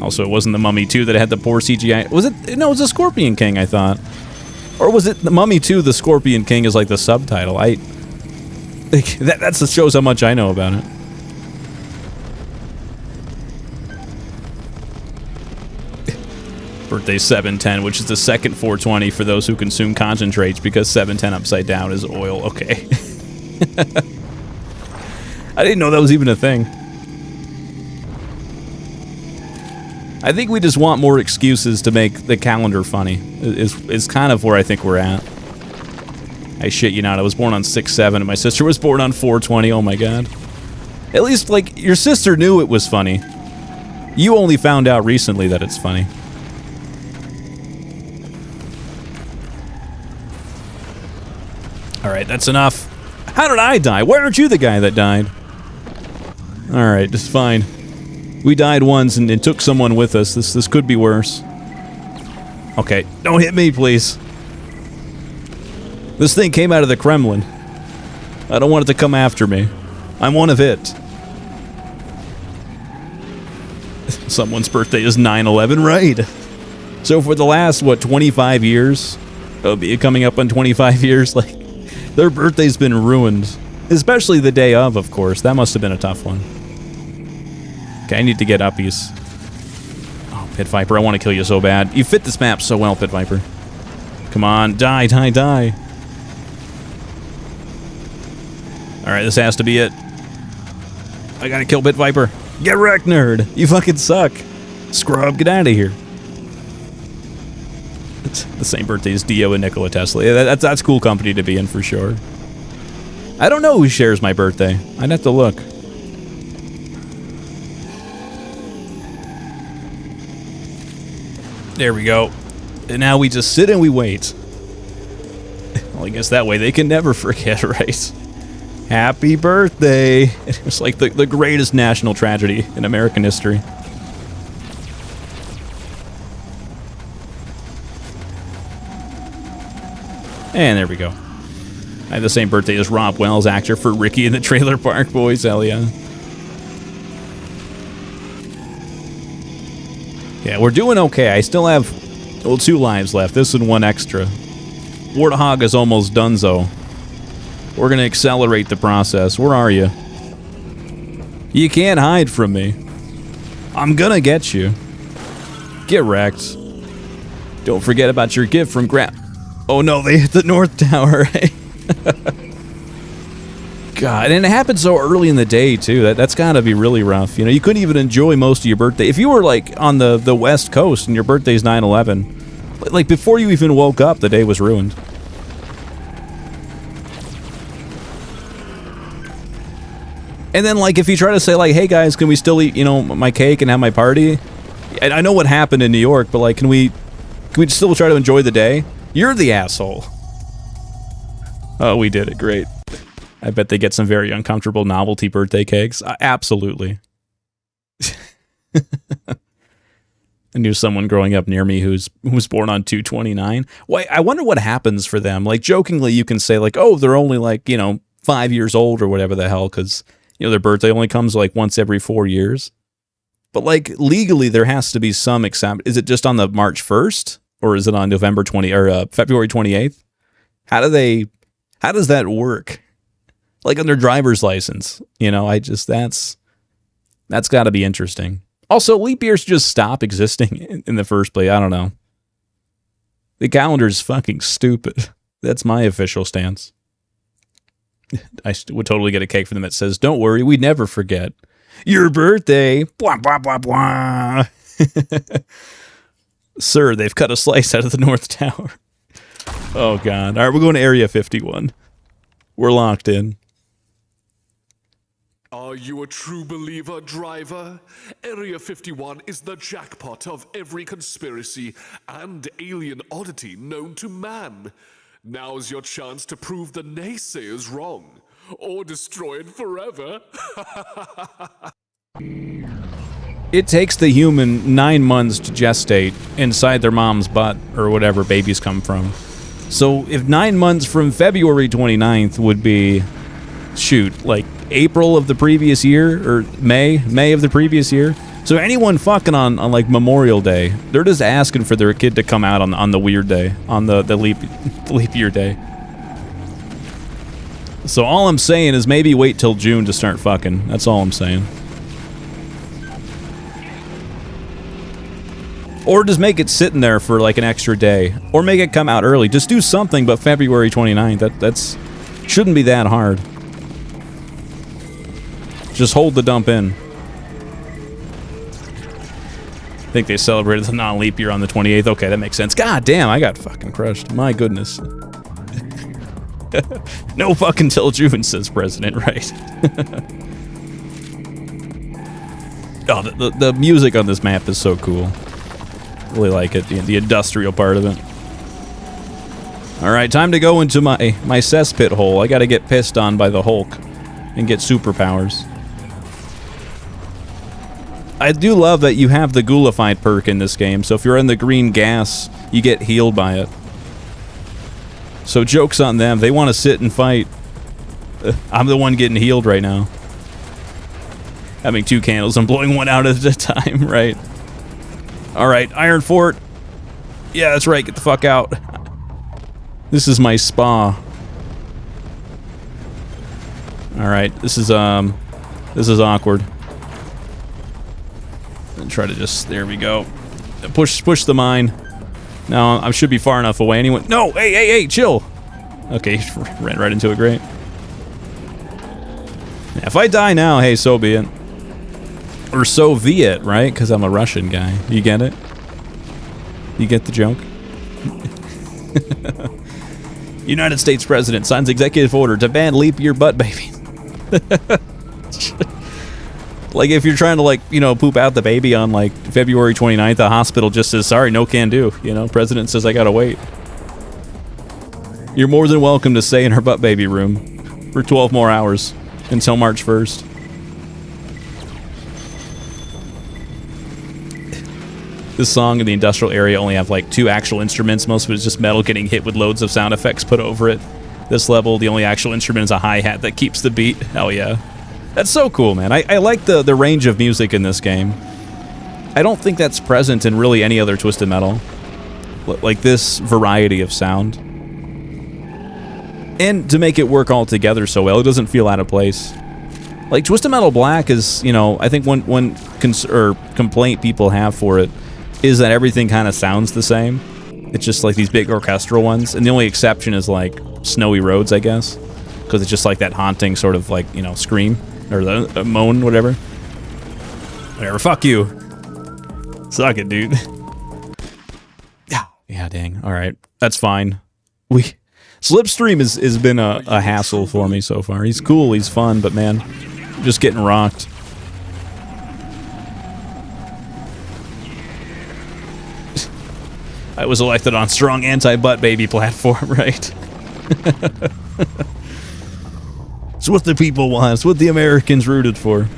Speaker 1: Also, it wasn't The Mummy 2 that had the poor CGI. Was it? No, it was The Scorpion King, I thought. Or was it The Mummy 2, The Scorpion King is, like, the subtitle? That shows how much I know about it. Birthday 710, which is the second 420 for those who consume concentrates, because 710 upside down is oil. Okay. I didn't know that was even a thing. I think we just want more excuses to make the calendar funny, is kind of where I think we're at. I shit you not, I was born on 6/7 and my sister was born on 4/20, oh my god. At least, like, your sister knew it was funny. You only found out recently that it's funny. Alright, that's enough. How did I die? Why aren't you the guy that died? Alright, just fine. We died once and took someone with us. This could be worse. Okay, don't hit me, please. This thing came out of the Kremlin. I don't want it to come after me. I'm one of it. Someone's birthday is 9/11, right? So for the last, what, 25 years? It'll be coming up on 25 years, like, their birthday's been ruined. Especially the day of course. That must have been a tough one. Okay, I need to get uppies. Oh, Pit Viper, I want to kill you so bad. You fit this map so well, Pit Viper. Come on, die, die, die. Alright, this has to be it. I gotta kill Pit Viper. Get wrecked, nerd! You fucking suck. Scrub, get out of here. It's the same birthday as Dio and Nikola Tesla. Yeah, that's cool company to be in for sure. I don't know who shares my birthday. I'd have to look. There we go. And now we just sit and we wait. Well, I guess that way they can never forget, right? Happy birthday! It was like the greatest national tragedy in American history. And there we go. I have the same birthday as Rob Wells, actor for Ricky in the Trailer Park Boys. Hell yeah. Yeah, we're doing okay. I still have, well, 2 lives left. This and 1 extra. Warthog is almost donezo. We're gonna accelerate the process. Where are you? You can't hide from me. I'm gonna get you. Get wrecked. Don't forget about your gift from Oh no, they hit the North Tower. God, and it happened so early in the day too. That's gotta be really rough. You know, you couldn't even enjoy most of your birthday. If you were like on the West Coast and your birthday's 9/11, like before you even woke up, the day was ruined. And then, like, if you try to say, like, hey guys, can we still eat, you know, my cake and have my party? I know what happened in New York, but like, can we still try to enjoy the day? You're the asshole. Oh, we did it. Great. I bet they get some very uncomfortable novelty birthday cakes. Absolutely. I knew someone growing up near me who was born on 2/29. Well, I wonder what happens for them. Like, jokingly, you can say, like, oh, they're only, like, you know, 5 years old or whatever the hell, because, you know, their birthday only comes, like, once every 4 years. But, like, legally, there has to be some exception. Is it just on the March 1st? Or is it on November 20 or February 28th? How does that work? Like on their driver's license, you know, that's got to be interesting. Also, leap years just stop existing in the first place. I don't know. The calendar's fucking stupid. That's my official stance. I would totally get a cake for them that says, "Don't worry, we never forget your birthday." Blah blah blah blah. Sir, they've cut a slice out of the North Tower. Oh, God. All right, we're going to Area 51. We're locked in.
Speaker 4: Are you a true believer, driver? Area 51 is the jackpot of every conspiracy and alien oddity known to man. Now's your chance to prove the naysayers wrong, or destroy it forever.
Speaker 1: It takes the human 9 months to gestate inside their mom's butt, or whatever babies come from. So if 9 months from February 29th would be, shoot, like April of the previous year, or May of the previous year. So anyone fucking on like Memorial Day, they're just asking for their kid to come out on the weird day, on the leap year day. So all I'm saying is maybe wait till June to start fucking. That's all I'm saying. Or just make it sitting there for like an extra day. Or make it come out early. Just do something, but February 29th. That's shouldn't be that hard. Just hold the dump in. I think they celebrated the non-leap year on the 28th. Okay, that makes sense. God damn, I got fucking crushed. My goodness. No fucking till June, says President, right? Oh, the music on this map is so cool. Really like it, the industrial part of it. Alright, time to go into my cesspit hole. I gotta get pissed on by the Hulk and get superpowers. I do love that you have the Ghoulified perk in this game, so if you're in the green gas, you get healed by it. So joke's on them. They want to sit and fight. I'm the one getting healed right now. Having 2 candles. I'm blowing one out at a time, right? Alright, Iron Fort. Yeah, that's right. Get the fuck out. This is my spa. Alright, this is awkward. And try to just, there we go. Push the mine. Now, I should be far enough away. Anyone? No! Hey, chill! Okay, ran right into it, great. Yeah, if I die now, hey, so be it. Or Soviet, right? Because I'm a Russian guy. You get it? You get the joke? United States President signs executive order to ban leap year butt baby. Like if you're trying to like, you know, poop out the baby on like February 29th, the hospital just says, sorry, no can do. You know, president says I gotta wait. You're more than welcome to stay in her butt baby room for 12 more hours until March 1st. This song in the industrial area only have like 2 actual instruments. Most of it is just metal getting hit with loads of sound effects put over it. This level, the only actual instrument is a hi-hat that keeps the beat. Hell yeah. That's so cool, man. I like the range of music in this game. I don't think that's present in really any other Twisted Metal. Like this variety of sound. And to make it work all together so well, it doesn't feel out of place. Like Twisted Metal Black is, you know, I think one complaint people have for it is that everything kind of sounds the same. It's just like these big orchestral ones, and the only exception is like Snowy Roads, I guess, because it's just like that haunting sort of like, you know, scream or the moan, whatever. Whatever, fuck you. Suck it, dude. Yeah, dang. All right, that's fine. Slipstream has been a hassle for me so far. He's cool, he's fun, but man, I'm just getting rocked. I was elected on strong anti-butt baby platform, right? It's what the people want. It's what the Americans rooted for.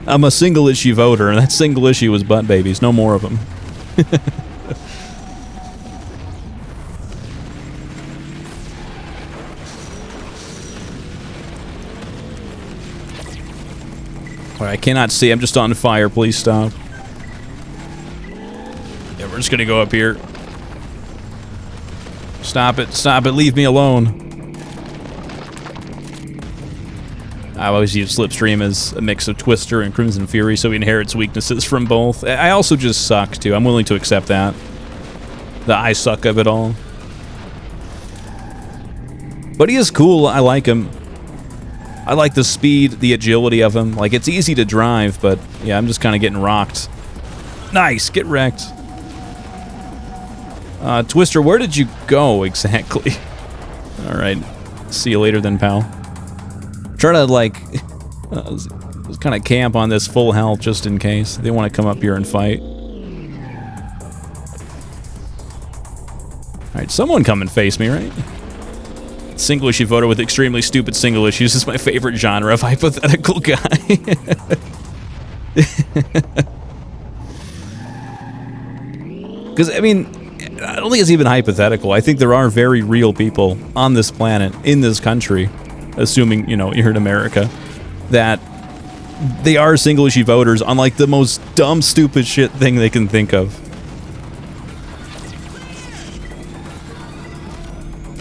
Speaker 1: I'm a single issue voter, and that single issue was butt babies. No more of them. I cannot see. I'm just on fire. Please stop. Yeah, we're just gonna go up here. Stop it. Stop it. Leave me alone. I always use Slipstream as a mix of Twister and Crimson Fury, so he inherits weaknesses from both. I also just suck, too. I'm willing to accept that. The I suck of it all. But he is cool. I like him. I like the speed, the agility of him. Like, it's easy to drive, but yeah, I'm just kind of getting rocked. Nice, get wrecked. Twister, where did you go exactly? Alright, see you later then, pal. Try to, like, kind of camp on this full health just in case. They want to come up here and fight. Alright, someone come and face me, right? Single issue voter with extremely stupid single issues is my favorite genre of hypothetical guy. Because, I mean, I don't think it's even hypothetical. I think there are very real people on this planet, in this country, assuming, you know, you're in America, that they are single issue voters on, like, the most dumb, stupid shit thing they can think of.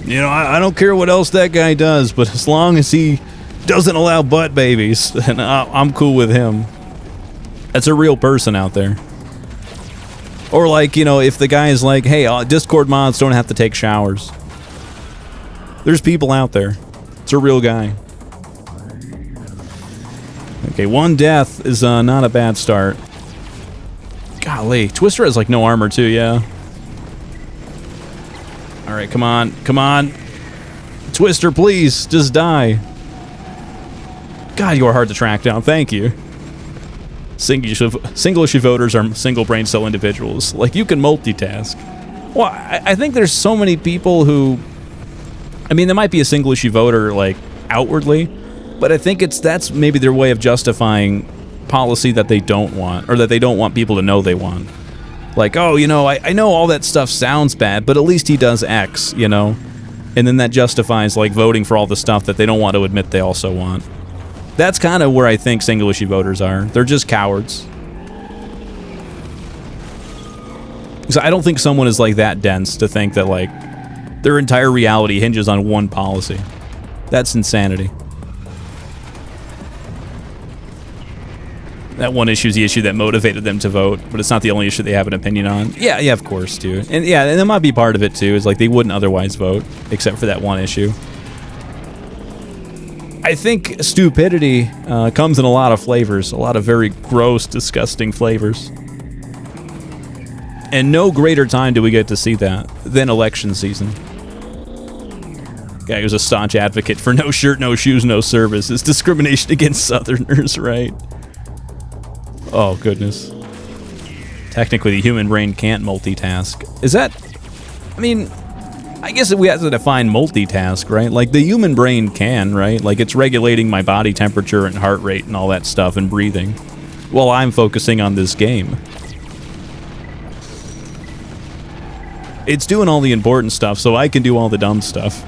Speaker 1: You know, I don't care what else that guy does, but as long as he doesn't allow butt babies, then I'm cool with him. That's a real person out there. Or like, you know, if the guy is like, hey, Discord mods don't have to take showers. There's people out there. It's a real guy. Okay, 1 death is not a bad start. Golly, Twister has like no armor too, yeah. Alright, come on, come on. Twister, please, just die. God, you are hard to track down, thank you. Single issue voters are single brain cell individuals. Like, you can multitask. Well, I think there's so many people who... I mean, there might be a single issue voter, like, outwardly, but I think that's maybe their way of justifying policy that they don't want, or that they don't want people to know they want. Like, oh, you know, I know all that stuff sounds bad, but at least he does X, you know? And then that justifies, like, voting for all the stuff that they don't want to admit they also want. That's kind of where I think single-issue voters are. They're just cowards. So I don't think someone is, like, that dense to think that, like, their entire reality hinges on one policy. That's insanity. That one issue is the issue that motivated them to vote, but it's not the only issue they have an opinion on. Yeah, of course, too. And yeah, and that might be part of it, too, is like they wouldn't otherwise vote, except for that one issue. I think stupidity comes in a lot of flavors, a lot of very gross, disgusting flavors. And no greater time do we get to see that than election season. Guy who's a staunch advocate for no shirt, no shoes, no service. It's discrimination against Southerners, right? Oh, goodness. Technically, the human brain can't multitask. Is that... I mean, I guess we have to define multitask, right? Like, the human brain can, right? Like, it's regulating my body temperature and heart rate and all that stuff and breathing while I'm focusing on this game. It's doing all the important stuff, so I can do all the dumb stuff.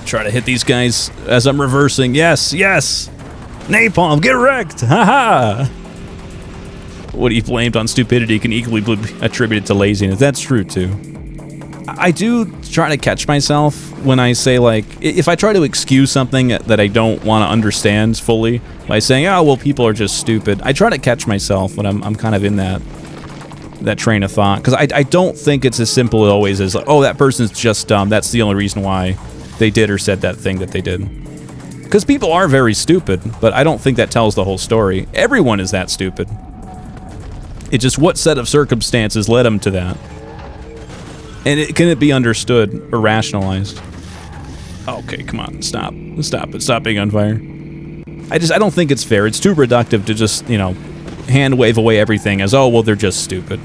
Speaker 1: Try to hit these guys as I'm reversing. Yes, yes! Napalm, get wrecked! Haha! What he blamed on stupidity can equally be attributed to laziness. That's true, too. I do try to catch myself when I say, like, if I try to excuse something that I don't want to understand fully by saying, oh, well, people are just stupid, I try to catch myself when I'm kind of in that train of thought. Because I don't think it's as simple always as, like, oh, that person's just dumb. That's the only reason why they did or said that thing that they did. Because people are very stupid, but I don't think that tells the whole story. Everyone is that stupid. It's just what set of circumstances led them to that. And can it be understood or rationalized? Okay, come on, stop. Stop it. Stop being on fire. I don't think it's fair. It's too reductive to just, you know, hand wave away everything as, oh, well, they're just stupid.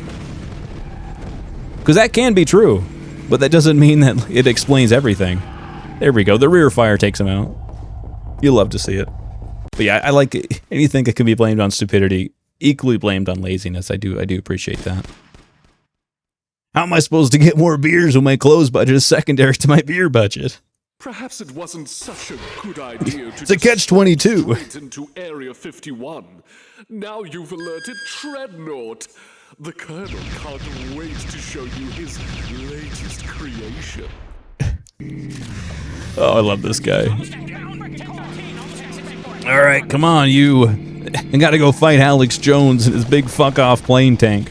Speaker 1: Because that can be true, but that doesn't mean that it explains everything. There we go. The rear fire takes him out. You love to see it. But yeah, I like it. Anything that can be blamed on stupidity, equally blamed on laziness. I do appreciate that. How am I supposed to get more beers when my clothes budget is secondary to my beer budget?
Speaker 4: Perhaps it wasn't such a good idea to
Speaker 1: It's a catch-22.
Speaker 4: straight into Area 51. Now you've alerted Treadnought. The Colonel can't wait to show you his latest creation.
Speaker 1: Oh, I love this guy. All right, come on, you. I gotta go fight Alex Jones and his big fuck-off plane tank.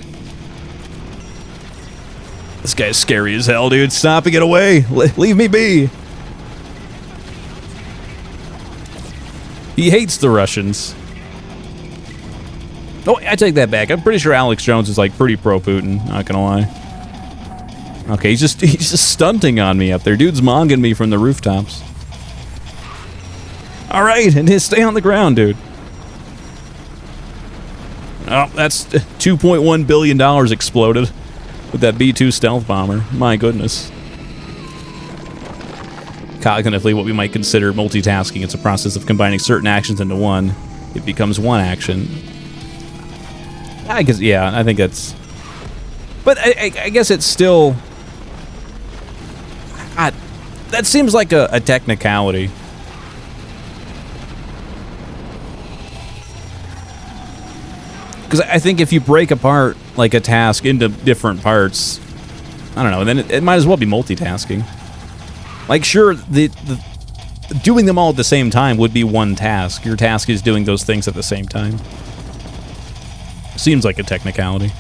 Speaker 1: This guy's scary as hell, dude. Stop and get away. Leave me be. He hates the Russians. Oh, I take that back. I'm pretty sure Alex Jones is, like, pretty pro-Putin. Not gonna lie. Okay, he's just stunting on me up there. Dude's monging me from the rooftops. All right, and stay on the ground, dude. Oh, that's $2.1 billion exploded with that B-2 stealth bomber. My goodness. Cognitively, what we might consider multitasking, it's a process of combining certain actions into one. It becomes one action. I guess, yeah, I think that's... But I guess it's still... God, that seems like a technicality. Because I think if you break apart, like, a task into different parts, I don't know, then it might as well be multitasking. Like, sure, the doing them all at the same time would be one task. Your task is doing those things at the same time. Seems like a technicality.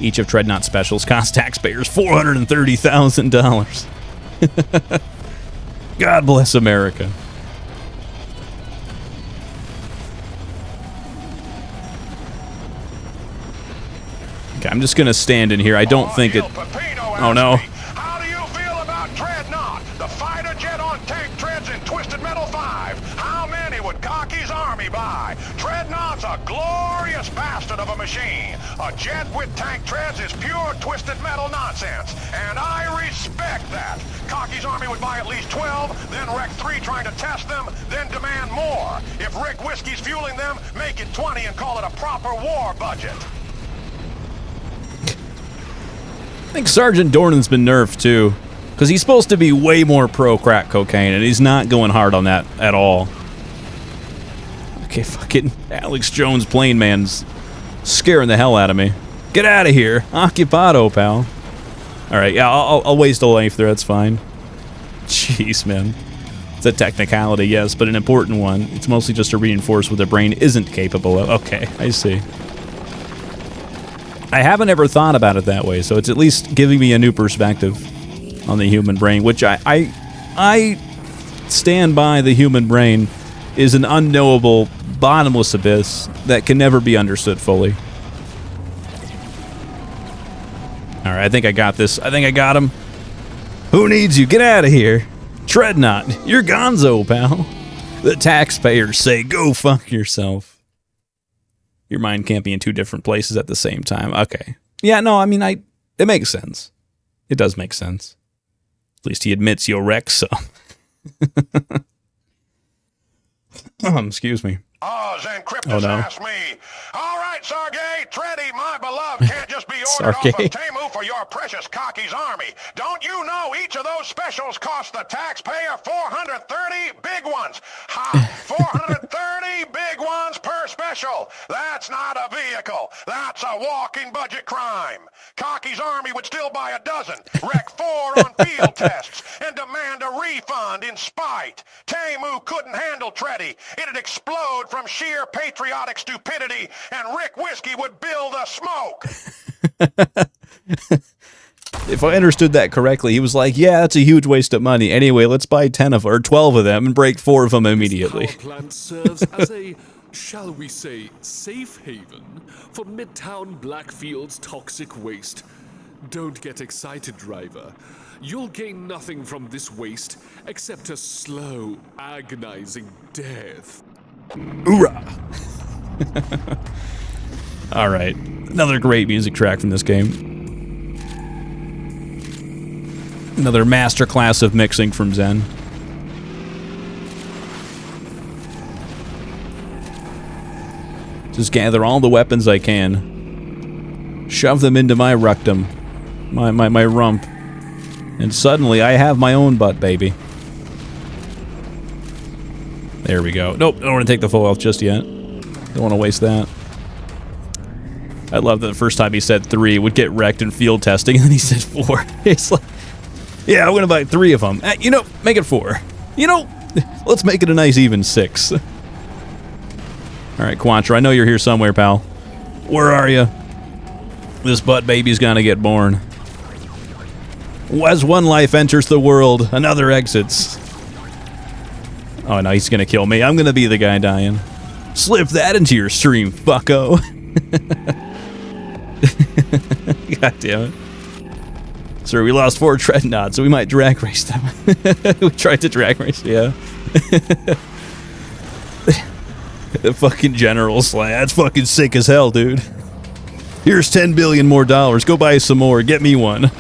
Speaker 1: Each of Treadnought specials cost taxpayers $430,000. God bless America. Okay, I'm just gonna stand in here. I don't think it... Oh no.
Speaker 6: How do you feel about Dreadnought, the fighter jet on tank treads in Twisted Metal 5? How many would Cocky's army buy? Dreadnought's a glorious notorious bastard of a machine. A jet with tank treads is pure twisted metal nonsense, and I respect that. Cocky's Army would buy at least 12, then wreck 3 trying to test them, then demand more. If Rick Whiskey's fueling them, make it 20 and call it a proper war budget.
Speaker 1: I think Sergeant Dornan's been nerfed too, because he's supposed to be way more pro crack cocaine, and he's not going hard on that at all. Okay, fucking Alex Jones Plane Man's scaring the hell out of me. Get out of here, occupado, pal. All right, yeah, I'll waste a life there. That's fine. Jeez, man. It's a technicality, yes, but an important one. It's mostly just to reinforce what the brain isn't capable of. Okay, I see. I haven't ever thought about it that way, so it's at least giving me a new perspective on the human brain, which I stand by. The human brain is an unknowable, bottomless abyss that can never be understood fully. All right, I think I got this. I think I got him. Who needs you? Get out of here. Treadnought, you're gonzo, pal. The taxpayers say go fuck yourself. Your mind can't be in 2 different places at the same time. Okay. Yeah, no, I mean, it makes sense. It does make sense. At least he admits you'll wreck some. Excuse me.
Speaker 6: Zen Cryptus asked me, all right, Sargay, Treddy, my beloved, can't just be ordered off of Temu for your precious Cocky's Army. Don't you know each of those specials cost the taxpayer 430 big ones? Ha! 430 big ones per special. That's not a vehicle. That's a walking budget crime. Cocky's Army would still buy a dozen, wreck 4 on field tests, and demand a refund in spite. Temu couldn't handle Treddy. It'd explode from sheer patriotic stupidity, and Rick Whiskey would build a smoke.
Speaker 1: If I understood that correctly, he was like, yeah, that's a huge waste of money. Anyway, let's buy 10 of or 12 of them and break 4 of them immediately.
Speaker 4: This power plant serves as a, shall we say, safe haven for Midtown Blackfield's toxic waste. Don't get excited, driver. You'll gain nothing from this waste except a slow, agonizing death.
Speaker 1: Hoorah! Alright, another great music track from this game. Another masterclass of mixing from Zen. Just gather all the weapons I can. Shove them into my rectum. My rump. And suddenly I have my own butt, baby. There we go. Nope, I don't want to take the full health just yet. Don't want to waste that. I love that the first time he said 3 would get wrecked in field testing, and then he said 4. It's like, yeah, I'm going to buy 3 of them. You know, make it 4. You know, let's make it a nice even 6. All right, Quantra, I know you're here somewhere, pal. Where are you? This butt baby's going to get born. As one life enters the world, another exits. Oh, no, he's going to kill me. I'm going to be the guy dying. Slip that into your stream, fucko. God damn it. Sir, we lost 4 Treadnoughts, so we might drag race them. We tried to drag race, yeah. The fucking general's like, that's fucking sick as hell, dude. Here's $10 billion more dollars. Go buy some more. Get me one.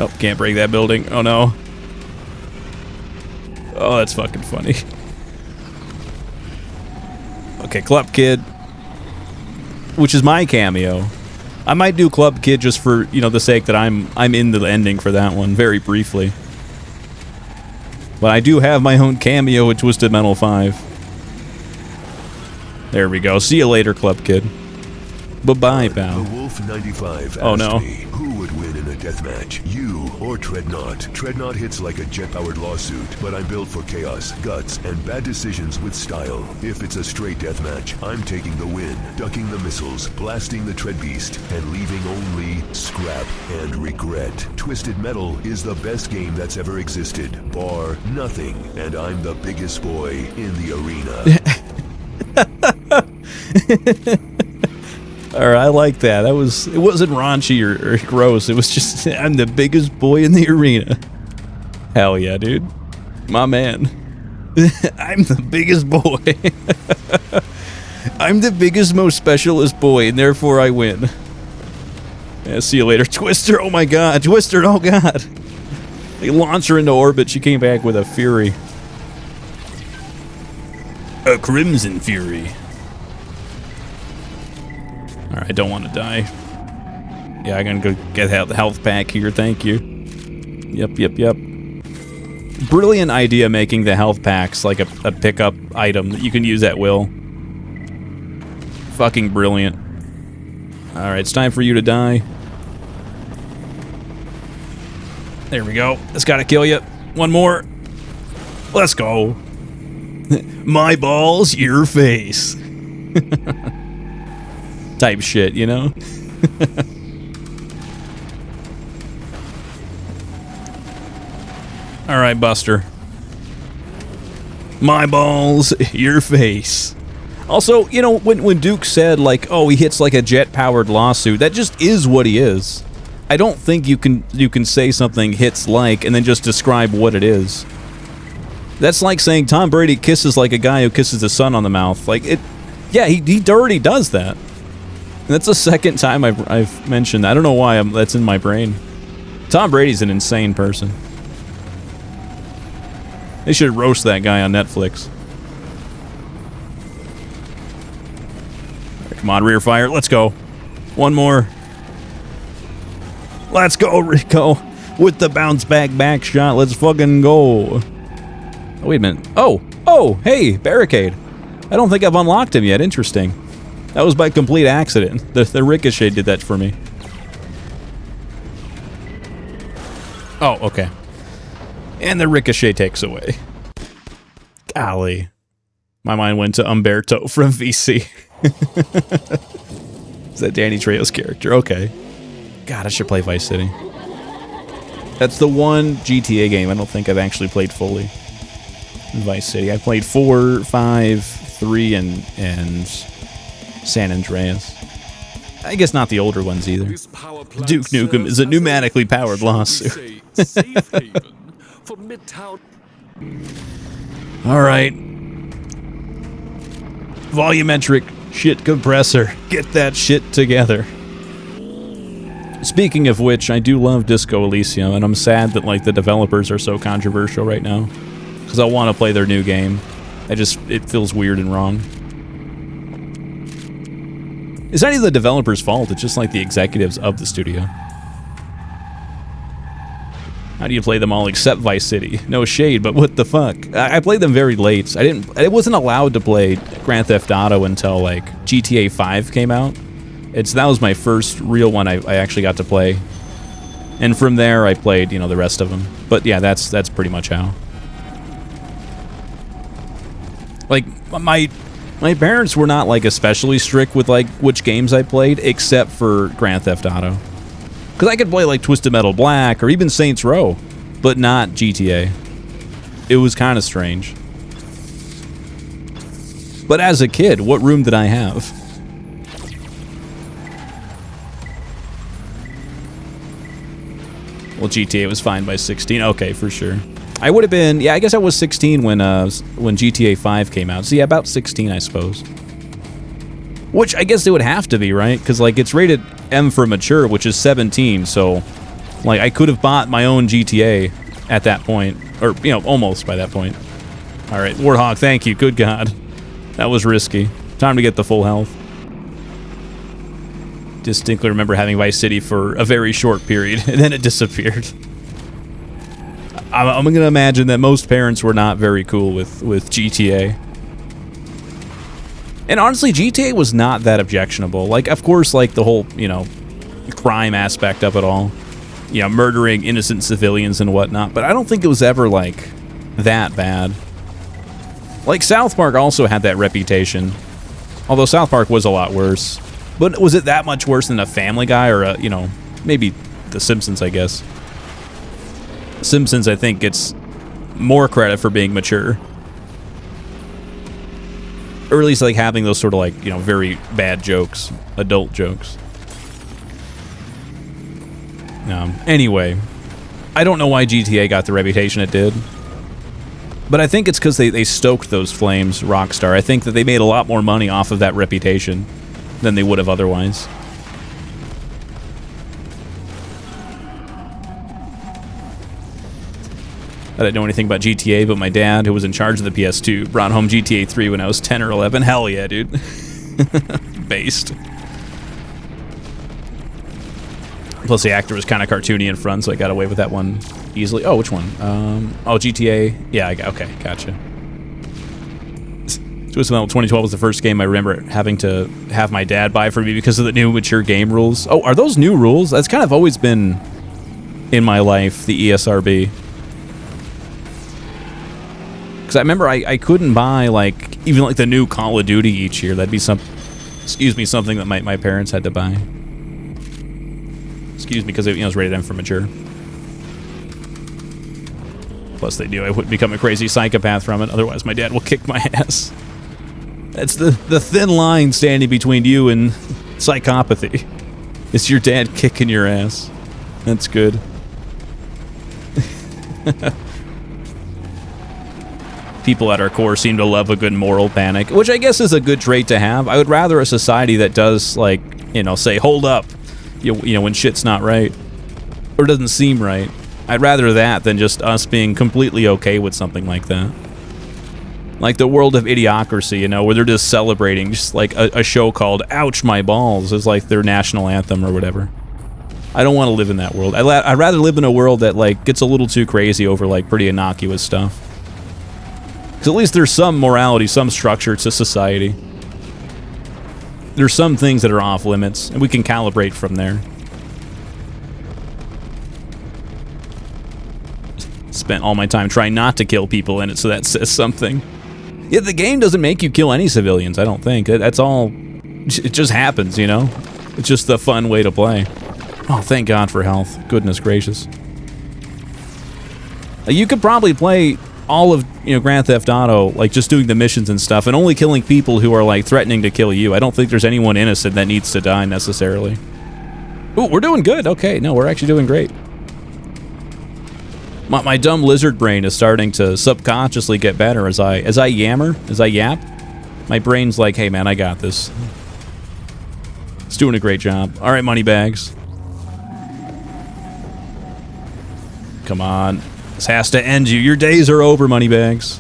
Speaker 1: Oh, can't break that building. Oh, no. Oh, that's fucking funny. Okay, Club Kid. Which is my cameo. I might do Club Kid just for, you know, the sake that I'm in the ending for that one, very briefly. But I do have my own cameo with Twisted Metal 5. There we go. See you later, Club Kid. Bye-bye, pal.
Speaker 5: The Wolf 95
Speaker 1: Oh, no.
Speaker 5: asked me, who would win in a deathmatch, you or Treadnought? Treadnought hits like a jet-powered lawsuit, but I'm built for chaos, guts, and bad decisions with style. If it's a straight deathmatch, I'm taking the win, ducking the missiles, blasting the Tread Beast, and leaving only scrap and regret. Twisted Metal is the best game that's ever existed, bar nothing, and I'm the biggest boy in the arena.
Speaker 1: Alright, I like that. It wasn't raunchy or gross. It was just, I'm the biggest boy in the arena. Hell yeah, dude. My man. I'm the biggest boy. I'm the biggest, most specialist boy, and therefore I win. Yeah, see you later, Twister. Oh my god, Twister, oh god. They launched her into orbit. She came back with a fury. A crimson fury. Alright, don't want to die. Yeah, I'm gonna go get the health pack here, thank you. Yep. Brilliant idea making the health packs like a pickup item that you can use at will. Fucking brilliant. Alright, it's time for you to die. There we go. It's gotta kill you. One more. Let's go. My balls, your face. Type shit, you know? Alright, Buster. My balls, your face. Also, you know, when Duke said, like, oh, he hits like a jet-powered lawsuit, that just is what he is. I don't think you can say something hits like and then just describe what it is. That's like saying Tom Brady kisses like a guy who kisses the sun on the mouth. Like, it... Yeah, he already does that. And that's the second time I've mentioned that. I don't know why that's in my brain. Tom Brady's an insane person. They should roast that guy on Netflix. Right, come on, rear fire. Let's go. One more. Let's go, Rico. With the bounce back shot. Let's fucking go. Oh, wait a minute. Oh, hey, barricade. I don't think I've unlocked him yet. Interesting. That was by complete accident. The ricochet did that for me. Oh, okay. And the ricochet takes away. Golly. My mind went to Umberto from VC. Is that Danny Trejo's character? Okay. God, I should play Vice City. That's the one GTA game I don't think I've actually played fully. Vice City. I played 4, 5, 3, and San Andreas. I guess not the older ones either. Duke Nukem is a pneumatically powered lawsuit. Alright. Volumetric shit compressor. Get that shit together. Speaking of which, I do love Disco Elysium, and I'm sad that like the developers are so controversial right now. Because I want to play their new game. It feels weird and wrong. It's not even the developer's fault, it's just like the executives of the studio. How do you play them all except Vice City? No shade, but what the fuck? I played them very late. I wasn't allowed to play Grand Theft Auto until like GTA 5 came out. That was my first real one I actually got to play. And from there I played, the rest of them. But yeah, that's pretty much how. Like, my parents were not, like, especially strict with, like, which games I played, except for Grand Theft Auto. Because I could play, like, Twisted Metal Black, or even Saints Row, but not GTA. It was kind of strange. But as a kid, what room did I have? Well, GTA was fine by 16. Okay, for sure. I would have been, yeah, I guess I was 16 when GTA 5 came out. So yeah, about 16, I suppose. Which I guess it would have to be, right? Because, like, it's rated M for mature, which is 17, so, like, I could have bought my own GTA at that point. Or, almost by that point. Alright, Warthog, thank you. Good God. That was risky. Time to get the full health. Distinctly remember having Vice City for a very short period, and then it disappeared. I'm going to imagine that most parents were not very cool with GTA. And honestly, GTA was not that objectionable. Like, of course, like, the whole, crime aspect of it all. Murdering innocent civilians and whatnot. But I don't think it was ever, like, that bad. Like, South Park also had that reputation. Although South Park was a lot worse. But was it that much worse than a Family Guy or, maybe The Simpsons, I guess. Simpsons, I think, gets more credit for being mature. Or at least, like, having those sort of, like, very bad jokes. Adult jokes. Anyway. I don't know why GTA got the reputation it did. But I think it's because they stoked those flames, Rockstar. I think that they made a lot more money off of that reputation than they would have otherwise. I didn't know anything about GTA, but my dad, who was in charge of the PS2, brought home GTA 3 when I was 10 or 11. Hell yeah, dude. Based. Plus the actor was kind of cartoony in front, so I got away with that one easily. Oh, which one? Oh, GTA. Yeah, okay, gotcha. Twisted Metal 2012 was the first game I remember having to have my dad buy for me because of the new mature game rules. Oh, are those new rules? That's kind of always been in my life, the ESRB. Because I remember I couldn't buy, like, even like the new Call of Duty each year. That'd be something that my parents had to buy. Excuse me, because it was rated M for mature. Plus they knew I wouldn't become a crazy psychopath from it, otherwise my dad will kick my ass. That's the thin line standing between you and psychopathy. It's your dad kicking your ass. That's good. People at our core seem to love a good moral panic, which I guess is a good trait to have. I would rather a society that does, like, say, hold up, you know, when shit's not right, or doesn't seem right. I'd rather that than just us being completely okay with something like that. Like the world of Idiocracy, where they're just celebrating, just like a show called Ouch My Balls is like their national anthem or whatever. I don't want to live in that world. I'd rather live in a world that, like, gets a little too crazy over, like, pretty innocuous stuff. Because at least there's some morality, some structure to society. There's some things that are off limits, and we can calibrate from there. Spent all my time trying not to kill people in it, so that says something. Yeah, the game doesn't make you kill any civilians, I don't think. That's all... It just happens, It's just the fun way to play. Oh, thank God for health. Goodness gracious. You could probably play all of, Grand Theft Auto, like, just doing the missions and stuff, and only killing people who are, like, threatening to kill you. I don't think there's anyone innocent that needs to die, necessarily. Ooh, we're doing good. Okay, no, we're actually doing great. My dumb lizard brain is starting to subconsciously get better as I yap. My brain's like, hey, man, I got this. It's doing a great job. All right, Moneybags. Come on. This has to end you. Your days are over, Moneybags.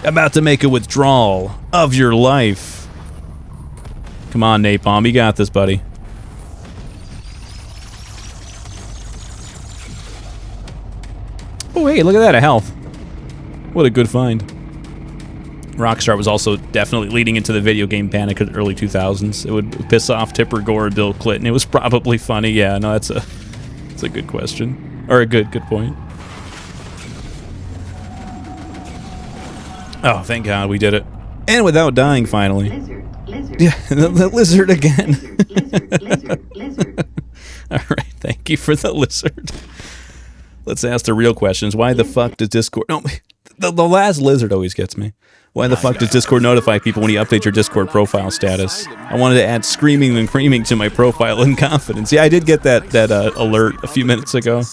Speaker 1: About to make a withdrawal of your life. Come on, Napalm. You got this, buddy. Oh, hey, look at that, a health. What a good find. Rockstar was also definitely leading into the video game panic of the early 2000s. It would piss off Tipper Gore and Bill Clinton. It was probably funny. Yeah, no, that's a good question. Or a good point. Oh, thank God we did it. And without dying, finally.
Speaker 8: Lizard.
Speaker 1: Yeah, the lizard again.
Speaker 8: Lizard.
Speaker 1: All right, thank you for the lizard. Let's ask the real questions. Why the fuck does Discord... No, the last lizard always gets me. Why the fuck does Discord notify people when you update your Discord profile status? I wanted to add screaming and creaming to my profile in confidence. Yeah, I did get that alert a few minutes ago.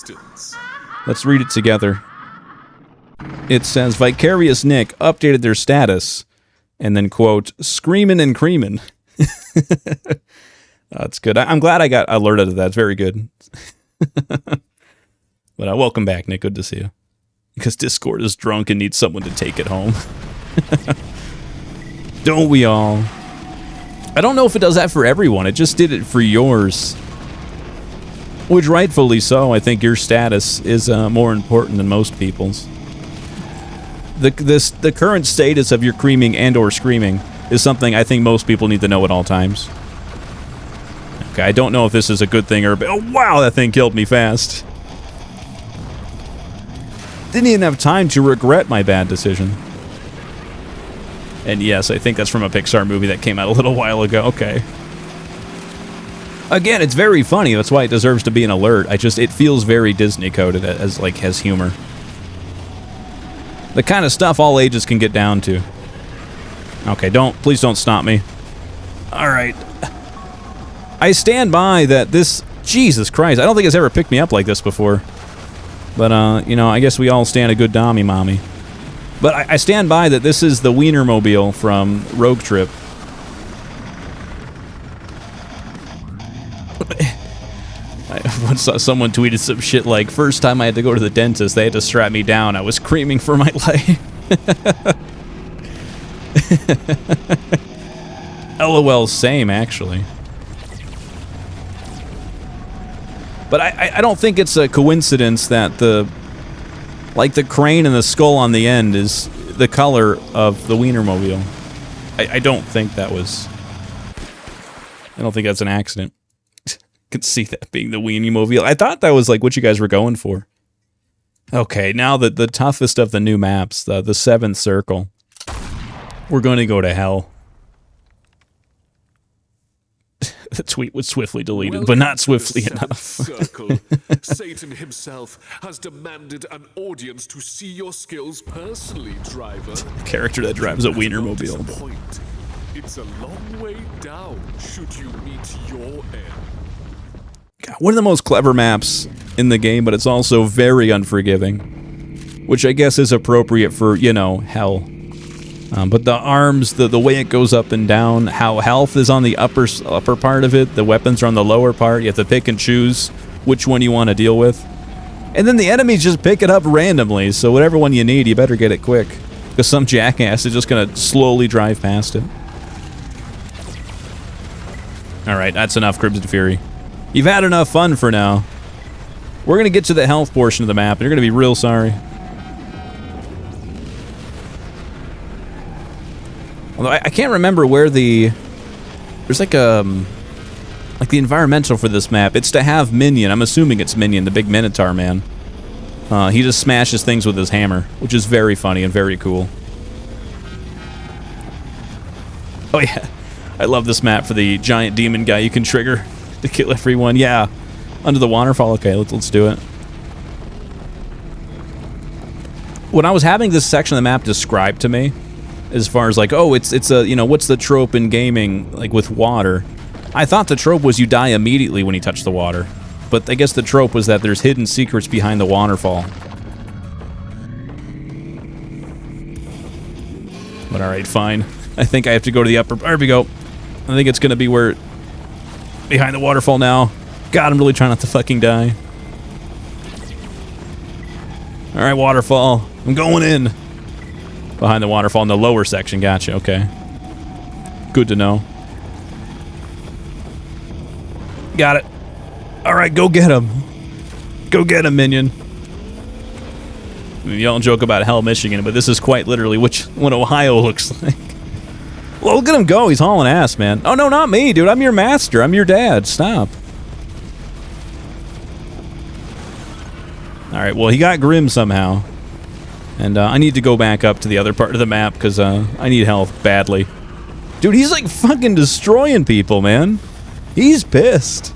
Speaker 1: Let's read it together. It says, Vicarious Nick updated their status, and then, quote, screamin' and creamin'. That's good. I'm glad I got alerted to that. It's very good. But welcome back, Nick. Good to see you. Because Discord is drunk and needs someone to take it home. Don't we all? I don't know if it does that for everyone. It just did it for yours. Which rightfully so. I think your status is more important than most people's. The current status of your creaming and or screaming is something I think most people need to know at all times. Okay, I don't know if this is a good thing or... Oh, wow, that thing killed me fast. Didn't even have time to regret my bad decision. And yes, I think that's from a Pixar movie that came out a little while ago. Okay. Again, it's very funny. That's why it deserves to be an alert. It feels very Disney-coded as humor. The kind of stuff all ages can get down to. Okay, please don't stop me. Alright. I stand by that this... Jesus Christ, I don't think it's ever picked me up like this before. But, I guess we all stand a good Dommy Mommy. But I stand by that this is the Wienermobile from Rogue Trip. Once someone tweeted some shit like, first time I had to go to the dentist, they had to strap me down. I was screaming for my life. LOL, same, actually. But I don't think it's a coincidence that the crane and the skull on the end is the color of the Wienermobile. I don't think that was... I don't think that's an accident. Could see that being the Wienermobile. I thought that was like what you guys were going for. Okay, now the toughest of the new maps, the seventh circle. We're going to go to hell. The tweet was swiftly deleted, but not swiftly enough.
Speaker 4: Circle. Satan himself has demanded an audience to see your skills personally, driver.
Speaker 1: Character that drives a Wienermobile.
Speaker 4: Disappoint. It's a long way down should you meet your end.
Speaker 1: God, one of the most clever maps in the game, but it's also very unforgiving. Which I guess is appropriate for, you know, hell. But the arms, the way it goes up and down, how health is on the upper part of it, the weapons are on the lower part, you have to pick and choose which one you want to deal with. And then the enemies just pick it up randomly, so whatever one you need, you better get it quick. Because some jackass is just going to slowly drive past it. Alright, that's enough, Crimson Fury. You've had enough fun for now. We're going to get to the health portion of the map, and you're going to be real sorry. Although I can't remember where the... There's like the environmental for this map. It's to have Minion. I'm assuming it's Minion, the big Minotaur man. He just smashes things with his hammer, which is very funny and very cool. Oh yeah, I love this map for the giant demon guy you can trigger to kill everyone. Yeah, under the waterfall. Okay, let's do it. When I was having this section of the map described to me, as far as like, oh, it's a, you know, what's the trope in gaming, like with water? I thought the trope was you die immediately when you touch the water. But I guess the trope was that there's hidden secrets behind the waterfall. But alright, fine. I think I have to go to the upper... There we go. I think it's going to be where... Behind the waterfall now. God, I'm really trying not to fucking die. Alright, waterfall. I'm going in. Behind the waterfall in the lower section. Gotcha, okay. Good to know. Got it. Alright, go get him. Go get him, minion. I mean, y'all joke about Hell, Michigan, but this is quite literally what Ohio looks like. Well, look at him go. He's hauling ass, man. Oh, no, not me, dude. I'm your master. I'm your dad. Stop. Alright, well, he got Grim somehow. And I need to go back up to the other part of the map because I need health badly. Dude, he's like fucking destroying people, man. He's pissed.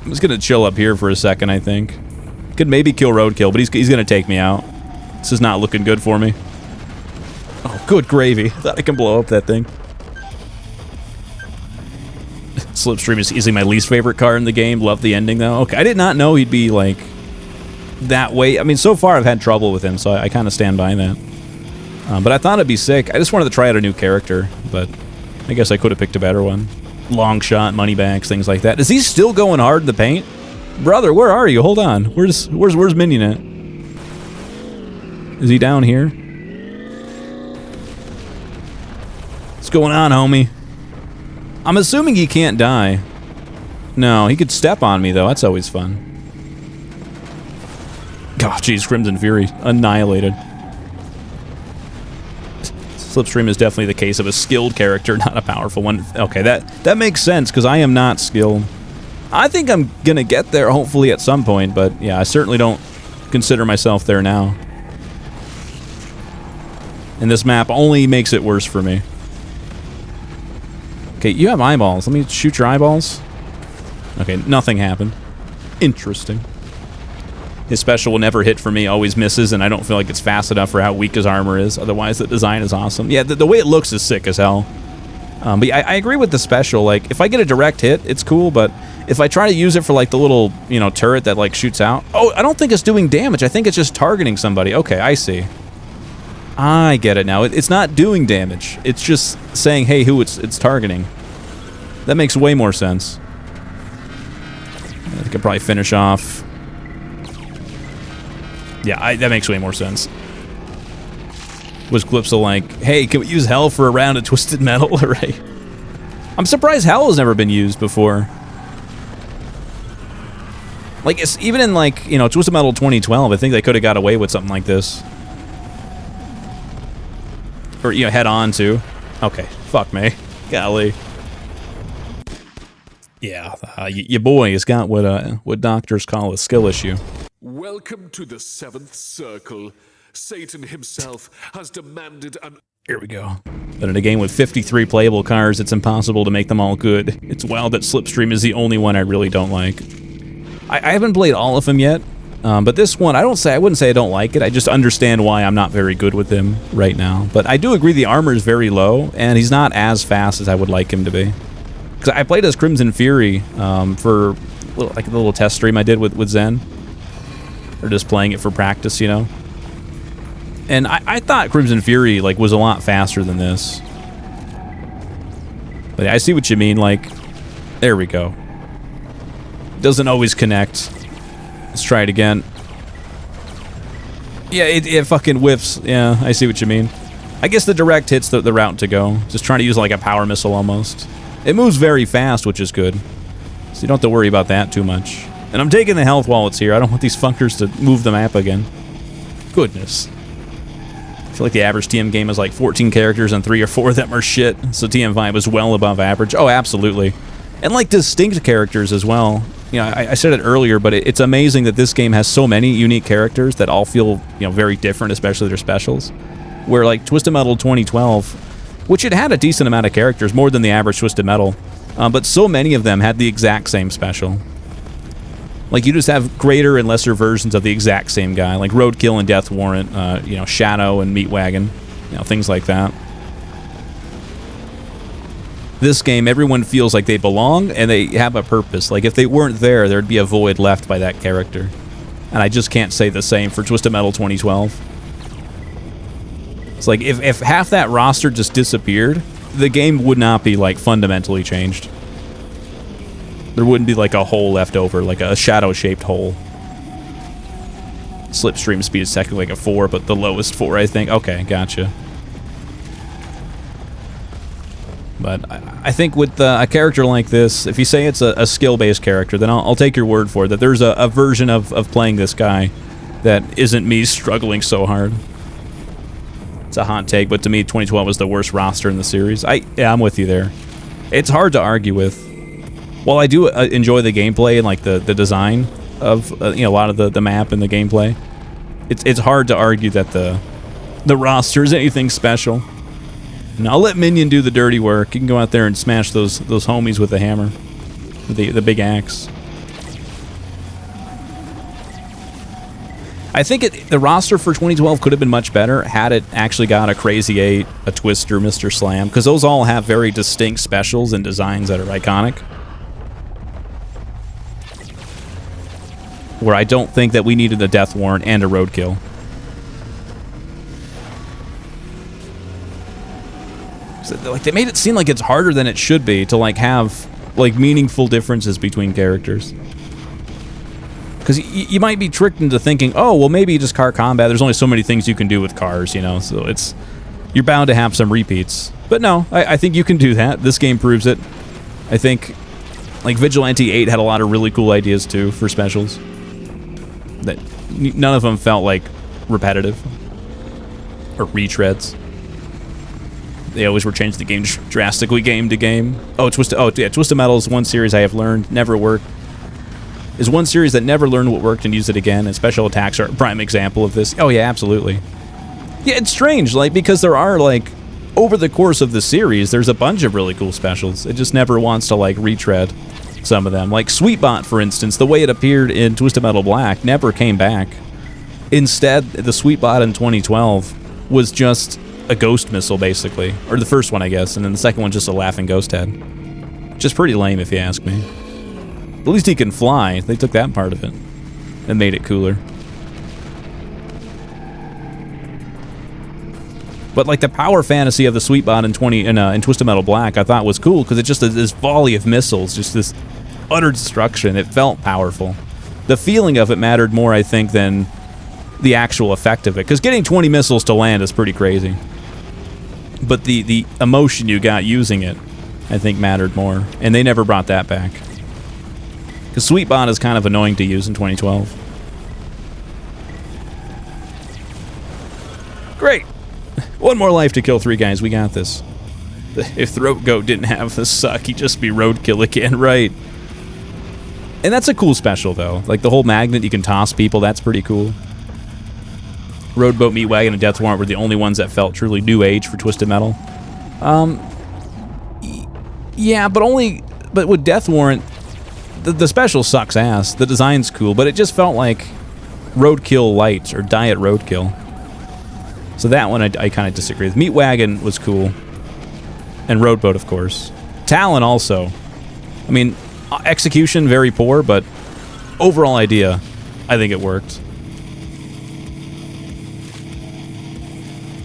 Speaker 1: I'm just gonna chill up here for a second, I think. Could maybe kill Roadkill, but he's gonna take me out. This is not looking good for me. Oh, good gravy. Thought I can blow up that thing. Slipstream is easily my least favorite car in the game. Love the ending, though. Okay, I did not know he'd be, like, that way. I mean, so far I've had trouble with him, so I kind of stand by that. But I thought it'd be sick. I just wanted to try out a new character, but I guess I could have picked a better one. Long shot, money bags, things like that. Is he still going hard in the paint? Brother, where are you? Hold on. Where's Minion at? Is he down here? What's going on, homie? I'm assuming he can't die. No, he could step on me, though. That's always fun. Oh, jeez, Crimson Fury. Annihilated. Slipstream is definitely the case of a skilled character, not a powerful one. Okay, that makes sense, because I am not skilled. I think I'm gonna get there, hopefully, at some point, but yeah, I certainly don't consider myself there now. And this map only makes it worse for me. Okay, you have eyeballs. Let me shoot your eyeballs. Okay, nothing happened. Interesting. His special will never hit for me, always misses, and I don't feel like it's fast enough for how weak his armor is. Otherwise, the design is awesome. Yeah, the way it looks is sick as hell. But yeah, I agree with the special. Like, if I get a direct hit, it's cool, but if I try to use it for like the little, you know, turret that like shoots out. Oh, I don't think it's doing damage. I think it's just targeting somebody. Okay, I see. I get it now. It's not doing damage. It's just saying, hey, who it's targeting. That makes way more sense. I could probably finish off. Yeah, that makes way more sense. Was Calypso like, hey, can we use hell for a round of Twisted Metal? Right. I'm surprised hell has never been used before. Like, it's even in, like, you know, Twisted Metal 2012, I think they could have got away with something like this. Or, you know, head on to. Okay, fuck me. Golly. Yeah, your boy has got what doctors call a skill issue.
Speaker 4: Welcome to the seventh circle. Satan himself has demanded an...
Speaker 1: Here we go. But in a game with 53 playable cars, it's impossible to make them all good. It's wild that Slipstream is the only one I really don't like. I haven't played all of them yet, but this one, I wouldn't say I don't like it. I just understand why I'm not very good with him right now. But I do agree the armor is very low, and he's not as fast as I would like him to be. Because I played as Crimson Fury for like a little test stream I did with Zen. Or just playing it for practice, you know. And I thought Crimson Fury like was a lot faster than this. But I see what you mean, like, there we go. Doesn't always connect. Let's try it again. Yeah, it fucking whiffs. Yeah, I see what you mean. I guess the direct hit's the route to go. Just trying to use like a power missile almost. It moves very fast, which is good. So you don't have to worry about that too much. And I'm taking the health while it's here. I don't want these fuckers to move the map again. Goodness. I feel like the average TM game is like 14 characters and 3 or 4 of them are shit. So TM5 is well above average. Oh, absolutely. And like distinct characters as well. You know, I said it earlier, but it's amazing that this game has so many unique characters that all feel, you know, very different, especially their specials. Where like Twisted Metal 2012, which it had a decent amount of characters, more than the average Twisted Metal, but so many of them had the exact same special. Like, you just have greater and lesser versions of the exact same guy, like Roadkill and Death Warrant, you know, Shadow and Meatwagon, you know, things like that. This game, everyone feels like they belong and they have a purpose. Like, if they weren't there, there'd be a void left by that character. And I just can't say the same for Twisted Metal 2012. It's like, if half that roster just disappeared, the game would not be, like, fundamentally changed. There wouldn't be, like, a hole left over, like a shadow-shaped hole. Slipstream speed is technically like a 4, but the lowest 4, I think. Okay, gotcha. But I think with a character like this, if you say it's a skill-based character, then I'll take your word for it, that there's a version of playing this guy that isn't me struggling so hard. It's a hot take, but to me, 2012 was the worst roster in the series. Yeah, I'm with you there. It's hard to argue with. While I do enjoy the gameplay and like the design of you know, a lot of the map and the gameplay, it's hard to argue that the roster is anything special. And I'll let Minion do the dirty work. You can go out there and smash those homies with the hammer, the big axe. I think the roster for 2012 could have been much better had it actually got a Crazy 8, a Twister, Mr. Slam, because those all have very distinct specials and designs that are iconic. Where I don't think that we needed a Death Warrant and a Roadkill. So, like, they made it seem like it's harder than it should be to like have like meaningful differences between characters. Because you might be tricked into thinking, oh, well, maybe just car combat. There's only so many things you can do with cars, you know. So you're bound to have some repeats. But no, I think you can do that. This game proves it. I think like Vigilante 8 had a lot of really cool ideas too for specials. That none of them felt like repetitive or retreads. They always were changing the game drastically game to game. Oh, Twisted Metal is one series I have learned never worked. Is one series that never learned what worked and used it again, and special attacks are a prime example of this. Oh yeah, absolutely. Yeah, it's strange, like, because there are, like, over the course of the series, there's a bunch of really cool specials. It just never wants to, like, retread some of them. Like Sweetbot, for instance, the way it appeared in Twisted Metal Black never came back. Instead, the Sweetbot in 2012 was just a ghost missile, basically. Or the first one, I guess, and then the second one just a laughing ghost head. Which is pretty lame, if you ask me. At least he can fly. They took that part of it and made it cooler. But like the power fantasy of the sweet bot in Twisted Metal Black, I thought was cool because it just this volley of missiles, just this utter destruction. It felt powerful. The feeling of it mattered more, I think, than the actual effect of it. Because getting 20 missiles to land is pretty crazy. But the emotion you got using it, I think, mattered more. And they never brought that back. Because sweet bot is kind of annoying to use in 2012. Great. One more life to kill 3 guys. We got this. If Throat Goat didn't have this suck, he'd just be roadkill again, right? And that's a cool special, though. Like, the whole magnet, you can toss people. That's pretty cool. Roadboat, Meat Wagon, and Death Warrant were the only ones that felt truly new age for Twisted Metal. Yeah, but with Death Warrant, the special sucks ass. The design's cool, but it just felt like Roadkill Light or Diet Roadkill. So that one I kind of disagree with. Meat Wagon was cool. And Roadboat, of course. Talon also. I mean, execution, very poor, but overall idea, I think it worked.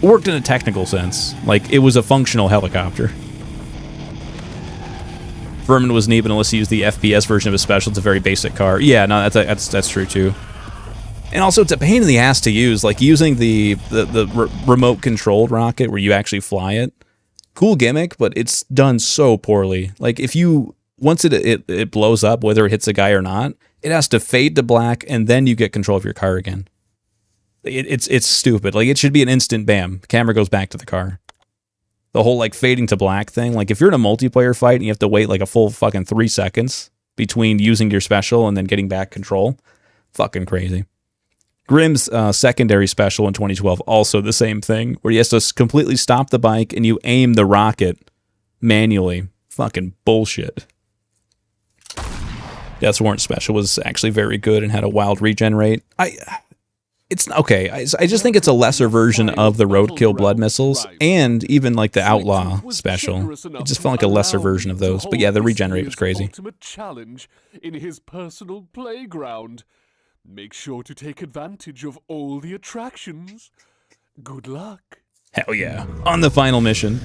Speaker 1: Worked in a technical sense. Like, it was a functional helicopter. Vermin was neat, but unless you use the FPS version of a special, it's a very basic car. Yeah, no, that's true, too. And also, it's a pain in the ass to use. Like, using the remote-controlled rocket where you actually fly it. Cool gimmick, but it's done so poorly. Like, if you... Once it blows up, whether it hits a guy or not, it has to fade to black, and then you get control of your car again. It's stupid. Like, it should be an instant bam. Camera goes back to the car. The whole, like, fading to black thing. Like, if you're in a multiplayer fight and you have to wait, like, a full fucking 3 seconds between using your special and then getting back control, fucking crazy. Grimm's secondary special in 2012, also the same thing, where he has to completely stop the bike and you aim the rocket manually. Fucking bullshit. Death Warrant special was actually very good and had a wild regen rate. It's okay. I just think it's a lesser version of the Roadkill blood missiles and even like the Outlaw special. It just felt like a lesser version of those. But yeah, the regen rate was crazy.
Speaker 4: Ultimate challenge in his personal playground. Make sure to take advantage of all the attractions. Good luck.
Speaker 1: Hell yeah. On the final mission.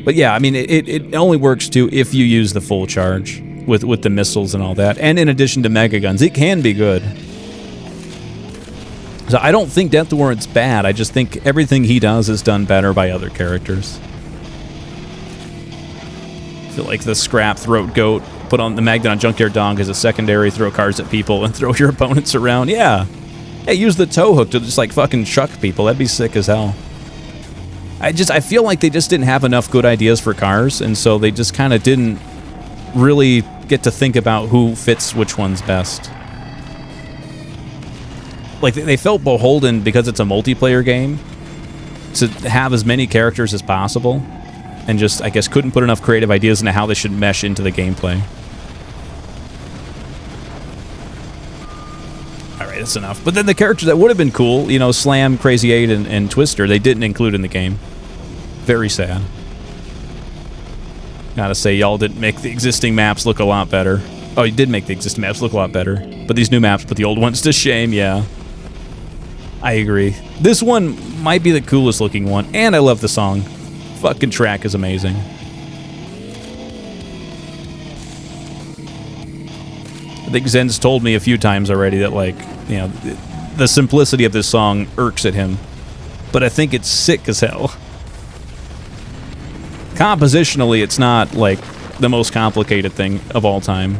Speaker 1: But yeah, I mean, it only works too if you use the full charge with the missiles and all that. And in addition to mega guns, it can be good. So I don't think Death Warrant's bad. I just think everything he does is done better by other characters. I feel like the Scrap Throat Goat, put on the magnet on Junkyard Dog as a secondary, throw cars at people and throw your opponents around. Yeah. Hey, use the tow hook to just like fucking chuck people. That'd be sick as hell. I feel like they just didn't have enough good ideas for cars, and so they just kind of didn't really get to think about who fits which one's best. Like, they felt beholden, because it's a multiplayer game, to have as many characters as possible, and just, I guess, couldn't put enough creative ideas into how they should mesh into the gameplay. Alright, that's enough. But then the characters that would have been cool, you know, Slam, Crazy 8, and Twister, they didn't include in the game. Very sad. Gotta say, y'all didn't make the existing maps look a lot better. Oh, you did make the existing maps look a lot better. But these new maps put the old ones to shame, yeah. I agree. This one might be the coolest looking one, and I love the song. Fucking track is amazing. I think Zen's told me a few times already that, like, you know, the simplicity of this song irks at him. But I think it's sick as hell. Compositionally, it's not, like, the most complicated thing of all time.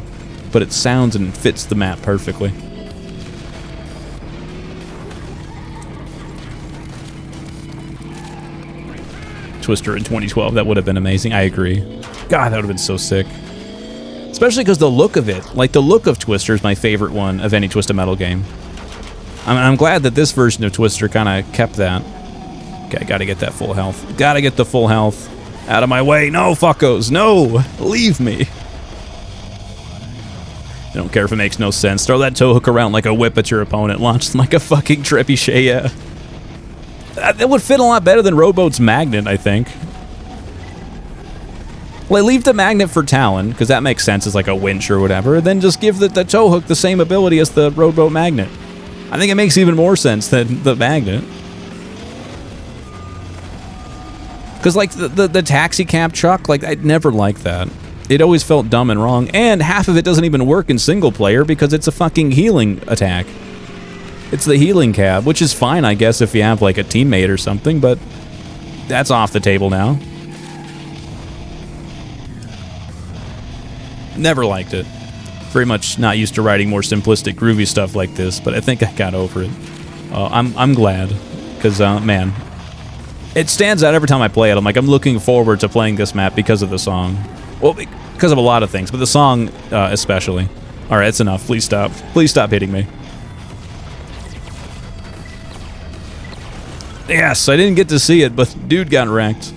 Speaker 1: But it sounds and fits the map perfectly. Twister in 2012, that would have been amazing. I agree. God, that would have been so sick. Especially because the look of it, like the look of Twister is my favorite one of any Twisted Metal game. I'm glad that this version of Twister kind of kept that. Okay, gotta get that full health. Gotta get the full health. Out of my way. No, fuckos. No. Leave me. I don't care if it makes no sense. Throw that tow hook around like a whip at your opponent. Launch them like a fucking trebuchet, yeah. That would fit a lot better than Roboat's magnet, I think. Like, leave the magnet for Talon, because that makes sense as like a winch or whatever, then just give the tow hook the same ability as the rowboat magnet. I think it makes even more sense than the magnet. Because, like, the taxi cab chuck, like, I'd never liked that. It always felt dumb and wrong, and half of it doesn't even work in single player because it's a fucking healing attack. It's the healing cab, which is fine, I guess, if you have, like, a teammate or something, but that's off the table now. Never liked it. Very much not used to writing more simplistic, groovy stuff like this, but I think I got over it. I'm glad, because, man, it stands out every time I play it. I'm like, I'm looking forward to playing this map because of the song. Well, because of a lot of things, but the song especially. All right, that's enough. Please stop. Please stop hitting me. Yes, I didn't get to see it, but dude got wrecked.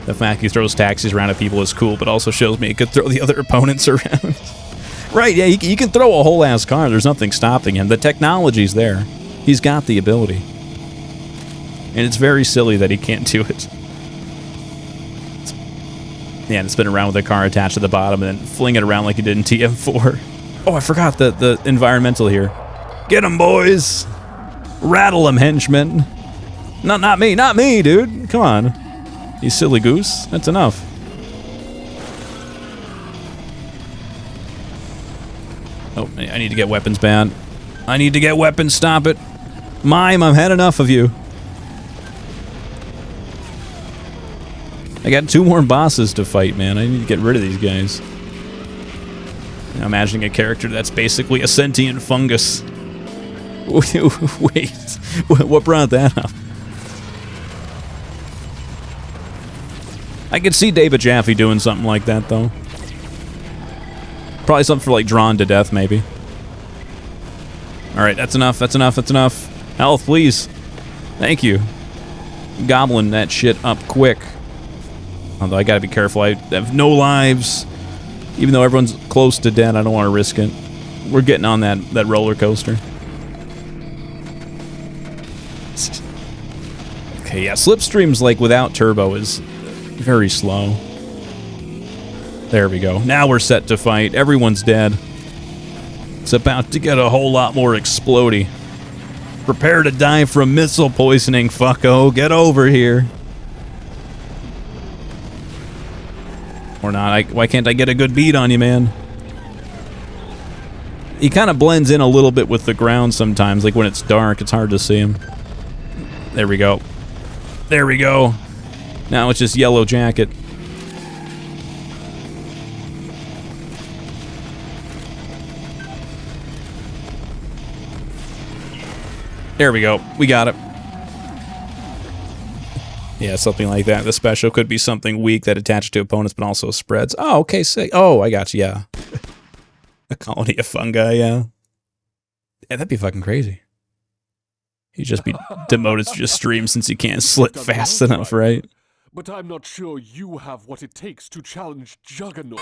Speaker 1: The fact he throws taxis around at people is cool, but also shows me he could throw the other opponents around. Right, yeah, you can throw a whole-ass car. There's nothing stopping him. The technology's there. He's got the ability. And it's very silly that he can't do it. Yeah, and spin around with a car attached to the bottom and then fling it around like he did in TM4. Oh, I forgot the environmental here. Get him, boys! Rattle him, henchmen. Not me, dude. Come on. You silly goose. That's enough. Oh, I need to get weapons banned. I need to get weapons. Stop it. Mime, I've had enough of you. I got 2 more bosses to fight, man. I need to get rid of these guys. I'm imagining a character that's basically a sentient fungus. Wait, what brought that up? I could see David Jaffe doing something like that, though. Probably something for, like, Drawn to Death, maybe. Alright, that's enough, that's enough, that's enough. Health, please. Thank you. Gobbling that shit up quick. Although I gotta be careful, I have no lives. Even though everyone's close to dead, I don't want to risk it. We're getting on that roller coaster. Okay, yeah, Slipstream's, like, without turbo is very slow. There we go. Now we're set to fight. Everyone's dead. It's about to get a whole lot more explodey. Prepare to die from missile poisoning, fucko. Get over here. Or not. Why can't I get a good beat on you, man? He kind of blends in a little bit with the ground sometimes. Like when it's dark, it's hard to see him. There we go. There we go. Now it's just Yellow Jacket. There we go. We got it. Yeah, something like that. The special could be something weak that attaches to opponents but also spreads. Oh, okay, sick. Oh, I got you, yeah. A colony of fungi, yeah. Yeah, that'd be fucking crazy. He'd just be demoted to just stream since he can't slit fast enough, right?
Speaker 4: But I'm not sure you have what it takes to challenge Juggernaut.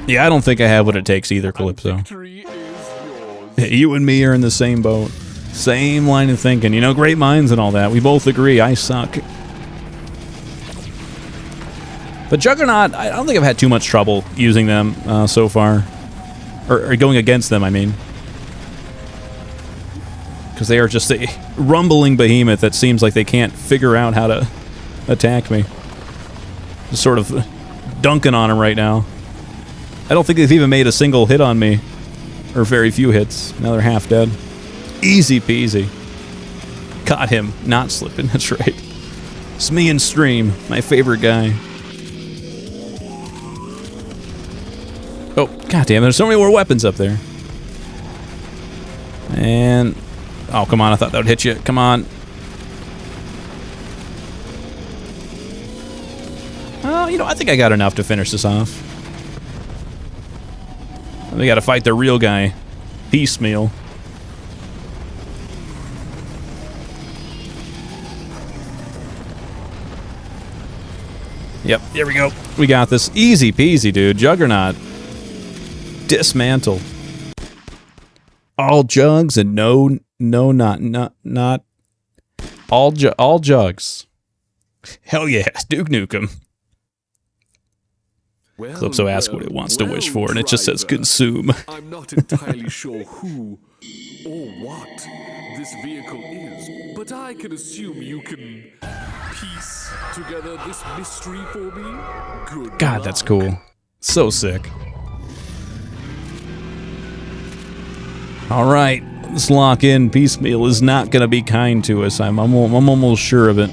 Speaker 1: Yeah, I don't think I have what it takes either, Calypso.
Speaker 4: Victory is yours.
Speaker 1: You and me are in the same boat. Same line of thinking. You know, great minds and all that. We both agree I suck. But Juggernaut, I don't think I've had too much trouble using them so far. Or going against them, I mean. Because they are just a rumbling behemoth that seems like they can't figure out how to attack me. Just sort of dunking on them right now. I don't think they've even made a single hit on me. Or very few hits. Now they're half dead. Easy peasy. Caught him. Not slipping, that's right. It's me and Stream, my favorite guy. Oh, goddamn, there's so many more weapons up there. And... oh, come on, I thought that would hit you. Come on. Oh, you know, I think I got enough to finish this off. We gotta fight the real guy. Piecemeal. Yep, there we go. We got this. Easy peasy, dude. Juggernaut. Dismantle. All jugs and not all jugs. Hell yeah, Duke Nukem.
Speaker 4: Well,
Speaker 1: Calypso asks what it wants to wish for, and it just says consume.
Speaker 4: I'm not entirely sure who or what this vehicle is, but I can assume you can piece together this mystery for me. Good
Speaker 1: God,
Speaker 4: luck.
Speaker 1: that's cool. So sick. All right, let's lock in. Piecemeal is not going to be kind to us. I'm almost sure of it.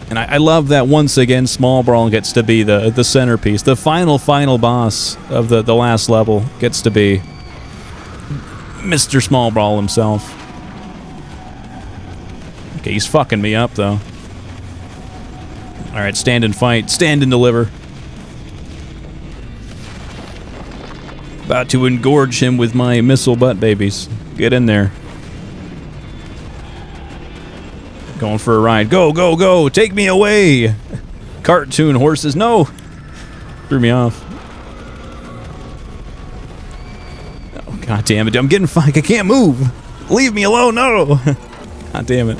Speaker 1: And I love that once again, Small Brawl gets to be the centerpiece. The final boss of the last level gets to be Mr. Small Brawl himself. Okay, he's fucking me up, though. Alright, stand and fight. Stand and deliver. About to engorge him with my missile butt babies. Get in there. Going for a ride. Go, go, go! Take me away! Cartoon horses. No! Threw me off. Oh, god damn it. I'm getting fucked. I can't move! Leave me alone! No! God damn it.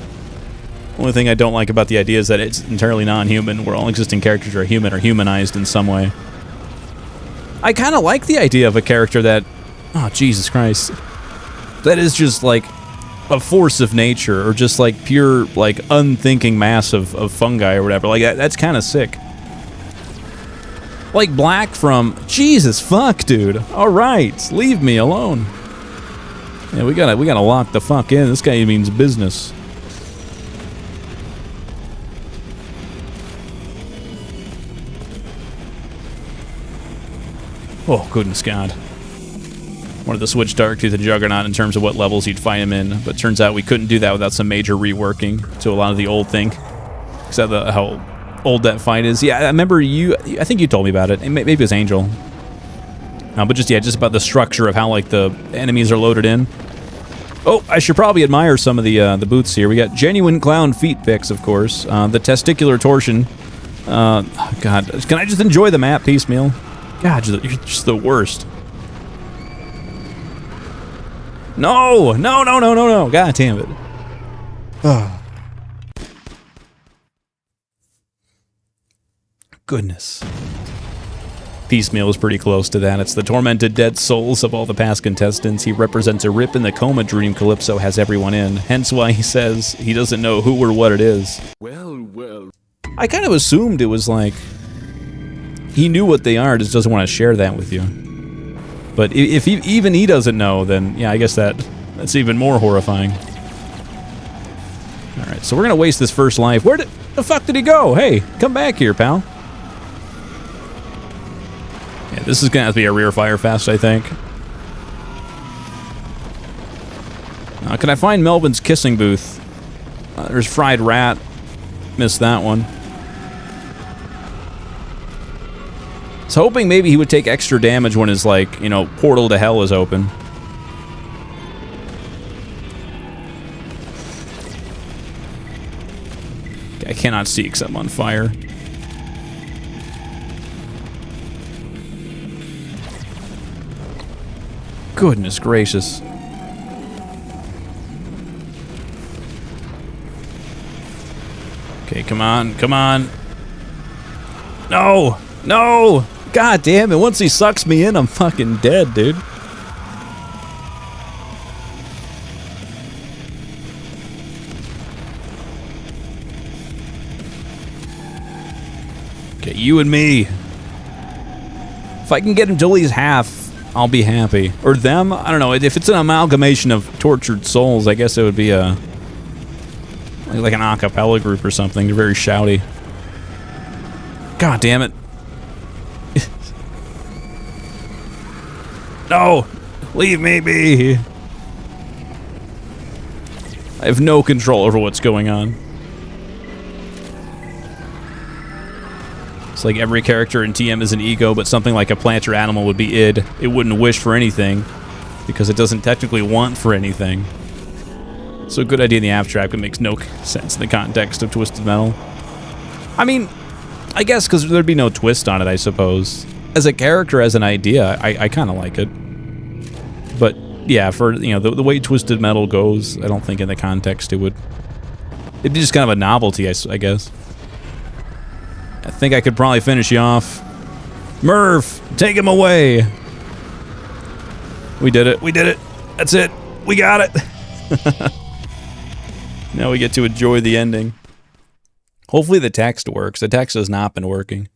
Speaker 1: Only thing I don't like about the idea is that it's entirely non-human, where all existing characters are human or humanized in some way. I kind of like the idea of a character that... Oh, Jesus Christ. That is just, like, a force of nature, or just like pure, like, unthinking mass of fungi or whatever. Like, that's kind of sick. Like Black from... Jesus fuck, dude. Alright, leave me alone. Yeah, we gotta lock the fuck in. This guy means business. Oh, goodness God. Wanted to switch Dark to the Juggernaut in terms of what levels you'd find him in, but turns out we couldn't do that without some major reworking to a lot of the old thing. Because of how old that fight is. Yeah, I remember I think you told me about it. Maybe it was Angel. But just about the structure of how, like, the enemies are loaded in. Oh, I should probably admire some of the boots here. We got genuine clown feet pics, of course. The testicular torsion. God, can I just enjoy the map piecemeal? God, you're just the worst. No! No, no, no, no, no! God damn it. Goodness. Piecemeal is pretty close to that. It's the tormented dead souls of all the past contestants. He represents a rip in the coma dream Calypso has everyone in. Hence why he says he doesn't know who or what it is.
Speaker 4: Well, well.
Speaker 1: I kind of assumed it was like... He knew what they are, just doesn't want to share that with you. But if even he doesn't know, then yeah, I guess that's even more horrifying. Alright, so we're gonna waste this first life. Where the fuck did he go? Hey, come back here, pal. Yeah, this is gonna have to be a rear fire fest, I think. Can I find Melvin's kissing booth? There's Fried Rat. Missed that one. I was hoping maybe he would take extra damage when his, like, you know, portal to hell is open. I cannot see because I'm on fire. Goodness gracious. Okay, come on, come on. No! No! God damn it, once he sucks me in, I'm fucking dead, dude. Okay, you and me. If I can get him to at least half, I'll be happy. Or them? I don't know. If it's an amalgamation of tortured souls, I guess it would be a... like an a cappella group or something. They're very shouty. God damn it. No! Leave me be! I have no control over what's going on. It's like every character in TM is an ego, but something like a plant or animal would be id. It wouldn't wish for anything, because it doesn't technically want for anything. So a good idea in the abstract, but makes no sense in the context of Twisted Metal. I mean, I guess because there'd be no twist on it, I suppose. As a character, as an idea, I kind of like it. But yeah, for, you know, the way Twisted Metal goes, I don't think in the context it would It'd be just kind of a novelty, I guess. I think I could probably finish you off. Merv, take him away. We did it. We did it. That's it. We got it. Now we get to enjoy the ending. Hopefully the text works. The text has not been working.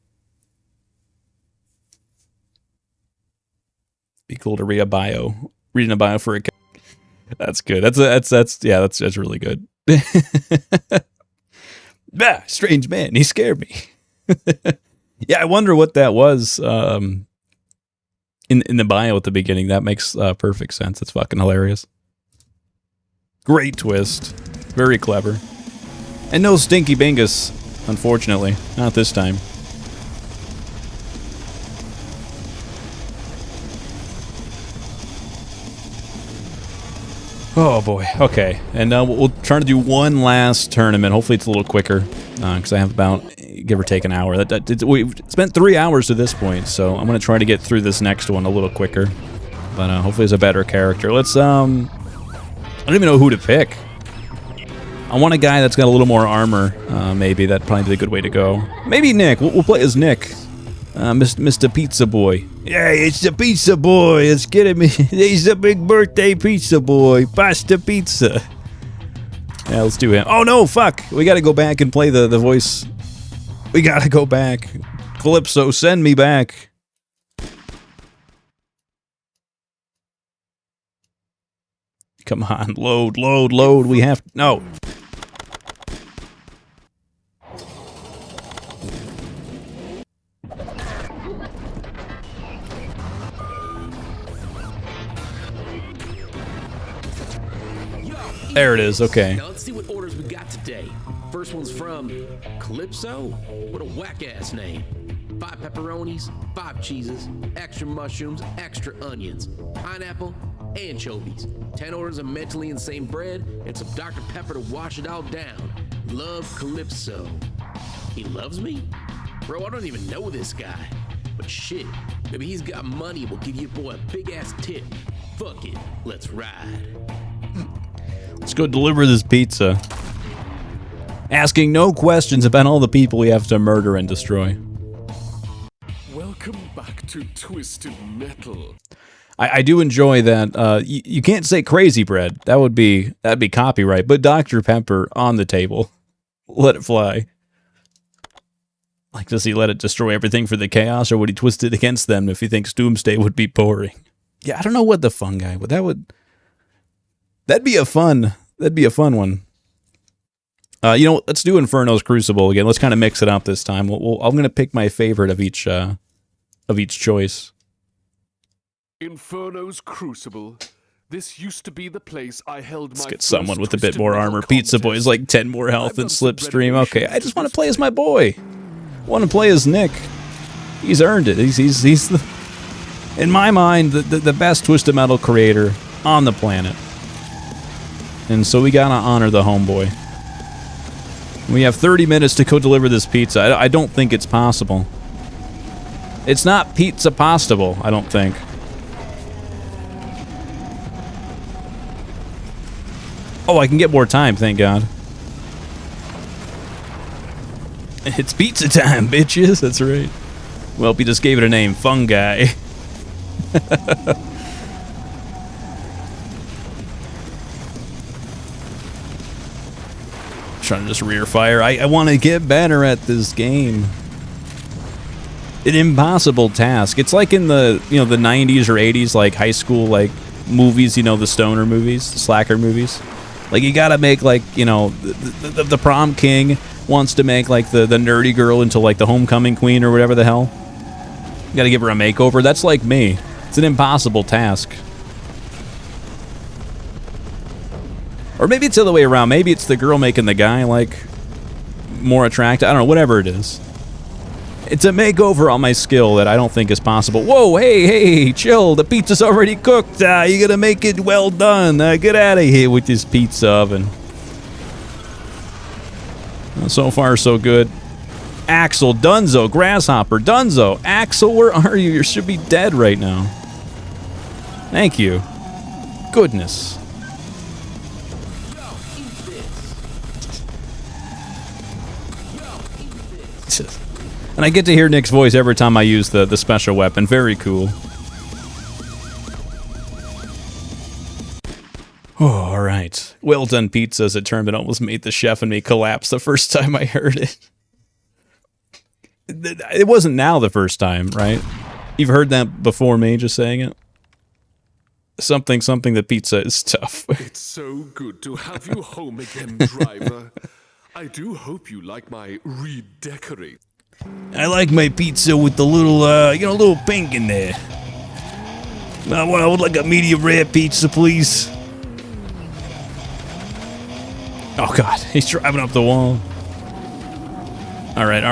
Speaker 1: Be cool to read a bio. Reading a bio for a. That's good. That's really good. Ah, strange man. He scared me. Yeah, I wonder what that was. In the bio at the beginning, that makes perfect sense. It's fucking hilarious. Great twist. Very clever. And no Stinky Bingus, unfortunately. Not this time. Oh boy. Okay. And we'll try to do one last tournament. Hopefully it's a little quicker. Because I have about, give or take, an hour. We've spent 3 hours to this point, so I'm going to try to get through this next one a little quicker. But hopefully it's a better character. Let's, I don't even know who to pick. I want a guy that's got a little more armor, maybe. That'd probably be a good way to go. Maybe Nick. We'll play as Nick. Mr. Pizza Boy. Yeah, it's the Pizza Boy. It's getting me. He's the big birthday pizza boy. Pasta pizza. Yeah, let's do him. Oh, no, fuck. We gotta go back and play the voice. We gotta go back. Calypso, send me back. Come on, load, load, load. We have... No. There it is, okay.
Speaker 9: Now let's see what orders we got today. First one's from Calypso? What a whack-ass name. 5 pepperonis, 5 cheeses, extra mushrooms, extra onions, pineapple, anchovies, 10 orders of mentally insane bread, and some Dr. Pepper to wash it all down. Love, Calypso. He loves me? Bro, I don't even know this guy. But shit, maybe he's got money and will give your boy a big-ass tip. Fuck it, let's ride.
Speaker 1: Let's go deliver this pizza. Asking no questions about all the people we have to murder and destroy.
Speaker 4: Welcome back to Twisted Metal.
Speaker 1: I do enjoy that. You can't say crazy bread. That'd be copyright. But Dr. Pepper on the table. Let it fly. Like, does he let it destroy everything for the chaos, or would he twist it against them if he thinks Doomsday would be boring? Yeah, I don't know what the fun guy would. That'd be a fun one. You know, let's do Inferno's Crucible again. Let's kind of mix it up this time. I'm going to pick my favorite of each choice.
Speaker 4: Inferno's Crucible. This used to be the place I held
Speaker 1: Let's
Speaker 4: my
Speaker 1: get someone with a bit
Speaker 4: Twisted
Speaker 1: more
Speaker 4: Metal
Speaker 1: armor. Pizza
Speaker 4: contest.
Speaker 1: Boy's like 10 more health
Speaker 4: I've
Speaker 1: than
Speaker 4: done some
Speaker 1: Slipstream. Okay, I just want to
Speaker 4: renovations
Speaker 1: play as my boy. I want to play as Nick. He's earned it. He's the, in my mind, the best Twisted Metal creator on the planet. And so we gotta honor the homeboy. We have 30 minutes to go deliver this pizza. I don't think it's possible. It's not pizza possible, I don't think. Oh, I can get more time, thank God. It's pizza time, bitches. That's right. Well, he just gave it a name, Fungi. Trying to just rear fire. I want to get better at this game. An impossible task. It's like in the, you know, the 90s or 80s, like high school, like movies, you know, the stoner movies, the slacker movies. Like, you gotta make, like, you know, the prom king wants to make, like, the nerdy girl into, like, the homecoming queen or whatever the hell. You gotta give her a makeover. That's like me. It's an impossible task. Or maybe it's the other way around. Maybe it's the girl making the guy, like, more attractive. I don't know, whatever it is. It's a makeover on my skill that I don't think is possible. Whoa, hey, chill. The pizza's already cooked. You gotta make it well done. Get out of here with this pizza oven. So far, so good. Axel, Dunzo, Grasshopper, Dunzo. Axel, where are you? You should be dead right now. Thank you. Goodness. And I get to hear Nick's voice every time I use the special weapon. Very cool. Oh, all right. Well done pizza, as it turned out, almost made the chef and me collapse the first time I heard it. It wasn't now the first time, right? You've heard that before me just saying it? Something, the pizza is tough.
Speaker 4: It's so good to have you home again, driver. I do hope you like my redecorate.
Speaker 1: I like my pizza with the little, little pink in there. I would like a medium rare pizza, please. Oh, God. He's driving up the wall. All right.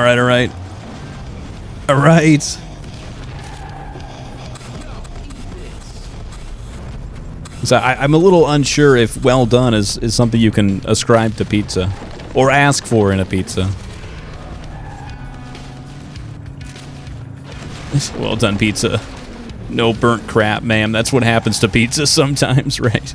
Speaker 1: So I'm a little unsure if well done is something you can ascribe to pizza. Or ask for in a pizza. Well done, pizza. No burnt crap, ma'am. That's what happens to pizza sometimes, right?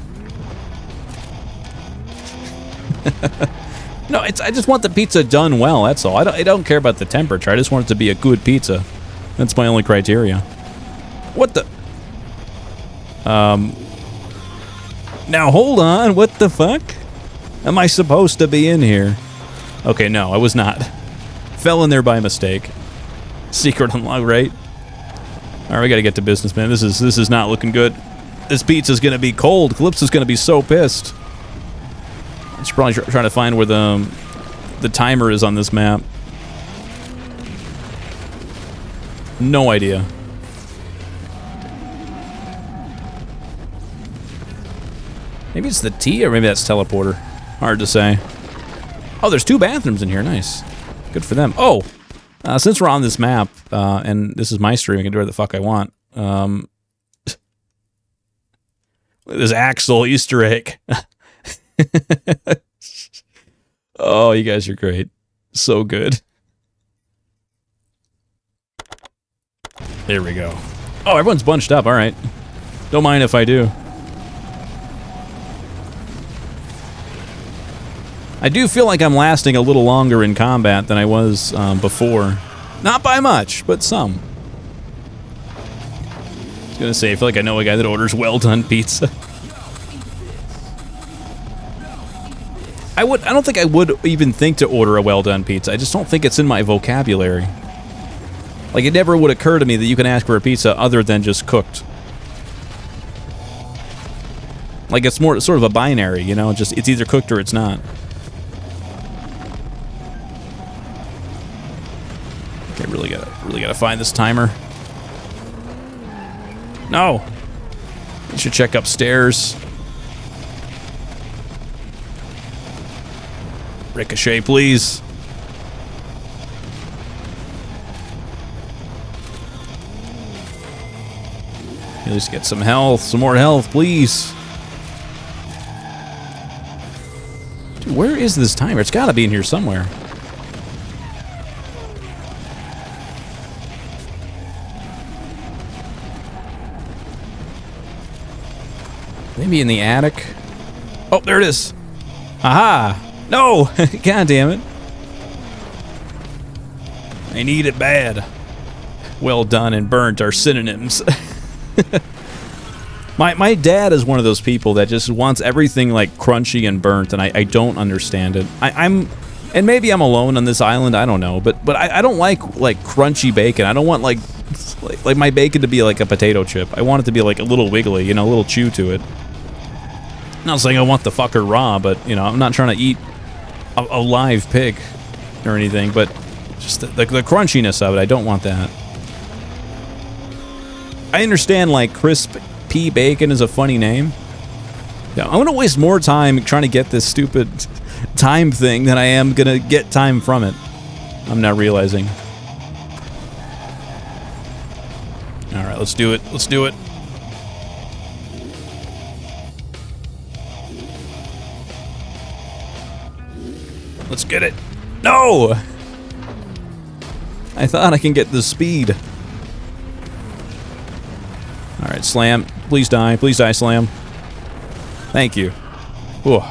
Speaker 1: No, I just want the pizza done well, that's all. I don't care about the temperature. I just want it to be a good pizza. That's my only criteria. What the... Now, hold on. What the fuck? Am I supposed to be in here? Okay, no, I was not. Fell in there by mistake. Secret unlock, right? Alright, we gotta get to business, man. This is not looking good. This pizza's gonna be cold. Calypso's gonna be so pissed. I should probably try to find where the timer is on this map. No idea. Maybe it's the T, or maybe that's teleporter. Hard to say. Oh, there's 2 bathrooms in here. Nice. Good for them. Oh! Since we're on this map, and this is my stream, I can do whatever the fuck I want. This Axel Easter egg. Oh, you guys are great. So good. There we go. Oh, everyone's bunched up. All right. Don't mind if I do. I do feel like I'm lasting a little longer in combat than I was before. Not by much, but some. I was gonna say, I feel like I know a guy that orders well-done pizza. I don't think I would even think to order a well-done pizza. I just don't think it's in my vocabulary. Like, it never would occur to me that you can ask for a pizza other than just cooked. Like, it's more sort of a binary, you know? Just, it's either cooked or it's not. Okay, really gotta find this timer. No! You should check upstairs. Ricochet, please. At least get some health. Some more health, please. Dude, where is this timer? It's gotta be in here somewhere. Maybe in the attic? Oh, there it is. Aha! No! God damn it. I need it bad. Well done and burnt are synonyms. My dad is one of those people that just wants everything like crunchy and burnt, and I don't understand it. And maybe I'm alone on this island, I don't know, but I don't like crunchy bacon. I don't want like my bacon to be like a potato chip. I want it to be like a little wiggly, you know, a little chew to it. I'm not saying I want the fucker raw, but you know, I'm not trying to eat a live pig or anything, but just the crunchiness of it, I don't want that. I understand like crisp pea bacon is a funny name. Yeah, I'm gonna waste more time trying to get this stupid time thing than I am gonna get time from it. I'm not realizing. Alright, let's do it. Let's do it. Let's get it. No! I thought I can get the speed. Alright, Slam. Please die. Please die, Slam. Thank you. Whew.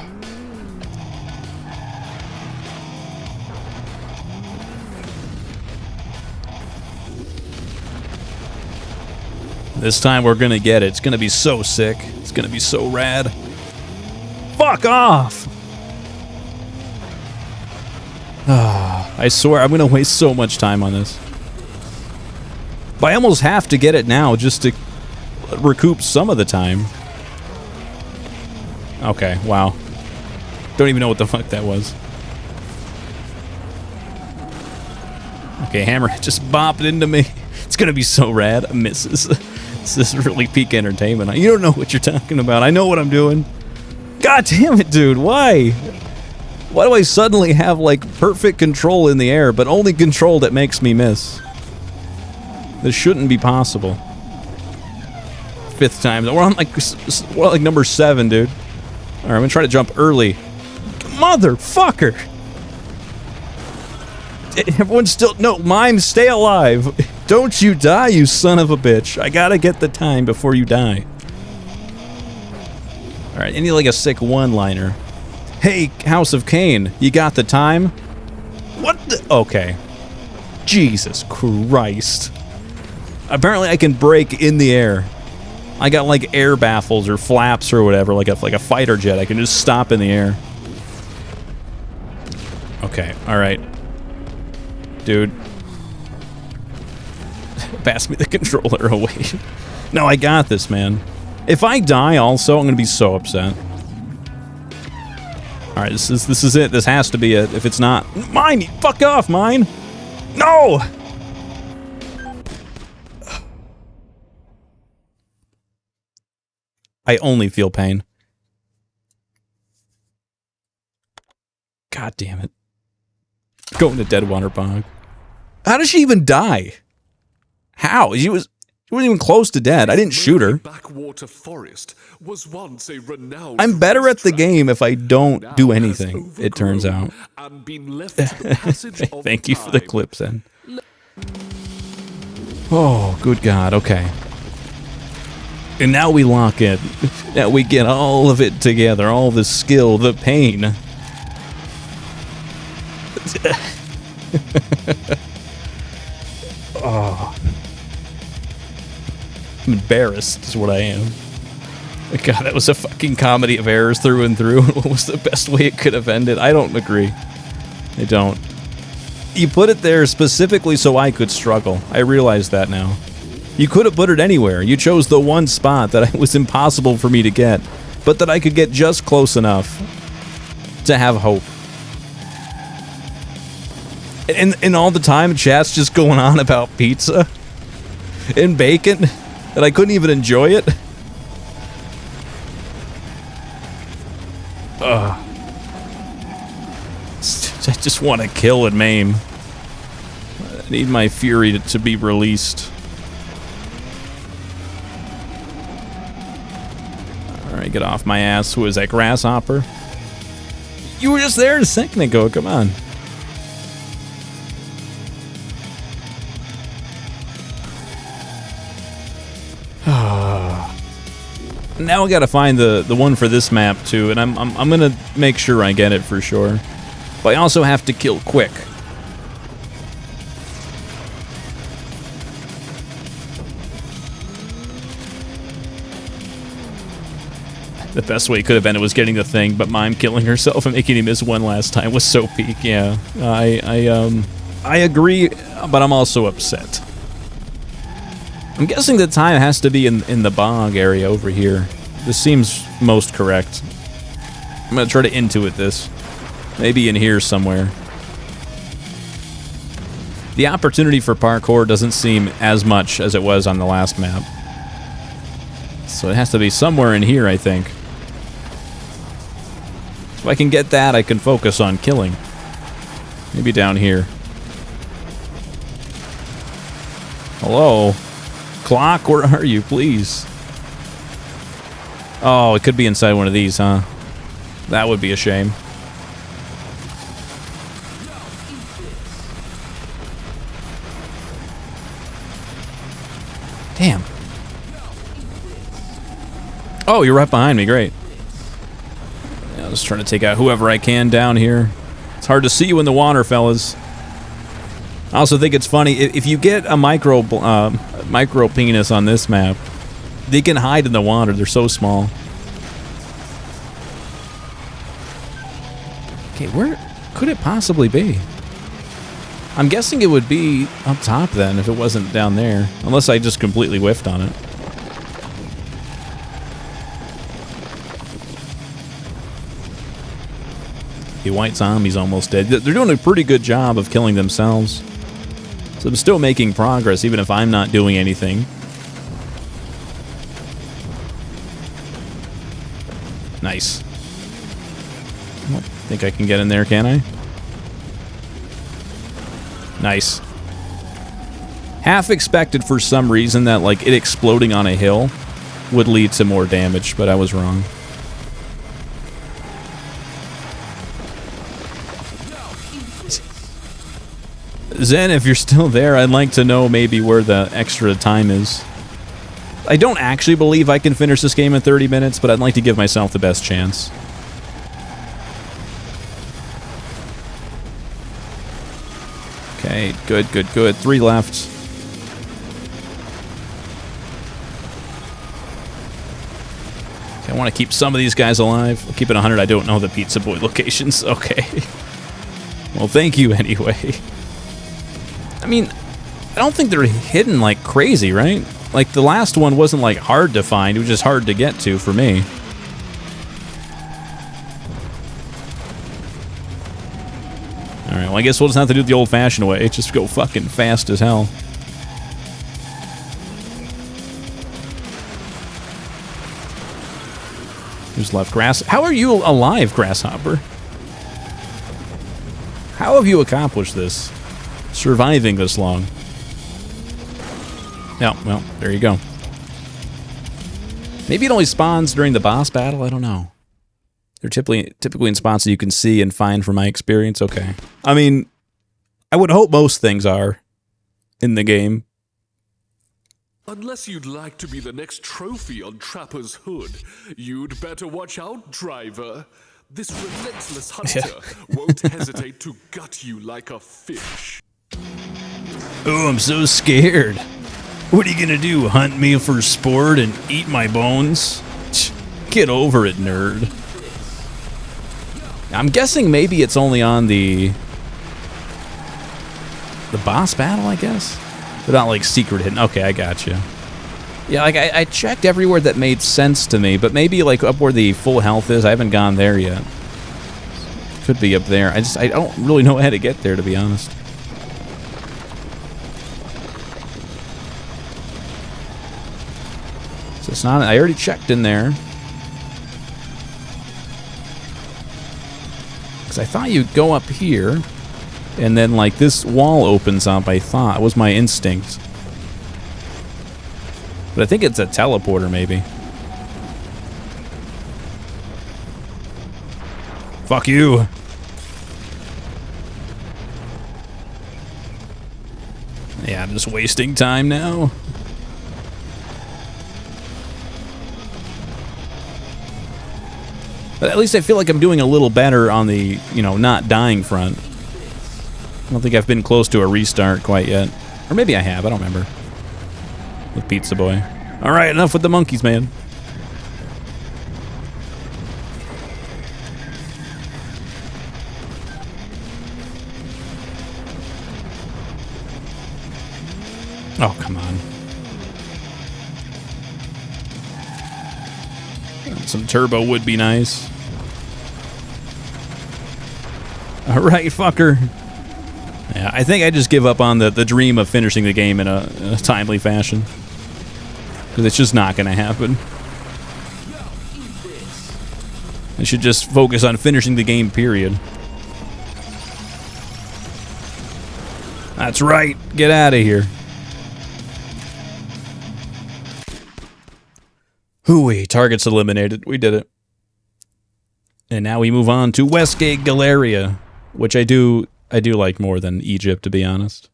Speaker 1: This time we're gonna get it. It's gonna be so sick. It's gonna be so rad. Fuck off! I swear, I'm gonna waste so much time on this. But I almost have to get it now just to recoup some of the time. Okay, wow. Don't even know what the fuck that was. Okay, hammer just bopped into me. It's gonna be so rad. Misses. This is really peak entertainment. You don't know what you're talking about. I know what I'm doing. God damn it, dude. Why? Why do I suddenly have, like, perfect control in the air, but only control that makes me miss? This shouldn't be possible. 5th time. We're on, like number 7, dude. Alright, I'm gonna try to jump early. Motherfucker! Everyone's still... No, Mime, stay alive! Don't you die, you son of a bitch. I gotta get the time before you die. Alright, I need like a sick one-liner. Hey, House of Cain, you got the time? What the... Okay. Jesus Christ. Apparently I can break in the air. I got like air baffles or flaps or whatever, like a fighter jet. I can just stop in the air. Okay, alright. Dude. Pass me the controller away. No, I got this, man. If I die also, I'm gonna be so upset. Alright, this is it. This has to be it. If it's not... Mine! Fuck off, mine! No! I only feel pain. God damn it. Going to Deadwater Bog. How did she even die? How? She wasn't even close to dead. I didn't shoot her.
Speaker 4: Backwater forest was once a renowned
Speaker 1: I'm better at the game if I don't do anything, it turns out.
Speaker 4: And been left to the passage of
Speaker 1: Thank you for the
Speaker 4: time.
Speaker 1: clips, then. Oh, good God. Okay. And now we lock in. Now we get all of it together. All the skill, the pain. Oh. I'm embarrassed is what I am. God, that was a fucking comedy of errors through and through. What was the best way it could have ended? I don't agree. I don't. You put it there specifically so I could struggle. I realize that now. You could have put it anywhere. You chose the one spot that it was impossible for me to get, but that I could get just close enough to have hope. And all the time, chat's just going on about pizza and bacon, and I couldn't even enjoy it. Ugh. I just want to kill and maim. I need my fury to be released. Alright, get off my ass. Who is that, Grasshopper? You were just there a second ago, come on. Now I gotta find the one for this map too, and I'm gonna make sure I get it for sure. But I also have to kill quick. The best way it could have been was getting the thing, but Mime killing herself and making him miss one last time was so peak. Yeah, I agree, but I'm also upset. I'm guessing the time has to be in the bog area over here. This seems most correct. I'm gonna try to intuit this. Maybe in here somewhere. The opportunity for parkour doesn't seem as much as it was on the last map. So it has to be somewhere in here, I think. If I can get that, I can focus on killing. Maybe down here. Hello? Clock, where are you, please? Oh, it could be inside one of these, huh? That would be a shame. Damn. Oh, you're right behind me, great. Yeah, I'm just trying to take out whoever I can down here. It's hard to see you in the water, fellas. I also think it's funny, if you get a micro penis on this map, They can hide in the water. They're so small. Okay, where could it possibly be? I'm guessing it would be up top then if it wasn't down there. Unless I just completely whiffed on it. The white zombie's almost dead. They're doing a pretty good job of killing themselves. So I'm still making progress even if I'm not doing anything. Nice. I don't think I can get in there, can I? Nice. Half expected for some reason that like it exploding on a hill would lead to more damage, but I was wrong. Zen, if you're still there, I'd like to know maybe where the extra time is. I don't actually believe I can finish this game in 30 minutes, but I'd like to give myself the best chance. Okay, good, good, good. 3 left. Okay, I want to keep some of these guys alive. I'll keep it 100. I don't know the Pizza Boy locations. Okay. Well, thank you anyway. I mean, I don't think they're hidden like crazy, right? Like, the last one wasn't, like, hard to find. It was just hard to get to for me. Alright, well, I guess we'll just have to do it the old-fashioned way. Just go fucking fast as hell. Who's left? Grass? How are you alive, Grasshopper? How have you accomplished this? Surviving this long? Yeah, well, there you go. Maybe it only spawns during the boss battle? I don't know. They're typically in spots that you can see and find from my experience. Okay. I mean, I would hope most things are in the game.
Speaker 4: Unless you'd like to be the next trophy on Trapper's hood, you'd better watch out, driver. This relentless hunter won't hesitate to gut you like a fish.
Speaker 1: Oh, I'm so scared. What are you gonna do, hunt me for sport and eat my bones? Get over it, nerd. I'm guessing maybe it's only on the boss battle, I guess? But not like secret hidden. Okay, I gotcha. Yeah, like I checked everywhere that made sense to me, but maybe like up where the full health is, I haven't gone there yet. Could be up there. I don't really know how to get there, to be honest. So it's not, I already checked in there. Because I thought you'd go up here, and then like this wall opens up, I thought. It was my instinct. But I think it's a teleporter, maybe. Fuck you. Yeah, I'm just wasting time now. But at least I feel like I'm doing a little better on the, you know, not dying front. I don't think I've been close to a restart quite yet. Or maybe I have, I don't remember. With Pizza Boy. Alright, enough with the monkeys, man. Oh, come on. Some turbo would be nice. Alright, fucker. Yeah, I think I just give up on the dream of finishing the game in a timely fashion. Because it's just not going to happen. I should just focus on finishing the game, period. That's right. Get out of here. Hooey, targets eliminated. We did it. And now we move on to Westgate Galeria, which I do like more than Egypt, to be honest.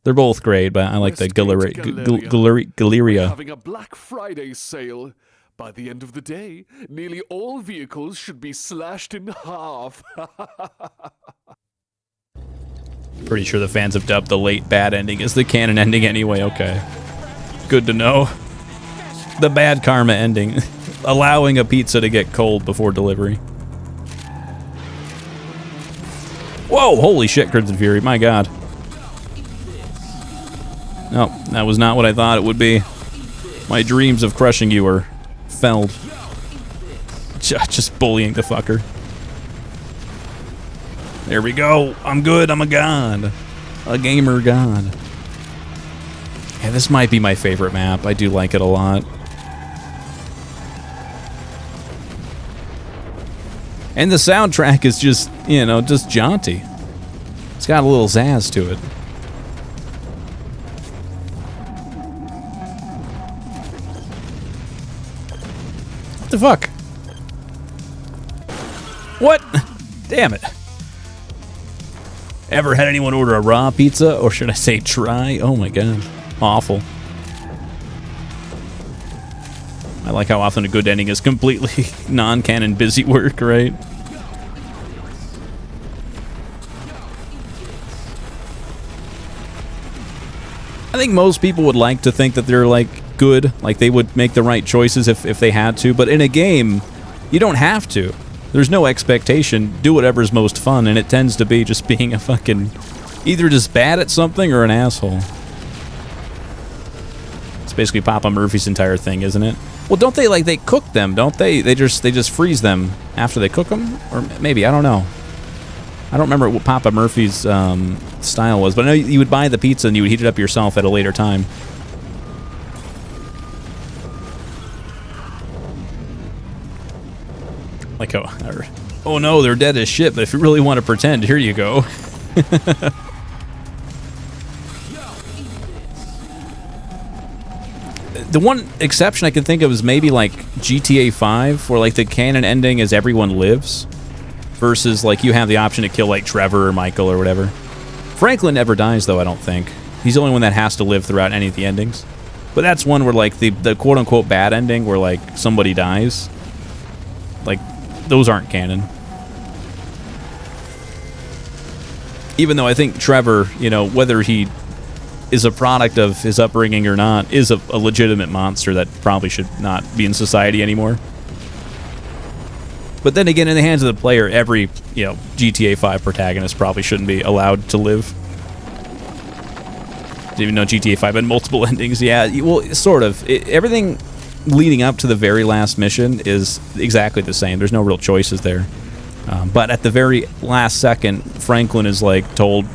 Speaker 1: They're both great, but I like the Galeria.
Speaker 4: Having a Black Friday sale. By the end of the day, nearly all vehicles should be slashed in half.
Speaker 1: Pretty sure the fans have dubbed the late bad ending as the canon ending anyway. Okay. Good to know. The bad karma ending. Allowing a pizza to get cold before delivery. Whoa, holy shit, Crimson Fury, my god. No, that was not what I thought it would be. My dreams of crushing you are felled. Just bullying the fucker. There we go. I'm good. I'm a god. A gamer god. Yeah, this might be my favorite map. I do like it a lot. And the soundtrack is just, you know, just jaunty. It's got a little zazz to it. What the fuck? What? Damn it. Ever had anyone order a raw pizza? Or should I say try? Oh my god. Awful. I like how often a good ending is completely non-canon busy work, right? I think most people would like to think that they're, like, good. Like, they would make the right choices if they had to. But in a game, you don't have to. There's no expectation. Do whatever's most fun, and it tends to be just being a fucking... either just bad at something or an asshole. It's basically Papa Murphy's entire thing, isn't it? Well, don't they, like, they cook them, don't they? They just freeze them after they cook them? Or maybe, I don't know. I don't remember what Papa Murphy's style was, but I know you would buy the pizza and you would heat it up yourself at a later time. Like, oh no, they're dead as shit, but if you really want to pretend, here you go. The one exception I can think of is maybe like GTA 5, where like the canon ending is everyone lives, versus like you have the option to kill like Trevor or Michael or whatever. Franklin never dies though, I don't think. He's the only one that has to live throughout any of the endings. But that's one where like the quote-unquote bad ending where like somebody dies. Like, those aren't canon. Even though I think Trevor, you know, whether he is a product of his upbringing or not, is a legitimate monster that probably should not be in society anymore. But then again, in the hands of the player, every, you know, GTA 5 protagonist probably shouldn't be allowed to live. Even though GTA 5 had multiple endings, yeah, well, sort of. Everything leading up to the very last mission is exactly the same. There's no real choices there. But at the very last second, Franklin is like told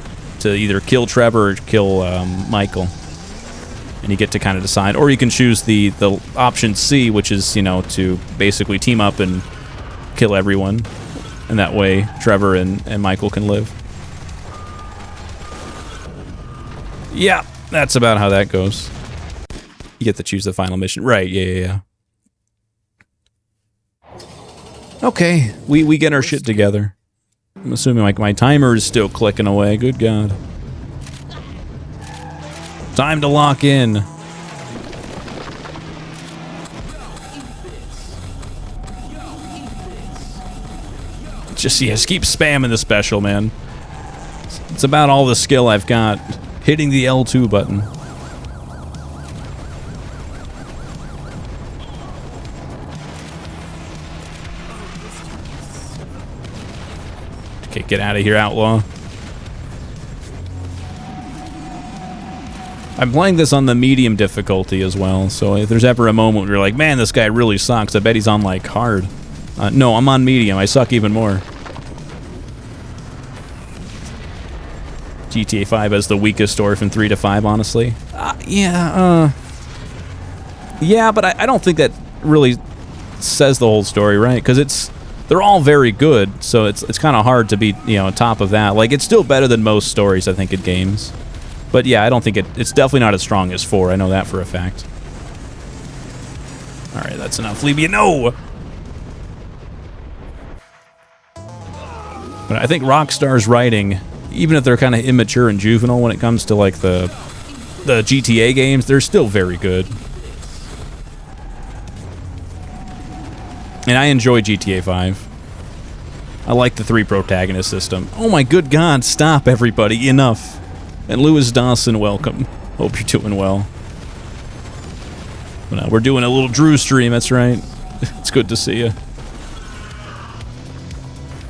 Speaker 1: to either kill Trevor or kill Michael, and you get to kind of decide. Or you can choose the option C, which is, you know, to basically team up and kill everyone, and that way Trevor and Michael can live. Yeah, that's about how that goes. You get to choose the final mission. Right, yeah. Okay, we get our shit together. I'm assuming like my timer is still clicking away. Good God. Time to lock in. Just keep spamming the special, man. It's about all the skill I've got. Hitting the L2 button. Okay, get out of here, outlaw. I'm playing this on the medium difficulty as well, so if there's ever a moment where you're like, man, this guy really sucks, I bet he's on, like, hard. No, I'm on medium. I suck even more. GTA 5 has the weakest story from 3 to 5, honestly. Yeah, but I don't think that really says the whole story, right? Because they're all very good, so it's kind of hard to be, you know, on top of that. Like, it's still better than most stories, I think, in games. But yeah, I don't think it's definitely not as strong as 4. I know that for a fact. All right, that's enough. Leave me no. But I think Rockstar's writing, even if they're kind of immature and juvenile when it comes to like the GTA games, they're still very good. And I enjoy GTA 5. I like the 3 protagonist system. Oh my good God, stop everybody, enough. And Lewis Dawson, welcome. Hope you're doing well. We're doing a little Drew stream, that's right. It's good to see you.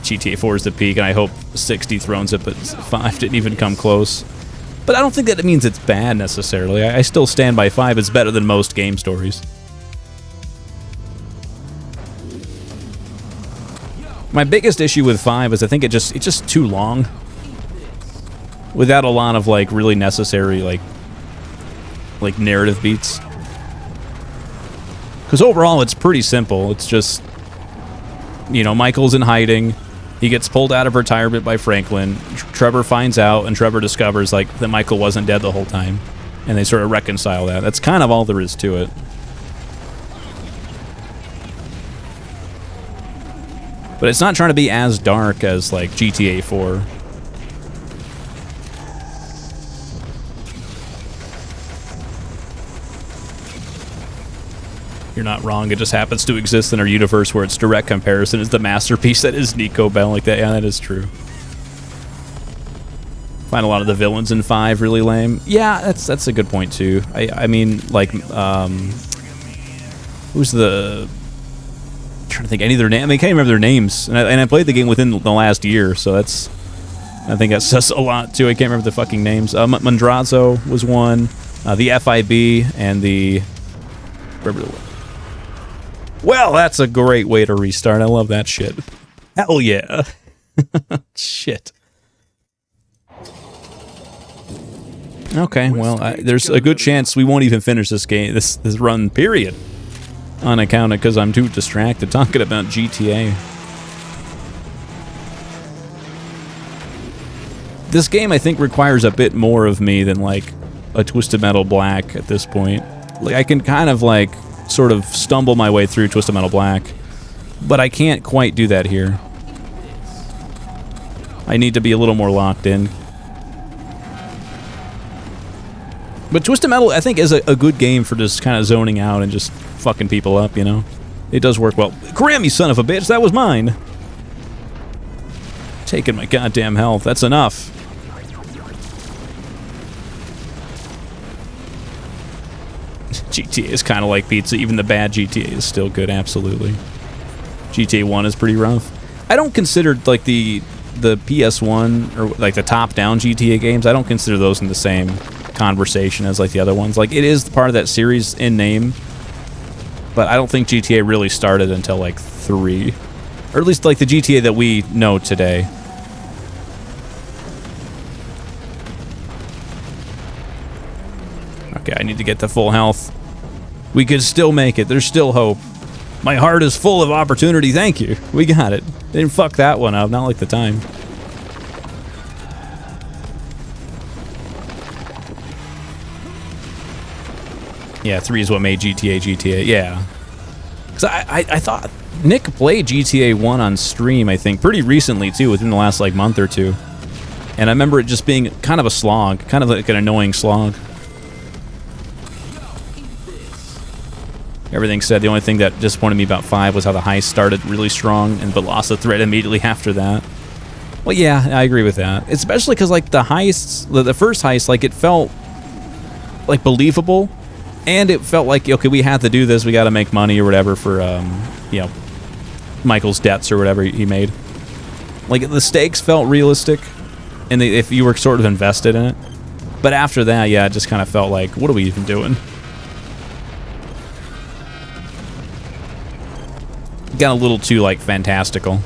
Speaker 1: GTA 4 is the peak, and I hope 6 dethrones it, but 5 didn't even come close. But I don't think that it means it's bad, necessarily. I still stand by 5 is better than most game stories. My biggest issue with 5 is I think it's just too long. Without a lot of, like, really necessary, like narrative beats. Because overall, it's pretty simple. It's just, you know, Michael's in hiding. He gets pulled out of retirement by Franklin. Trevor finds out, and Trevor discovers, like, that Michael wasn't dead the whole time. And they sort of reconcile that. That's kind of all there is to it. But it's not trying to be as dark as, like, GTA 4. You're not wrong. It just happens to exist in our universe where its direct comparison is the masterpiece that is Nico Bell. Like that, yeah, that is true. Find a lot of the villains in 5 really lame. Yeah, that's a good point too. I mean, like, who's the? I'm trying to think any of their name. I mean, I can't remember their names, and I played the game within the last year, so that's. I think that says a lot too. I can't remember the fucking names. Mondrazo was one. The FIB and the. Well, that's a great way to restart. I love that shit. Hell yeah. Shit. Okay, well, there's a good chance we won't even finish this game, this run, period. On account of because I'm too distracted talking about GTA. This game, I think, requires a bit more of me than, like, a Twisted Metal Black at this point. Like, I can kind of, like, sort of stumble my way through Twisted Metal Black, but I can't quite do that here. I need to be a little more locked in. But Twisted Metal, I think, is a good game for just kind of zoning out and just fucking people up, you know? It does work well. Cram, you son of a bitch, that was mine! Taking my goddamn health, that's enough. GTA is kind of like pizza. Even the bad GTA is still good, absolutely. GTA 1 is pretty rough. I don't consider, like, the PS1, or, like, the top-down GTA games, I don't consider those in the same conversation as, like, the other ones. Like, it is part of that series in name, but I don't think GTA really started until, like, 3. Or at least, like, the GTA that we know today. Okay, I need to get to full health. We could still make it. There's still hope. My heart is full of opportunity. Thank you. We got it. Didn't fuck that one up. Not like the time. Yeah, 3 is what made GTA. Yeah. Because I thought Nick played GTA 1 on stream, I think, pretty recently, too, within the last, like, month or two. And I remember it just being kind of a slog. Kind of like an annoying slog. Everything said, the only thing that disappointed me about 5 was how the heist started really strong, but lost the thread immediately after that. Well, yeah, I agree with that. Especially because, like, the heists, the first heist, like, it felt, like, believable, and it felt like, okay, we had to do this, we got to make money or whatever for, you know, Michael's debts or whatever he made. Like, the stakes felt realistic, and if you were sort of invested in it. But after that, yeah, it just kind of felt like, what are we even doing? Got a little too, like, fantastical.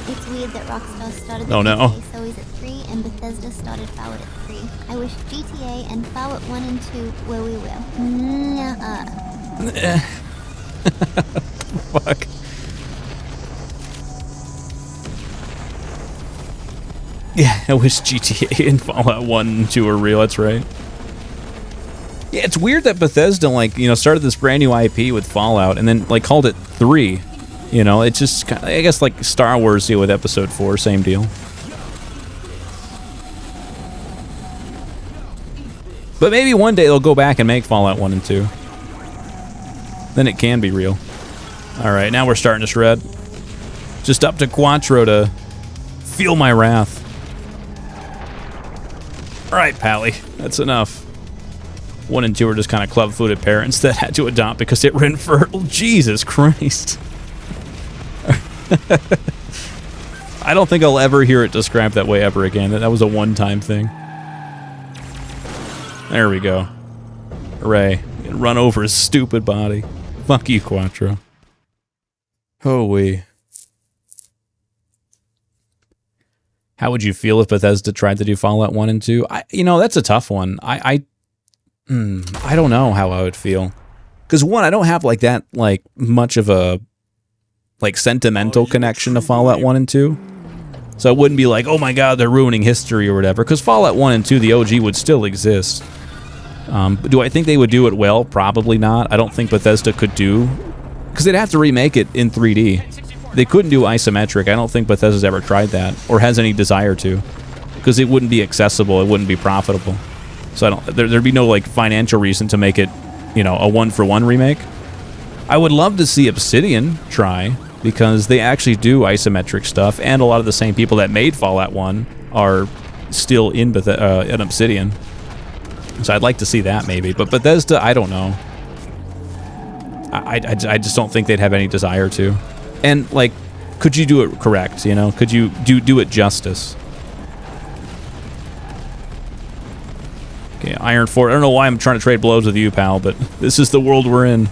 Speaker 7: It's weird that Rockstar started the
Speaker 1: GTA
Speaker 7: series at 3 and Bethesda started Fallout at 3. I wish GTA and Fallout 1 and 2 were we will. Nuh-uh.
Speaker 1: Fuck. Yeah, I wish GTA and Fallout 1 and 2 were real, that's right. Yeah, it's weird that Bethesda, like, you know, started this brand new IP with Fallout and then, like, called it 3. You know, it's just kind of, I guess, like Star Wars deal with Episode 4, same deal. But maybe one day they'll go back and make Fallout 1 and 2. Then it can be real. Alright, now we're starting to shred. Just up to Quattro to feel my wrath. Alright, Pally, that's enough. 1 and 2 are just kind of club-footed parents that had to adopt because they were infertile. Jesus Christ. I don't think I'll ever hear it described that way ever again. That was a one-time thing. There we go. Hooray. Run over his stupid body. Fuck you, Quattro. Oh, wee. How would you feel if Bethesda tried to do Fallout 1 and 2? You know, that's a tough one. I don't know how I would feel. Because, one, I don't have, like, that, like, much of a, like, sentimental connection to Fallout 1 and 2. So I wouldn't be like, oh my god, they're ruining history or whatever. Because Fallout 1 and 2, the OG, would still exist. But do I think they would do it well? Probably not. I don't think Bethesda could do... Because they'd have to remake it in 3D. They couldn't do isometric. I don't think Bethesda's ever tried that. Or has any desire to. Because it wouldn't be accessible. It wouldn't be profitable. So I don't... There'd be no, like, financial reason to make it, you know, a one-for-one remake. I would love to see Obsidian try, because they actually do isometric stuff, and a lot of the same people that made Fallout 1 are still in Obsidian. So I'd like to see that, maybe. But Bethesda, I don't know. I just don't think they'd have any desire to. And, like, could you do it correct, you know? Could you do it justice? Okay, Iron Fort. I don't know why I'm trying to trade blows with you, pal, but this is the world we're in.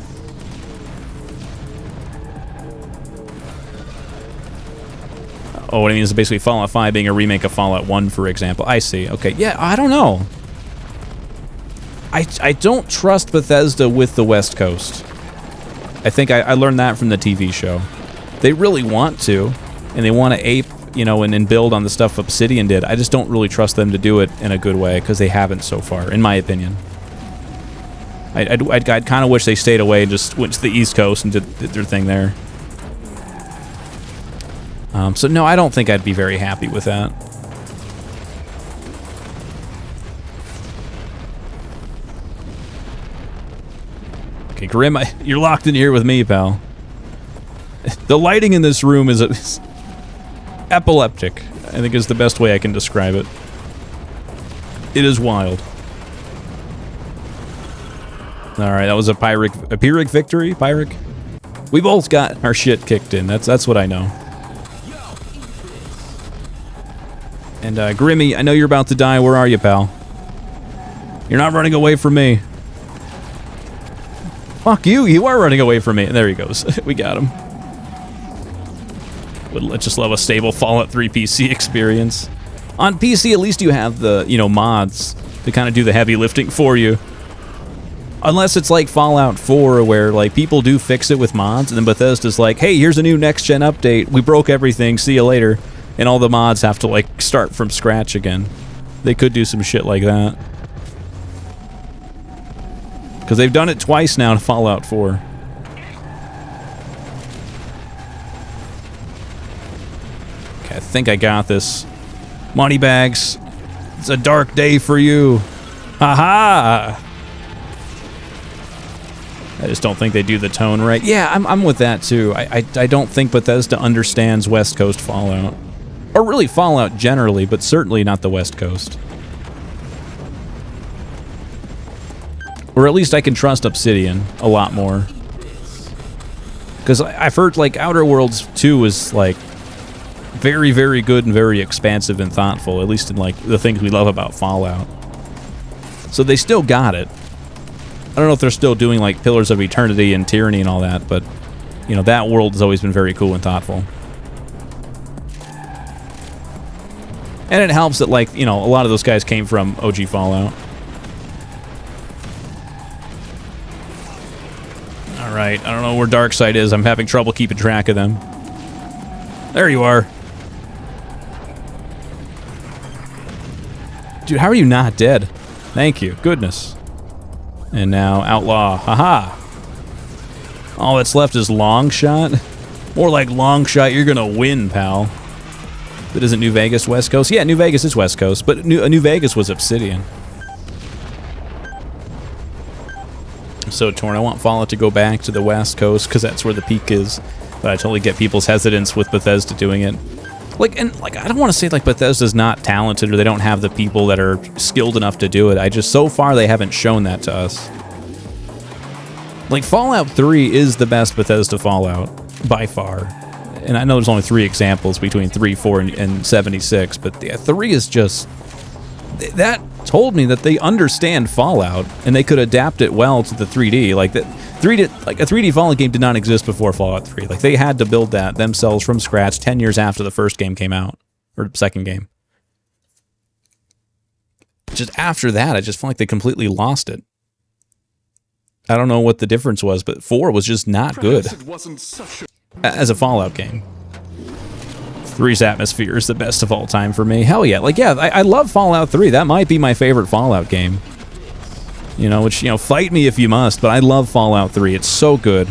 Speaker 1: Oh, what I mean is basically Fallout 5 being a remake of Fallout 1, for example. I see. Okay, yeah, I don't know. I don't trust Bethesda with the West Coast. I think I learned that from the TV show. They really want to, and they want to ape, you know, and build on the stuff Obsidian did. I just don't really trust them to do it in a good way, because they haven't so far, in my opinion. I'd kind of wish they stayed away and just went to the East Coast and did their thing there. So no, I don't think I'd be very happy with that. Okay, Grim, you're locked in here with me, pal. The lighting in this room is epileptic, I think is the best way I can describe it. It is wild. Alright, that was a Pyrrhic victory? Pyrrhic? We both got our shit kicked in, that's what I know. And, Grimmy, I know you're about to die. Where are you, pal? You're not running away from me. Fuck you, you are running away from me. There he goes. We got him. Would just love a stable Fallout 3 PC experience. On PC, at least you have the, you know, mods to kind of do the heavy lifting for you. Unless it's like Fallout 4, where, like, people do fix it with mods, and then Bethesda's like, hey, here's a new next-gen update. We broke everything. See you later. And all the mods have to, like, start from scratch again. They could do some shit like that. Because they've done it twice now to Fallout 4. Okay, I think I got this. Moneybags, it's a dark day for you. Haha! I just don't think they do the tone right. Yeah, I'm with that, too. I don't think Bethesda understands West Coast Fallout. Or really Fallout generally, but certainly not the West Coast. Or at least I can trust Obsidian a lot more. Because I've heard, like, Outer Worlds 2 is, like, very, very good and very expansive and thoughtful, at least in, like, the things we love about Fallout. So they still got it. I don't know if they're still doing, like, Pillars of Eternity and Tyranny and all that, but, you know, that world has always been very cool and thoughtful. And it helps that, like, you know, a lot of those guys came from OG Fallout. Alright, I don't know where Darkseid is. I'm having trouble keeping track of them. There you are. Dude, how are you not dead? Thank you. Goodness. And now, Outlaw. Haha. All that's left is Long Shot. More like Long Shot, you're gonna win, pal. But isn't New Vegas West Coast? Yeah, New Vegas is West Coast, but New Vegas was Obsidian. I'm so torn. I want Fallout to go back to the West Coast, because that's where the peak is. But I totally get people's hesitance with Bethesda doing it. Like, and like, I don't want to say like Bethesda's not talented or they don't have the people that are skilled enough to do it. I just, so far, they haven't shown that to us. Like, Fallout 3 is the best Bethesda Fallout, by far. And I know there's only 3 examples between 3, 4, and 76, but yeah, 3 is just... That told me that they understand Fallout, and they could adapt it well to the 3D. Like, that 3D, like a 3D Fallout game did not exist before Fallout 3. Like, they had to build that themselves from scratch 10 years after the first game came out, or second game. Just after that, I just felt like they completely lost it. I don't know what the difference was, but 4 was just not good as a Fallout game. 3's atmosphere is the best of all time for me. Hell yeah. Like, yeah, I love Fallout 3. That might be my favorite Fallout game. You know, which, you know, fight me if you must, but I love Fallout 3. It's so good.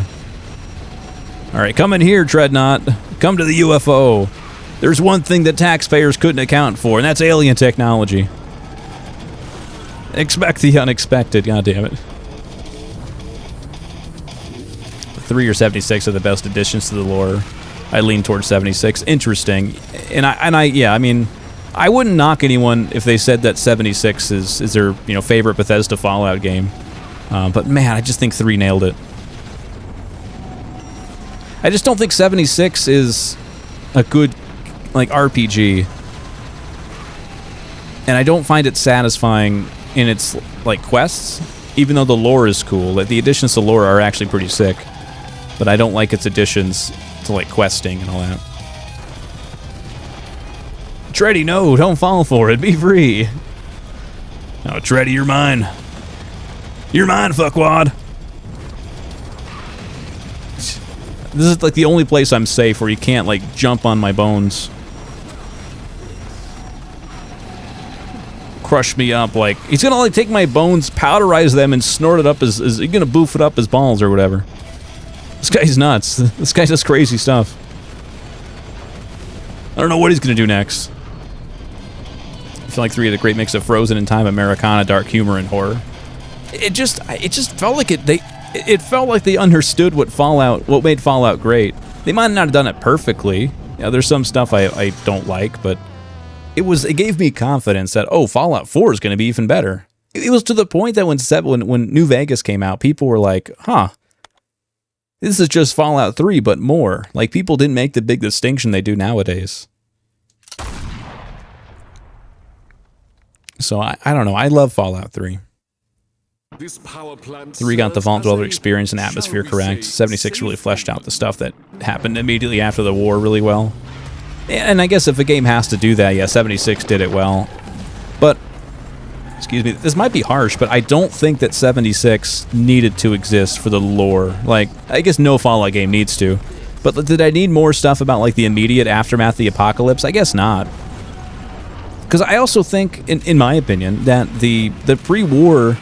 Speaker 1: All right, come in here, Dreadnought. Come to the UFO. There's one thing that taxpayers couldn't account for, and that's alien technology. Expect the unexpected, goddammit. 3 or 76 are the best additions to the lore. I lean towards 76. Interesting. And I mean, I wouldn't knock anyone if they said that 76 is their, you know, favorite Bethesda Fallout game. But man, I just think 3 nailed it. I just don't think 76 is a good, like, RPG. And I don't find it satisfying in its, like, quests, even though the lore is cool. Like, the additions to lore are actually pretty sick. But I don't like its additions to, like, questing and all that. Treddy, no, don't fall for it. Be free. Oh, Treddy, you're mine. You're mine, fuckwad. This is, like, the only place I'm safe where you can't, like, jump on my bones. Crush me up, like... He's gonna, like, take my bones, powderize them, and snort it up as... He's gonna boof it up his balls or whatever. This guy's nuts. This guy does crazy stuff. I don't know what he's gonna do next. I feel like 3 had a great mix of Frozen in time, Americana, dark humor, and horror. It just felt like it felt like they understood what made Fallout great. They might not have done it perfectly. You know, there's some stuff I don't like, but it gave me confidence that, oh, Fallout 4 is gonna be even better. It was to the point that when New Vegas came out, people were like, huh. This is just Fallout 3, but more. Like, people didn't make the big distinction they do nowadays. So, I don't know. I love Fallout 3. 3 got the Vault Dweller experience and atmosphere correct. 76 really fleshed out the stuff that happened immediately after the war really well. And I guess if a game has to do that, yeah, 76 did it well. But... excuse me, this might be harsh, but I don't think that 76 needed to exist for the lore. Like, I guess no Fallout game needs to. But did I need more stuff about, like, the immediate aftermath of the apocalypse? I guess not. Because I also think, in my opinion, that the pre-war,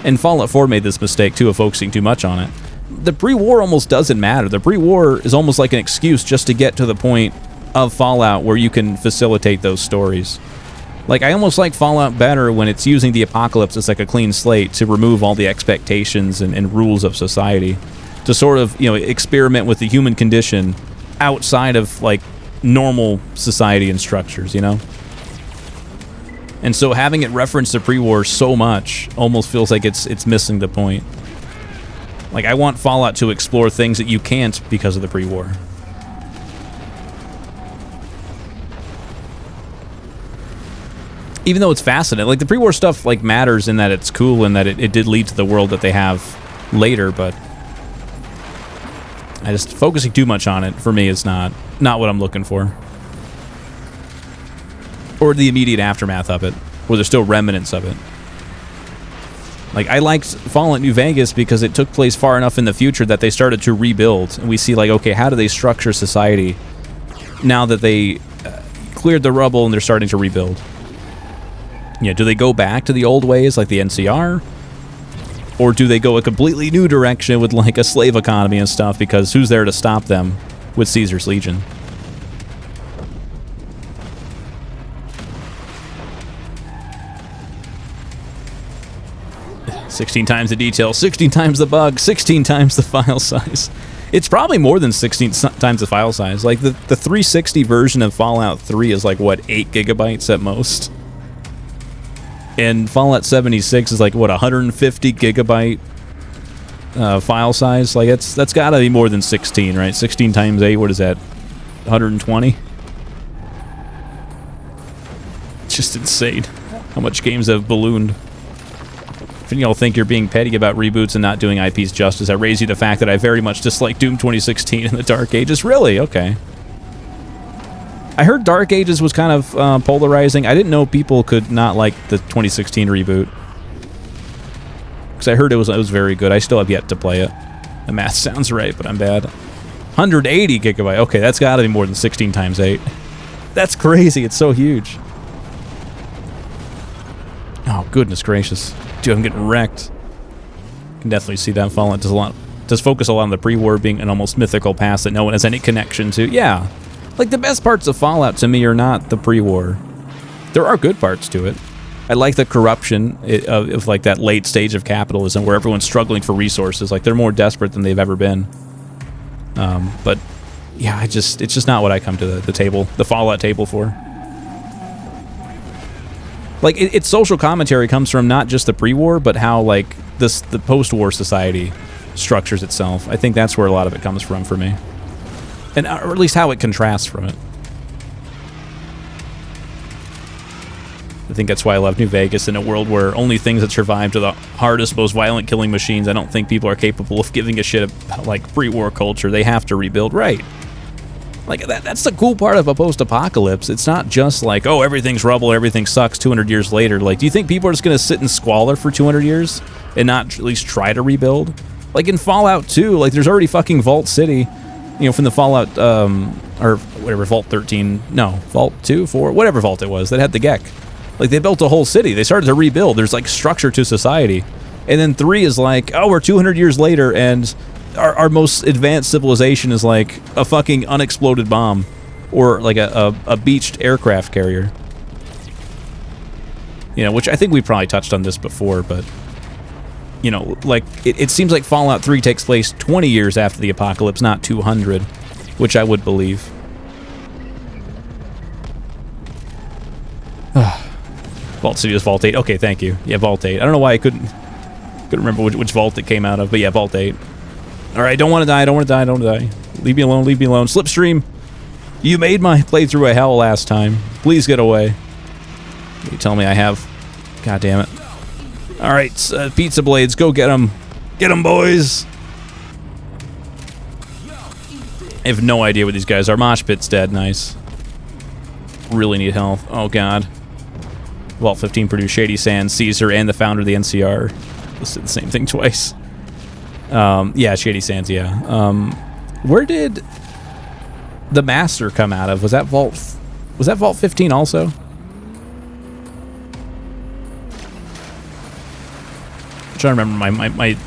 Speaker 1: and Fallout 4 made this mistake, too, of focusing too much on it. The pre-war almost doesn't matter. The pre-war is almost like an excuse just to get to the point of Fallout where you can facilitate those stories. Like, I almost like Fallout better when it's using the apocalypse as like a clean slate to remove all the expectations and rules of society. To sort of, you know, experiment with the human condition outside of, like, normal society and structures, you know? And so having it reference the pre-war so much almost feels like it's missing the point. Like, I want Fallout to explore things that you can't because of the pre-war. Even though it's fascinating, like, the pre-war stuff, like, matters in that it's cool and that it did lead to the world that they have later, but I just, focusing too much on it, for me, is not what I'm looking for. Or the immediate aftermath of it, where there's still remnants of it. Like, I liked Fallout New Vegas because it took place far enough in the future that they started to rebuild, and we see, like, okay, how do they structure society now that they cleared the rubble and they're starting to rebuild? Yeah, do they go back to the old ways like the NCR? Or do they go a completely new direction with, like, a slave economy and stuff, because who's there to stop them with Caesar's Legion? "16 times the detail, 16 times the bug, 16 times the file size." It's probably more than 16 times the file size. Like, the 360 version of Fallout 3 is like, what, 8 gigabytes at most? And Fallout 76 is like, what, 150 gigabyte file size? Like, that's got to be more than 16, right? 16 times 8, what is that? 120? It's just insane how much games have ballooned. If any of y'all think you're being petty about reboots and not doing IPs justice, I raise you the fact that I very much dislike Doom 2016 and the Dark Ages. Really? Okay. I heard Dark Ages was kind of polarizing. I didn't know people could not like the 2016 reboot. Because I heard it was very good. I still have yet to play it. The math sounds right, but I'm bad. 180 gigabyte. Okay, that's got to be more than 16 times 8. That's crazy. It's so huge. Oh, goodness gracious. Dude, I'm getting wrecked. Can definitely see that Fallout does focus a lot on the pre-war being an almost mythical past that no one has any connection to. Yeah. Like, the best parts of Fallout to me are not the pre-war. There are good parts to it. I like the corruption of like that late stage of capitalism where everyone's struggling for resources. Like, they're more desperate than they've ever been. But yeah, it's just not what I come to the Fallout table for. Like, its social commentary comes from not just the pre-war, but how, like, the post-war society structures itself. I think that's where a lot of it comes from for me. And, or at least how it contrasts from it. I think that's why I love New Vegas. In a world where only things that survived are the hardest, most violent killing machines, I don't think people are capable of giving a shit about, like, pre-war culture. They have to rebuild, right? Like, that's the cool part of a post-apocalypse. It's not just like, oh, everything's rubble, everything sucks 200 years later. Like, do you think people are just going to sit in squalor for 200 years and not at least try to rebuild? Like, in Fallout 2, like, there's already fucking Vault City, you know, from the Fallout, or whatever, Vault 13, no, Vault 2, 4, whatever Vault it was that had the Gek. Like, they built a whole city. They started to rebuild. There's, like, structure to society. And then 3 is like, oh, we're 200 years later, and our most advanced civilization is like a fucking unexploded bomb or like a beached aircraft carrier. You know, which I think we probably touched on this before, but, you know, like, it seems like Fallout 3 takes place 20 years after the apocalypse, not 200, which I would believe. Vault City is Vault 8. Okay, thank you. Yeah, Vault 8. I don't know why I couldn't remember which vault it came out of, but yeah, Vault 8. Alright, don't want to die, don't want to die, don't want to die. Leave me alone, leave me alone. Slipstream, you made my playthrough a hell last time. Please get away. You tell me I have. God damn it. Alright, pizza blades, go get them. Get them, boys. I have no idea what these guys are. Mosh Pit's dead, nice. Really need health. Oh god. Vault 15 produced Shady Sands, Caesar, and the founder of the NCR. Listed the same thing twice. Yeah, Shady Sands, yeah. Where did the Master come out of? Was that Vault 15 also? I'm trying to remember my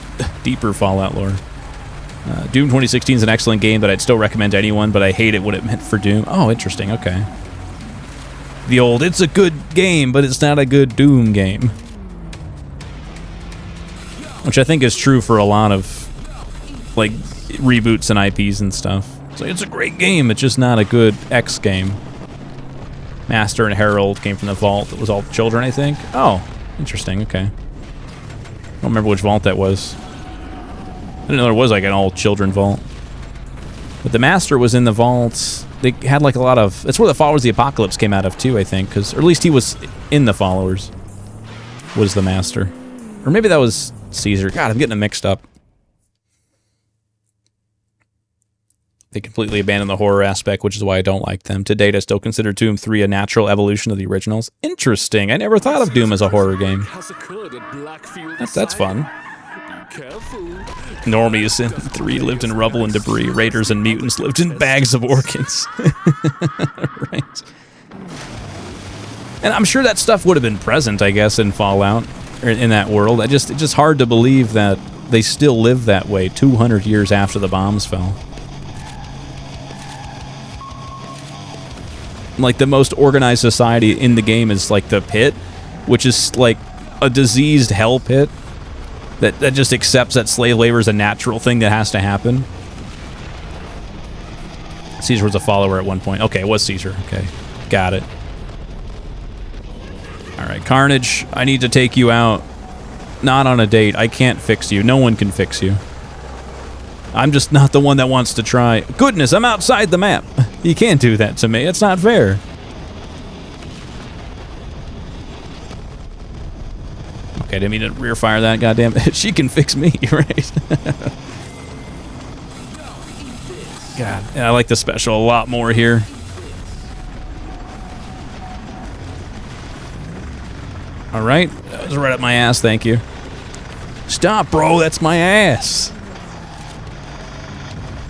Speaker 1: deeper Fallout lore. Doom 2016 is an excellent game that I'd still recommend to anyone, but I hated what it meant for Doom. Oh, interesting, okay. The old, it's a good game, but it's not a good Doom game. Which I think is true for a lot of, like, reboots and IPs and stuff. So it's a great game, it's just not a good X game. Master and Herald came from the vault that was all children, I think. Oh, interesting, okay. I don't remember which vault that was. I didn't know there was, like, an all-children vault. But the Master was in the vaults. They had, like, a lot of... That's where the Followers of the Apocalypse came out of, too, I think. Or at least he was in the Followers. Was the Master. Or maybe that was Caesar. God, I'm getting them mixed up. They completely abandoned the horror aspect, which is why I don't like them. To date, I still consider Doom 3 a natural evolution of the originals. Interesting. I never thought of Doom as a horror game. That's fun. Normies in 3 lived in rubble and debris. Raiders and mutants lived in bags of organs. Right. And I'm sure that stuff would have been present, I guess, in Fallout, or in that world. It's just hard to believe that they still live that way 200 years after the bombs fell. Like, the most organized society in the game is, like, the pit, which is, like, a diseased hell pit that just accepts that slave labor is a natural thing that has to happen. Caesar was a follower at one point. Okay, it was Caesar. Okay, got it. All right, Carnage, I need to take you out. Not on a date. I can't fix you. No one can fix you. I'm just not the one that wants to try. Goodness, I'm outside the map. You can't do that to me. It's not fair. Okay, didn't mean to rear fire that, goddamn. She can fix me, right? God, yeah, I like the special a lot more here. All right, that was right up my ass, thank you. Stop, bro, that's my ass.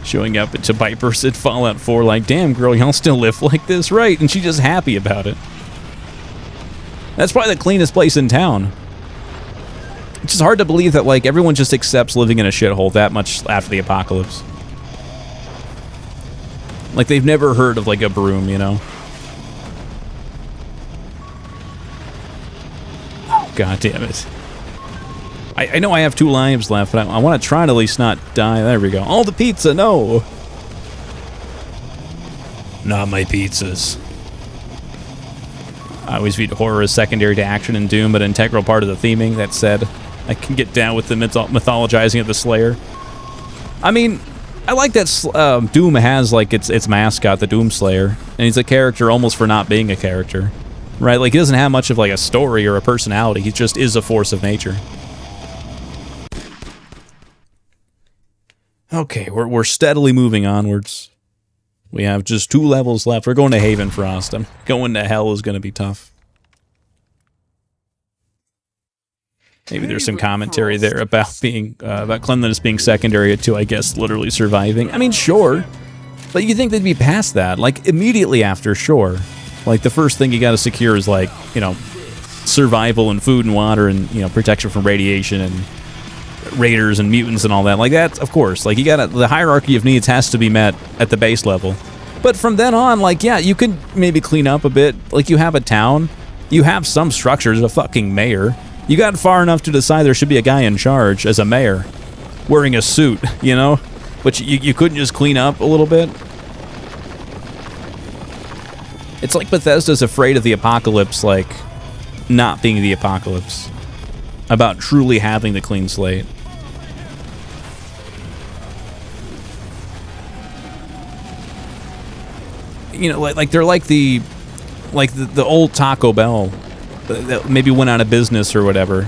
Speaker 1: Showing up to Vipers at Fallout 4 like, damn, girl, y'all still live like this, right? And she's just happy about it. That's probably the cleanest place in town. It's just hard to believe that, like, everyone just accepts living in a shithole that much after the apocalypse. Like, they've never heard of, like, a broom, you know? Oh, God damn it. I know I have 2 lives left, but I want to try to at least not die. There we go. All the pizza, no! Not my pizzas. I always viewed horror as secondary to action in Doom, but an integral part of the theming. That said, I can get down with the mythologizing of the Slayer. I mean, I like that Doom has, like, its mascot, the Doom Slayer, and he's a character almost for not being a character, right? Like, he doesn't have much of, like, a story or a personality. He just is a force of nature. Okay, we're steadily moving onwards. We have just 2 levels left. We're going to Haven Frost. Going to hell is going to be tough. Maybe there's some commentary there about being about cleanliness being secondary to, I guess, literally surviving. I mean, sure, but you think they'd be past that, like immediately after, sure. Like the first thing you got to secure is, like, you know, survival and food and water and, you know, protection from radiation and raiders and mutants and all that. Like that, of course. Like, you got the hierarchy of needs has to be met at the base level. But from then on, like, yeah, you could maybe clean up a bit. Like, you have a town, you have some structures, a fucking mayor. You got far enough to decide there should be a guy in charge as a mayor, wearing a suit, you know? But you couldn't just clean up a little bit? It's like Bethesda's afraid of the apocalypse, like, not being the apocalypse. About truly having the clean slate. You know, like they're like the old Taco Bell that maybe went out of business or whatever,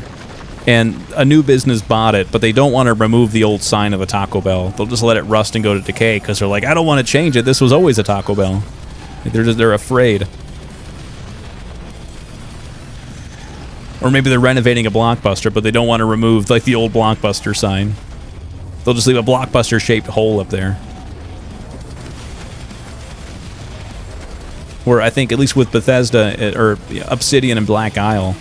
Speaker 1: and a new business bought it, but they don't want to remove the old sign of a Taco Bell. They'll just let it rust and go to decay because they're like, I don't want to change it. This was always a Taco Bell. Like they're afraid. Or maybe they're renovating a Blockbuster, but they don't want to remove, like, the old Blockbuster sign. They'll just leave a Blockbuster-shaped hole up there. Where I think, at least with Bethesda, or Obsidian and Black Isle,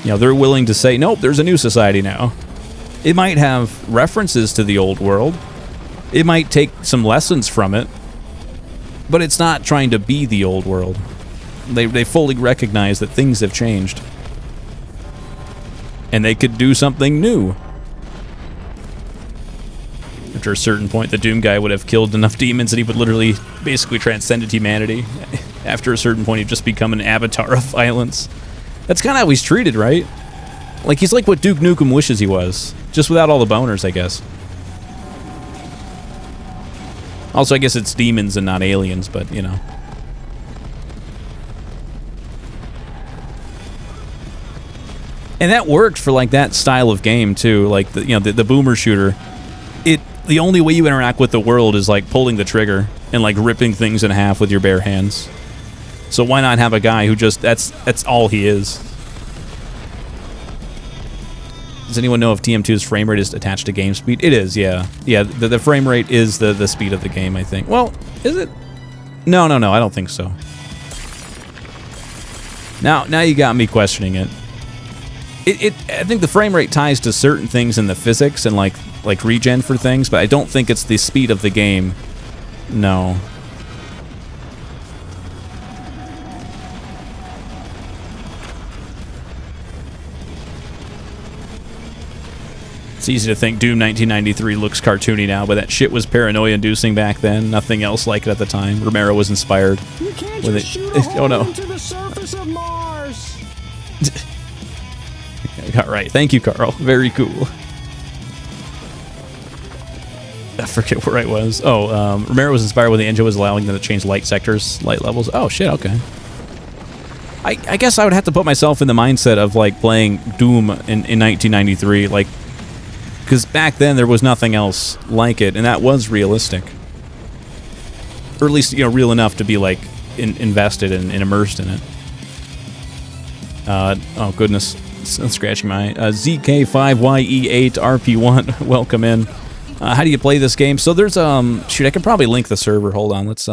Speaker 1: you know, they're willing to say, nope, there's a new society now. It might have references to the old world. It might take some lessons from it. But it's not trying to be the old world. They fully recognize that things have changed. And they could do something new. After a certain point, the Doom guy would have killed enough demons that he would literally basically transcended humanity. After a certain point, he'd just become an avatar of violence. That's kind of how he's treated, right? Like, he's like what Duke Nukem wishes he was. Just without all the boners, I guess. Also, I guess it's demons and not aliens, but, you know. And that worked for, like, that style of game, too. Like, the, you know, the boomer shooter. The only way you interact with the world is, like, pulling the trigger and, like, ripping things in half with your bare hands. So why not have a guy who just, that's all he is? Does anyone know if TM2's frame rate is attached to game speed? It is, yeah. Yeah, the frame rate is the speed of the game, I think. Well, is it? No, I don't think so. Now you got me questioning it. I think the frame rate ties to certain things in the physics and like regen for things, but I don't think it's the speed of the game. No. It's easy to think Doom 1993 looks cartoony now, but that shit was paranoia-inducing back then. Nothing else like it at the time. Romero was inspired.
Speaker 10: You can't
Speaker 1: with
Speaker 10: just
Speaker 1: it.
Speaker 10: shoot a hole
Speaker 1: Oh no.
Speaker 10: into the surface of Mars.
Speaker 1: All right, thank you, Carl. Very cool. I forget where I was. Oh, Romero was inspired when the engine was allowing them to change light sectors, light levels. Oh shit, okay. I guess I would have to put myself in the mindset of like playing Doom in 1993, like, because back then there was nothing else like it, and that was realistic, or at least, you know, real enough to be like invested and immersed in it. Oh goodness, I'm scratching my eye. ZK5YE8RP1, welcome in. How do you play this game? So there's shoot, I can probably link the server. Hold on, let's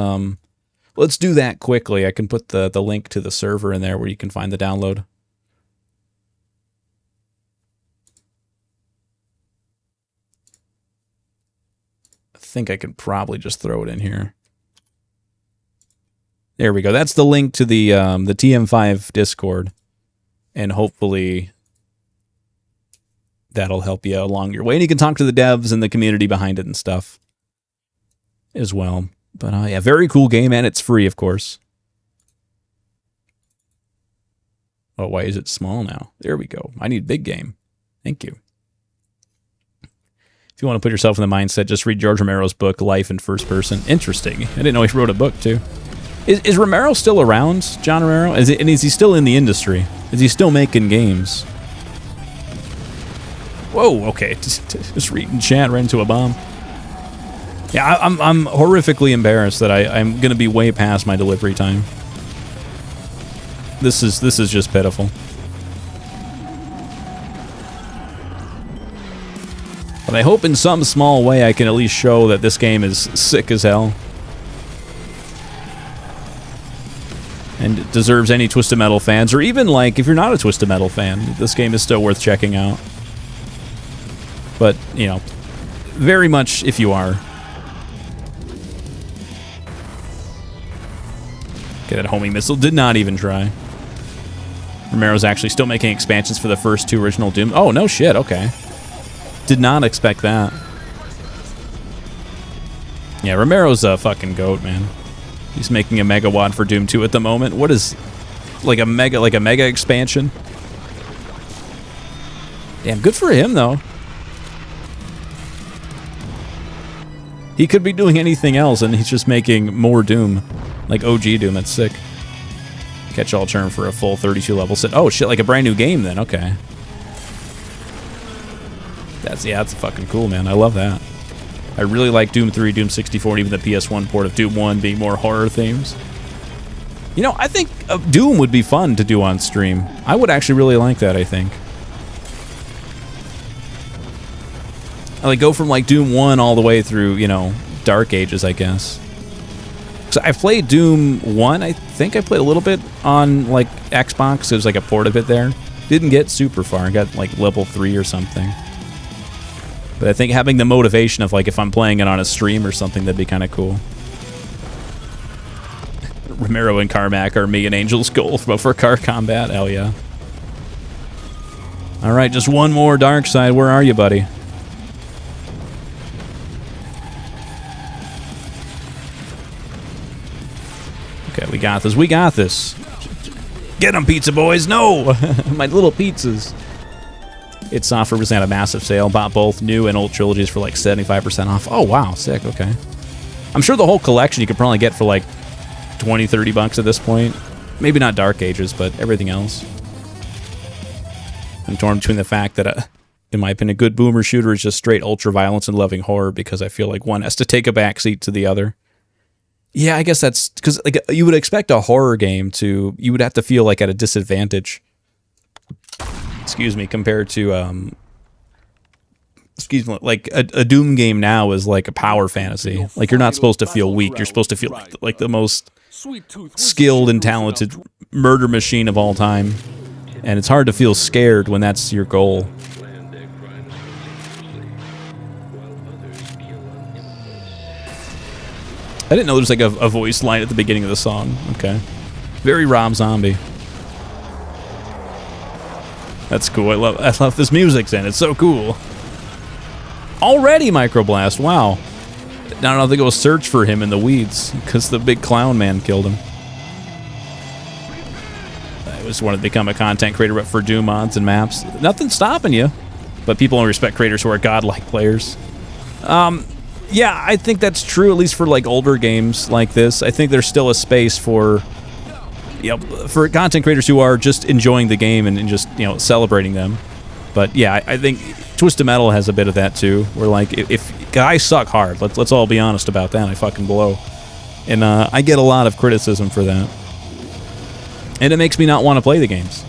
Speaker 1: do that quickly. I can put the link to the server in there where you can find the download. I think I can probably just throw it in here. There we go. That's the link to the TM5 Discord, and hopefully that'll help you along your way. And you can talk to the devs and the community behind it and stuff as well. But yeah, very cool game, and it's free, of course. Oh, why is it small now? There we go. I need big game. Thank you. If you want to put yourself in the mindset, just read George Romero's book, Life in First Person. Interesting. I didn't know he wrote a book, too. Is Romero still around, John Romero? And is he still in the industry? Is he still making games? Whoa, okay. Just reading chat right into a bomb. Yeah, I'm horrifically embarrassed that I'm going to be way past my delivery time. This is just pitiful. But I hope in some small way I can at least show that this game is sick as hell. And it deserves any Twisted Metal fans, or even, like, if you're not a Twisted Metal fan, this game is still worth checking out. But, you know, very much if you are. Okay, that homing missile did not even try. Romero's actually still making expansions for the first two original Doom. Oh, no shit, okay. Did not expect that. Yeah, Romero's a fucking goat, man. He's making a megawatt for Doom 2 at the moment. What is like a mega expansion? Damn, good for him though. He could be doing anything else and he's just making more Doom. Like OG Doom, that's sick. Catch-all term for a full 32 level set. Oh shit, like a brand new game then, okay. That's fucking cool, man. I love that. I really like Doom 3, Doom 64, and even the PS1 port of Doom 1 being more horror themes. You know, I think Doom would be fun to do on stream. I would actually really like that, I think. I like go from like Doom 1 all the way through, you know, Dark Ages, I guess. So I played Doom 1, I think I played a little bit on like Xbox. It was like a port of it there. Didn't get super far. I got like level 3 or something. But I think having the motivation of, like, if I'm playing it on a stream or something, that'd be kind of cool. Romero and Carmack are me and Angel's goal for car combat. Hell yeah. All right, just one more Dark Side. Where are you, buddy? Okay, we got this. We got this. Get them, pizza boys. No! My little pizzas. Id Software was at a massive sale. Bought both new and old trilogies for like 75% off. Oh, wow. Sick. Okay. I'm sure the whole collection you could probably get for like 20, 30 bucks at this point. Maybe not Dark Ages, but everything else. I'm torn between the fact that, in my opinion, a good boomer shooter is just straight ultra violence and loving horror, because I feel like one has to take a backseat to the other. Yeah, I guess that's because like you would expect a horror game to, you would have to feel like at a disadvantage. Excuse me, compared to excuse me, like a Doom game now is like a power fantasy. Like you're not supposed to feel weak. You're supposed to feel like the most skilled and talented murder machine of all time. And it's hard to feel scared when that's your goal. I didn't know there was like a voice line at the beginning of the song. Okay. Very Rob Zombie. That's cool. I love this music then. It's so cool. Already Microblast, wow. Now I don't have to go search for him in the weeds because the big clown man killed him. I just wanted to become a content creator but for Doom mods and maps. Nothing's stopping you, but people only respect creators who are godlike players. Yeah, I think that's true, at least for like older games like this. I think there's still a space for, you know, for content creators who are just enjoying the game and just, you know, celebrating them. But yeah, I think Twisted Metal has a bit of that too, where like if guys suck hard, let's all be honest about that. I fucking blow, and I get a lot of criticism for that, and it makes me not want to play the games.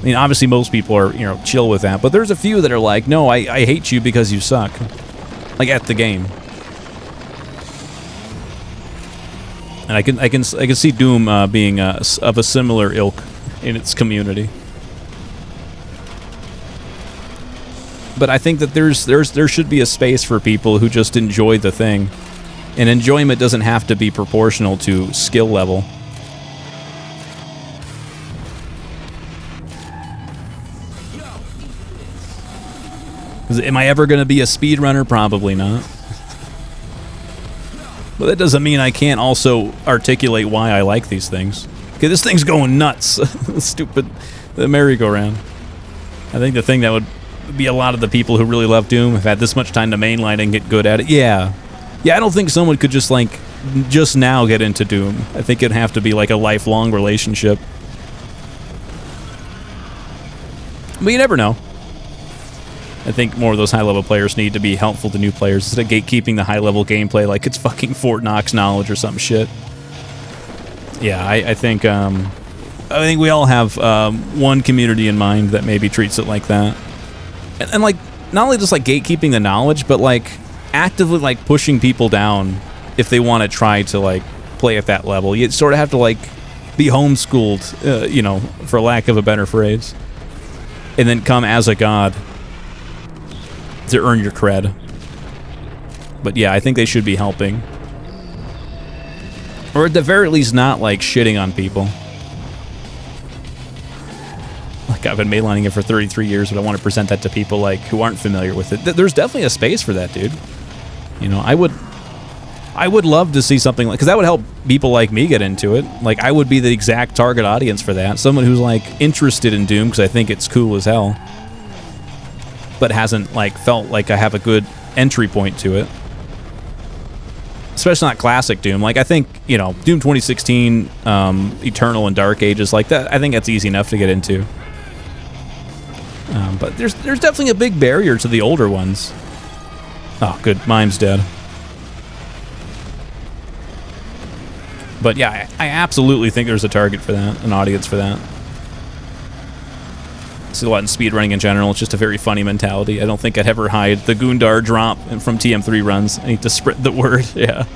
Speaker 1: I mean, obviously most people are, you know, chill with that, but there's a few that are like, no, I hate you because you suck, like at the game. And I can see Doom being of a similar ilk in its community. But I think that there should be a space for people who just enjoy the thing, and enjoyment doesn't have to be proportional to skill level. Am I ever going to be a speedrunner? Probably not. But that doesn't mean I can't also articulate why I like these things. Okay, this thing's going nuts. Stupid, the merry-go-round. I think the thing that would be a lot of the people who really love Doom have had this much time to mainline and get good at it. Yeah, I don't think someone could just like just now get into Doom. I think it'd have to be like a lifelong relationship. But you never know. I think more of those high-level players need to be helpful to new players instead of gatekeeping the high-level gameplay like it's fucking Fort Knox knowledge or some shit. Yeah, I think we all have one community in mind that maybe treats it like that. And like, not only just like gatekeeping the knowledge, but like actively like pushing people down if they want to try to like play at that level. You sort of have to like be homeschooled, you know, for lack of a better phrase, and then come as a god to earn your cred. But yeah, I think they should be helping, or at the very least not like shitting on people. Like, I've been mainlining it for 33 years, but I want to present that to people like who aren't familiar with it. There's definitely a space for that, dude. You know, I would love to see something like, because that would help people like me get into it. Like, I would be the exact target audience for that. Someone who's like interested in Doom because I think it's cool as hell, but hasn't like felt like I have a good entry point to it. Especially not classic Doom. Like, I think, you know, Doom 2016, Eternal and Dark Ages, like that, I think that's easy enough to get into. But there's definitely a big barrier to the older ones. Oh, good. Mime's dead. But yeah, I absolutely think there's a target for that, an audience for that. I see a lot in speedrunning in general. It's just a very funny mentality. I don't think I'd ever hide the Gundar drop from TM3 runs. I need to spread the word, yeah.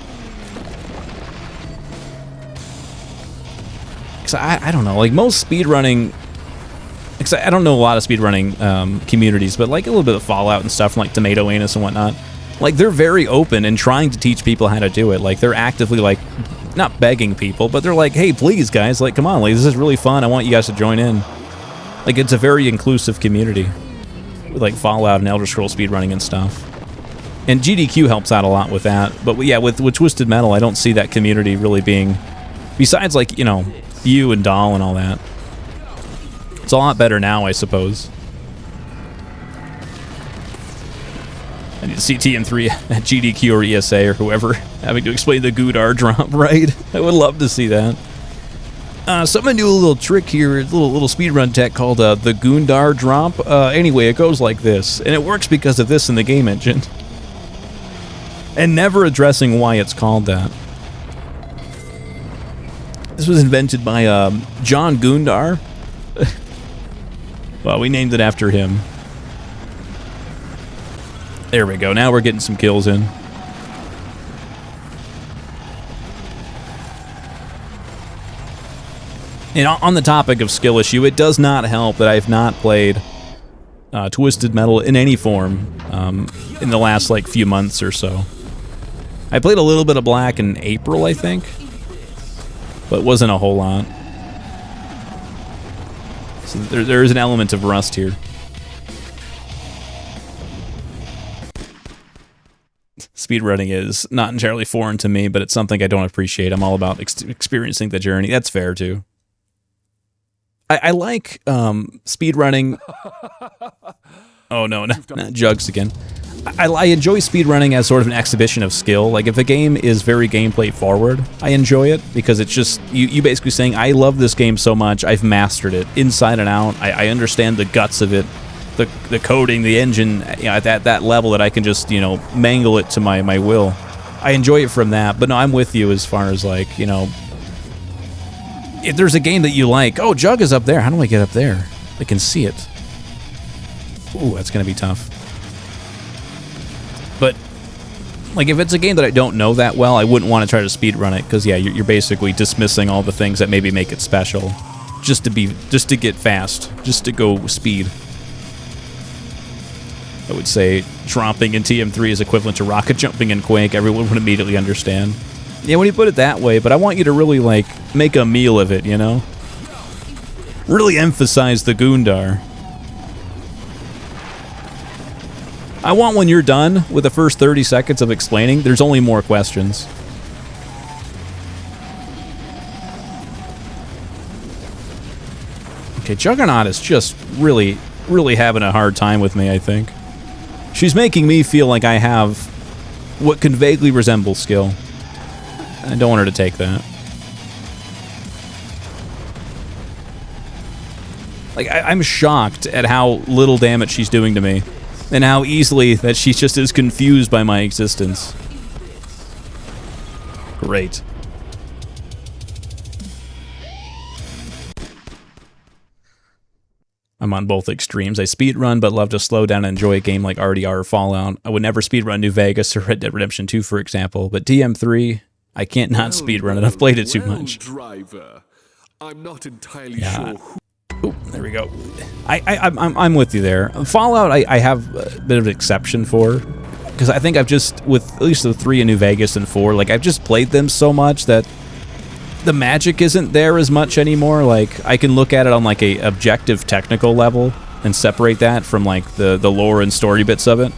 Speaker 1: Because I don't know, like most speedrunning... Because I don't know a lot of speedrunning communities, but like a little bit of Fallout and stuff from like Tomato Anus and whatnot. Like, they're very open and trying to teach people how to do it. Like, they're actively like, not begging people, but they're like, hey, please guys, like, come on, like, this is really fun. I want you guys to join in. Like, it's a very inclusive community with like Fallout and Elder Scrolls speedrunning and stuff. And GDQ helps out a lot with that. But yeah, with Twisted Metal, I don't see that community really being, besides like, you know, you and Doll and all that. It's a lot better now, I suppose. I need to see TM3 at GDQ or ESA or whoever having to explain the Gudar drop, right? I would love to see that. So I'm going to do a little trick here, a little speedrun tech called the Gundar drop. Anyway, it goes like this, and it works because of this in the game engine. And never addressing why it's called that. This was invented by John Gundar. Well, we named it after him. There we go. Now we're getting some kills in. And on the topic of skill issue, it does not help that I've not played Twisted Metal in any form in the last like few months or so. I played a little bit of Black in April, I think, but it wasn't a whole lot. So there is an element of rust here. speedrunning is not entirely foreign to me, but it's something I don't appreciate. I'm all about experiencing the journey. That's fair, too. I like speedrunning. Oh, no, not Jugs again. I enjoy speedrunning as sort of an exhibition of skill. Like, if a game is very gameplay forward, I enjoy it because it's just, you basically saying, I love this game so much, I've mastered it inside and out. I understand the guts of it, the coding, the engine, you know, at that level that I can just, you know, mangle it to my will. I enjoy it from that, but no, I'm with you as far as, like, you know, if there's a game that you like, oh, Jug is up there. How do I get up there? I can see it. Ooh, that's going to be tough. But, like, if it's a game that I don't know that well, I wouldn't want to try to speedrun it, because, yeah, you're basically dismissing all the things that maybe make it special. Just to get fast. Just to go speed. I would say dropping in TM3 is equivalent to rocket jumping in Quake. Everyone would immediately understand. Yeah, when you put it that way, but I want you to really, like, make a meal of it, you know? Really emphasize the Gundar. I want when you're done with the first 30 seconds of explaining, there's only more questions. Okay, Juggernaut is just really, really having a hard time with me, I think. She's making me feel like I have what can vaguely resemble skill. I don't want her to take that. Like, I'm shocked at how little damage she's doing to me, and how easily that she's just as confused by my existence. Great. I'm on both extremes. I speedrun, but love to slow down and enjoy a game like RDR or Fallout. I would never speedrun New Vegas or Red Dead Redemption 2, for example, but TM3... I can't not speedrun it. I've played it too much.
Speaker 4: Driver. I'm not entirely sure.
Speaker 1: Ooh, there we go. I'm with you there. Fallout, I have a bit of an exception for, because I think I've just, with at least the 3 in New Vegas and 4, like, I've just played them so much that the magic isn't there as much anymore. Like, I can look at it on, like, a objective technical level and separate that from, like, the lore and story bits of it.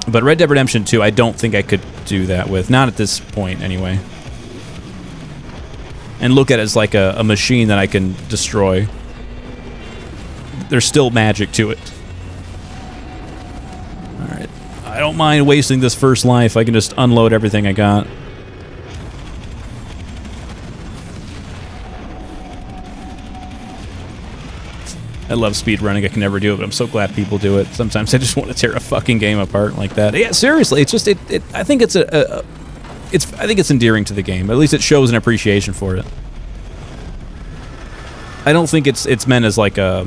Speaker 1: But Red Dead Redemption 2, I don't think I could do that with. Not at this point, anyway. And look at it as like a machine that I can destroy. There's still magic to it. Alright. I don't mind wasting this first life. I can just unload everything I got. I love speedrunning. I can never do it, but I'm so glad people do it. Sometimes I just want to tear a fucking game apart like that. Yeah, seriously, it's just I think it's I think it's endearing to the game. At least it shows an appreciation for it. I don't think it's meant as like a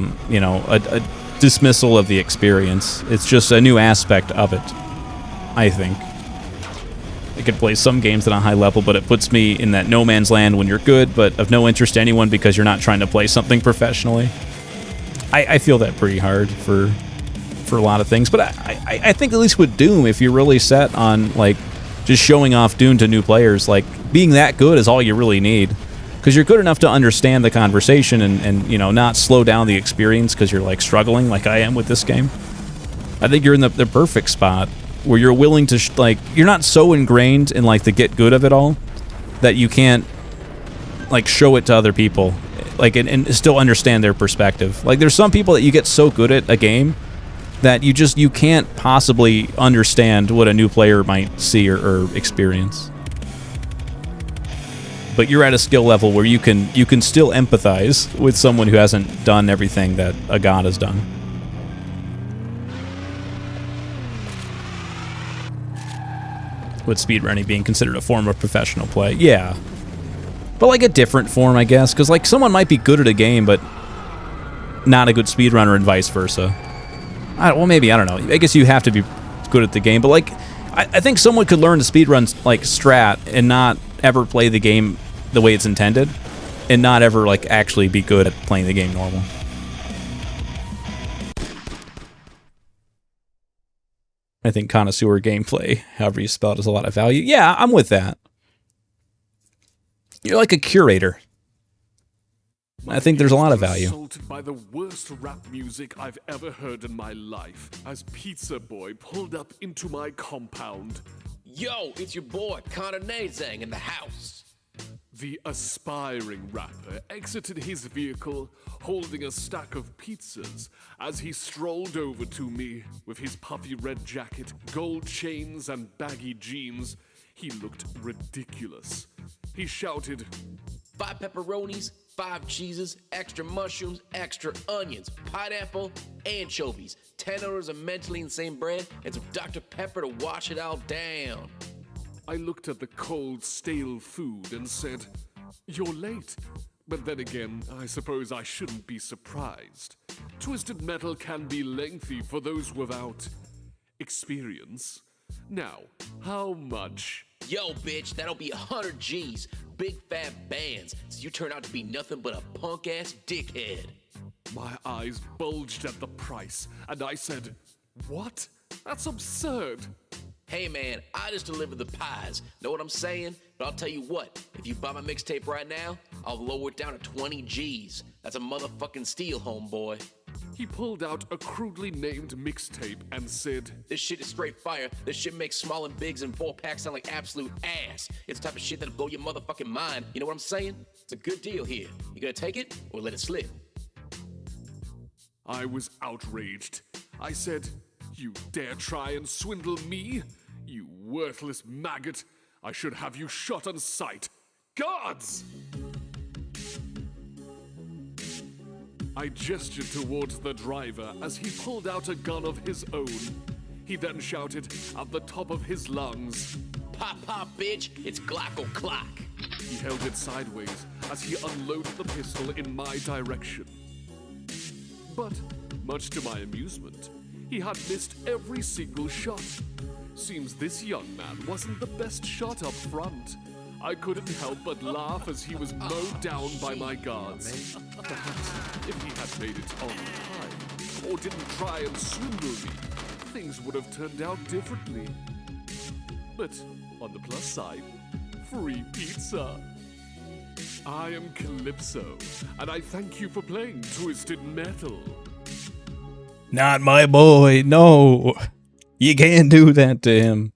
Speaker 1: dismissal of the experience. It's just a new aspect of it, I think. I could play some games at a high level, but it puts me in that no man's land when you're good, but of no interest to anyone because you're not trying to play something professionally. I feel that pretty hard for a lot of things, but I think at least with Doom, if you're really set on like just showing off Doom to new players, like being that good is all you really need, because you're good enough to understand the conversation and you know, not slow down the experience because you're like struggling like I am with this game. I think you're in the perfect spot where you're willing to like, you're not so ingrained in like the get good of it all that you can't like show it to other people, like and still understand their perspective. Like there's some people that you get so good at a game that you can't possibly understand what a new player might see or experience. But you're at a skill level where you can still empathize with someone who hasn't done everything that a god has done. With speedrunning being considered a form of professional play, yeah. But like a different form, I guess, because like someone might be good at a game, but not a good speedrunner, and vice versa. Well, maybe, I don't know. I guess you have to be good at the game, but like, I think someone could learn to speedrun like strat and not ever play the game the way it's intended, and not ever like actually be good at playing the game normal. I think connoisseur gameplay, however you spell it, has a lot of value. Yeah, I'm with that. You're like a curator. I think there's a lot of value.
Speaker 4: Assaulted by the worst rap music I've ever heard in my life as Pizza Boy pulled up into my compound.
Speaker 9: Yo, it's your boy, Connor Nazang in the house.
Speaker 4: The aspiring rapper exited his vehicle holding a stack of pizzas as he strolled over to me with his puffy red jacket, gold chains, and baggy jeans. He looked ridiculous. He shouted,
Speaker 9: 5 pepperonis, 5 cheeses, extra mushrooms, extra onions, pineapple, anchovies, 10 orders of mentally insane bread, and some Dr. Pepper to wash it all down.
Speaker 4: I looked at the cold, stale food and said, "You're late." But then again, I suppose I shouldn't be surprised. Twisted Metal can be lengthy for those without experience. Now, how much?
Speaker 9: Yo, bitch, that'll be 100 G's. Big fat bands, so you turn out to be nothing but a punk-ass dickhead.
Speaker 4: My eyes bulged at the price, and I said, "What? That's absurd."
Speaker 9: Hey man, I just delivered the pies. Know what I'm saying? But I'll tell you what, if you buy my mixtape right now, I'll lower it down to 20 G's. That's a motherfucking steal, homeboy.
Speaker 4: He pulled out a crudely named mixtape and said,
Speaker 9: This shit is straight fire. This shit makes small and bigs and 4-packs sound like absolute ass. It's the type of shit that'll blow your motherfucking mind. You know what I'm saying? It's a good deal here. You gonna take it or let it slip?
Speaker 4: I was outraged. I said, "You dare try and swindle me? You worthless maggot. I should have you shot on sight. Guards!" I gestured towards the driver as he pulled out a gun of his own. He then shouted at the top of his lungs,
Speaker 9: Pop, pop, bitch, it's Glocko Clock.
Speaker 4: He held it sideways as he unloaded the pistol in my direction. But, much to my amusement, he had missed every single shot. Seems this young man wasn't the best shot up front. I couldn't help but laugh as he was mowed down by my guards. Perhaps if he had made it on time, or didn't try and swindle me, things would have turned out differently. But on the plus side, free pizza. I am Calypso, and I thank you for playing Twisted Metal.
Speaker 1: Not my boy, no. You can't do that to him.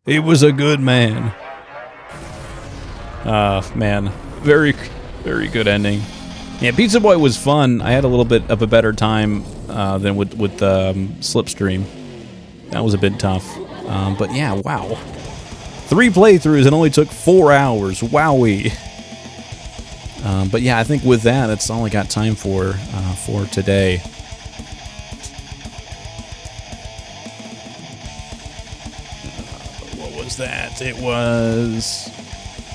Speaker 1: He was a good man. Man. Very, very good ending. Yeah, Pizza Boy was fun. I had a little bit of a better time than with Slipstream. That was a bit tough. But yeah, wow. 3 playthroughs and only took 4 hours. Wowee. But yeah, I think with that, that's all I got time for today. What was that? It was...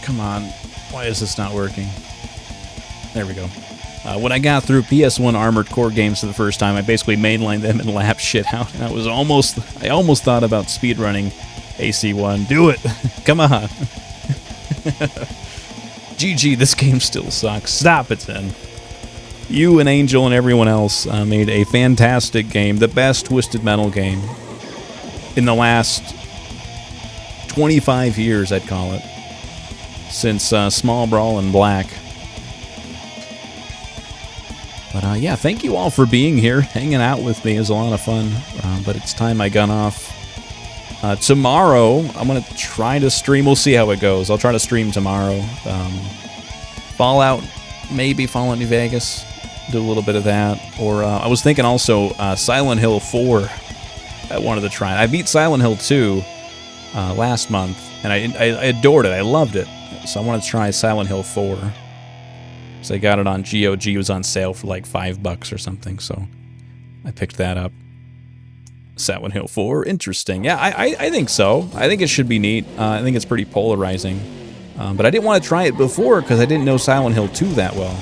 Speaker 1: Come on. Why is this not working? There we go. When I got through PS1 Armored Core games for the first time, I basically mainlined them and lapped shit out. I almost thought about speedrunning AC1. Do it! Come on! GG, this game still sucks. Stop it, then. You and Angel and everyone else made a fantastic game. The best Twisted Metal game in the last 25 years, I'd call it. Since Small Brawl and Black. But yeah, thank you all for being here. Hanging out with me is a lot of fun. But it's time I gun off. Tomorrow, I'm going to try to stream. We'll see how it goes. I'll try to stream tomorrow. Fallout, maybe Fallout New Vegas. Do a little bit of that. Or I was thinking also Silent Hill 4. I wanted to try it. I beat Silent Hill 2 last month. And I adored it. I loved it. So I wanted to try Silent Hill 4. So I got it on GOG. It was on sale for like $5 or something. So I picked that up. Silent Hill 4. Interesting. Yeah, I think so. I think it should be neat. I think it's pretty polarizing. But I didn't want to try it before because I didn't know Silent Hill 2 that well.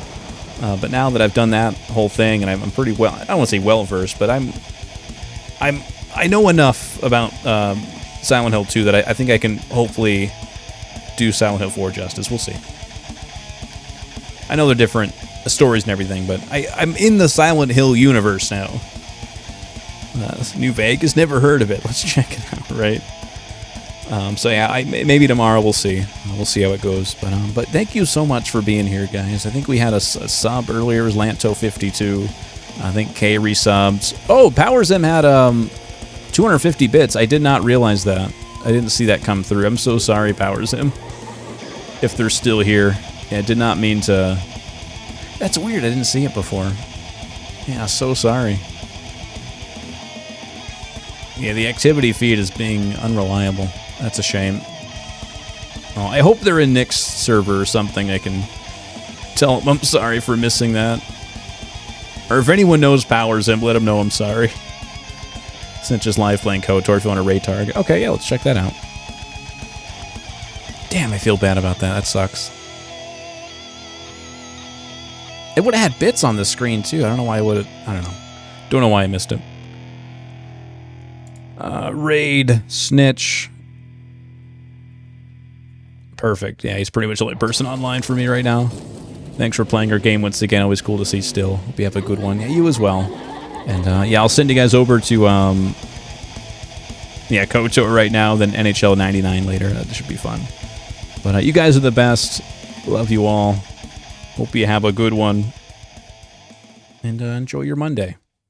Speaker 1: But now that I've done that whole thing, and I'm pretty well, I don't want to say well-versed, but I know enough about Silent Hill 2 that I think I can hopefully do Silent Hill 4 justice. We'll see. I know they're different stories and everything, but I'm in the Silent Hill universe now. New Vegas, never heard of it. Let's check it out, right?
Speaker 11: So yeah, maybe tomorrow we'll see. We'll see how it goes. But thank you so much for being here, guys. I think we had a sub earlier. It was Lanto52. I think K resubbed. Oh, PowerZim had 250 bits. I did not realize that. I didn't see that come through. I'm so sorry, PowerZim. If they're still here. Yeah, I did not mean to... That's weird. I didn't see it before. Yeah, so sorry. Yeah, the activity feed is being unreliable. That's a shame. Oh, I hope they're in Nick's server or something. I can tell them I'm sorry for missing that. Or if anyone knows PowerZim, let them know I'm sorry. Since just live playing KOTOR if you want to raid target. Okay, yeah, let's check that out. Damn, I feel bad about that. That sucks. It would have had bits on the screen, too. I don't know why I would have... I don't know. Don't know why I missed it. Raid. Snitch. Perfect. Yeah, he's pretty much the only person online for me right now. Thanks for playing our game once again. Always cool to see still. Hope you have a good one. Yeah, you as well. And, yeah, I'll send you guys over to, yeah, KOTOR right now, then NHL 99 later. That should be fun. But you guys are the best. Love you all. Hope you have a good one. And enjoy your Monday.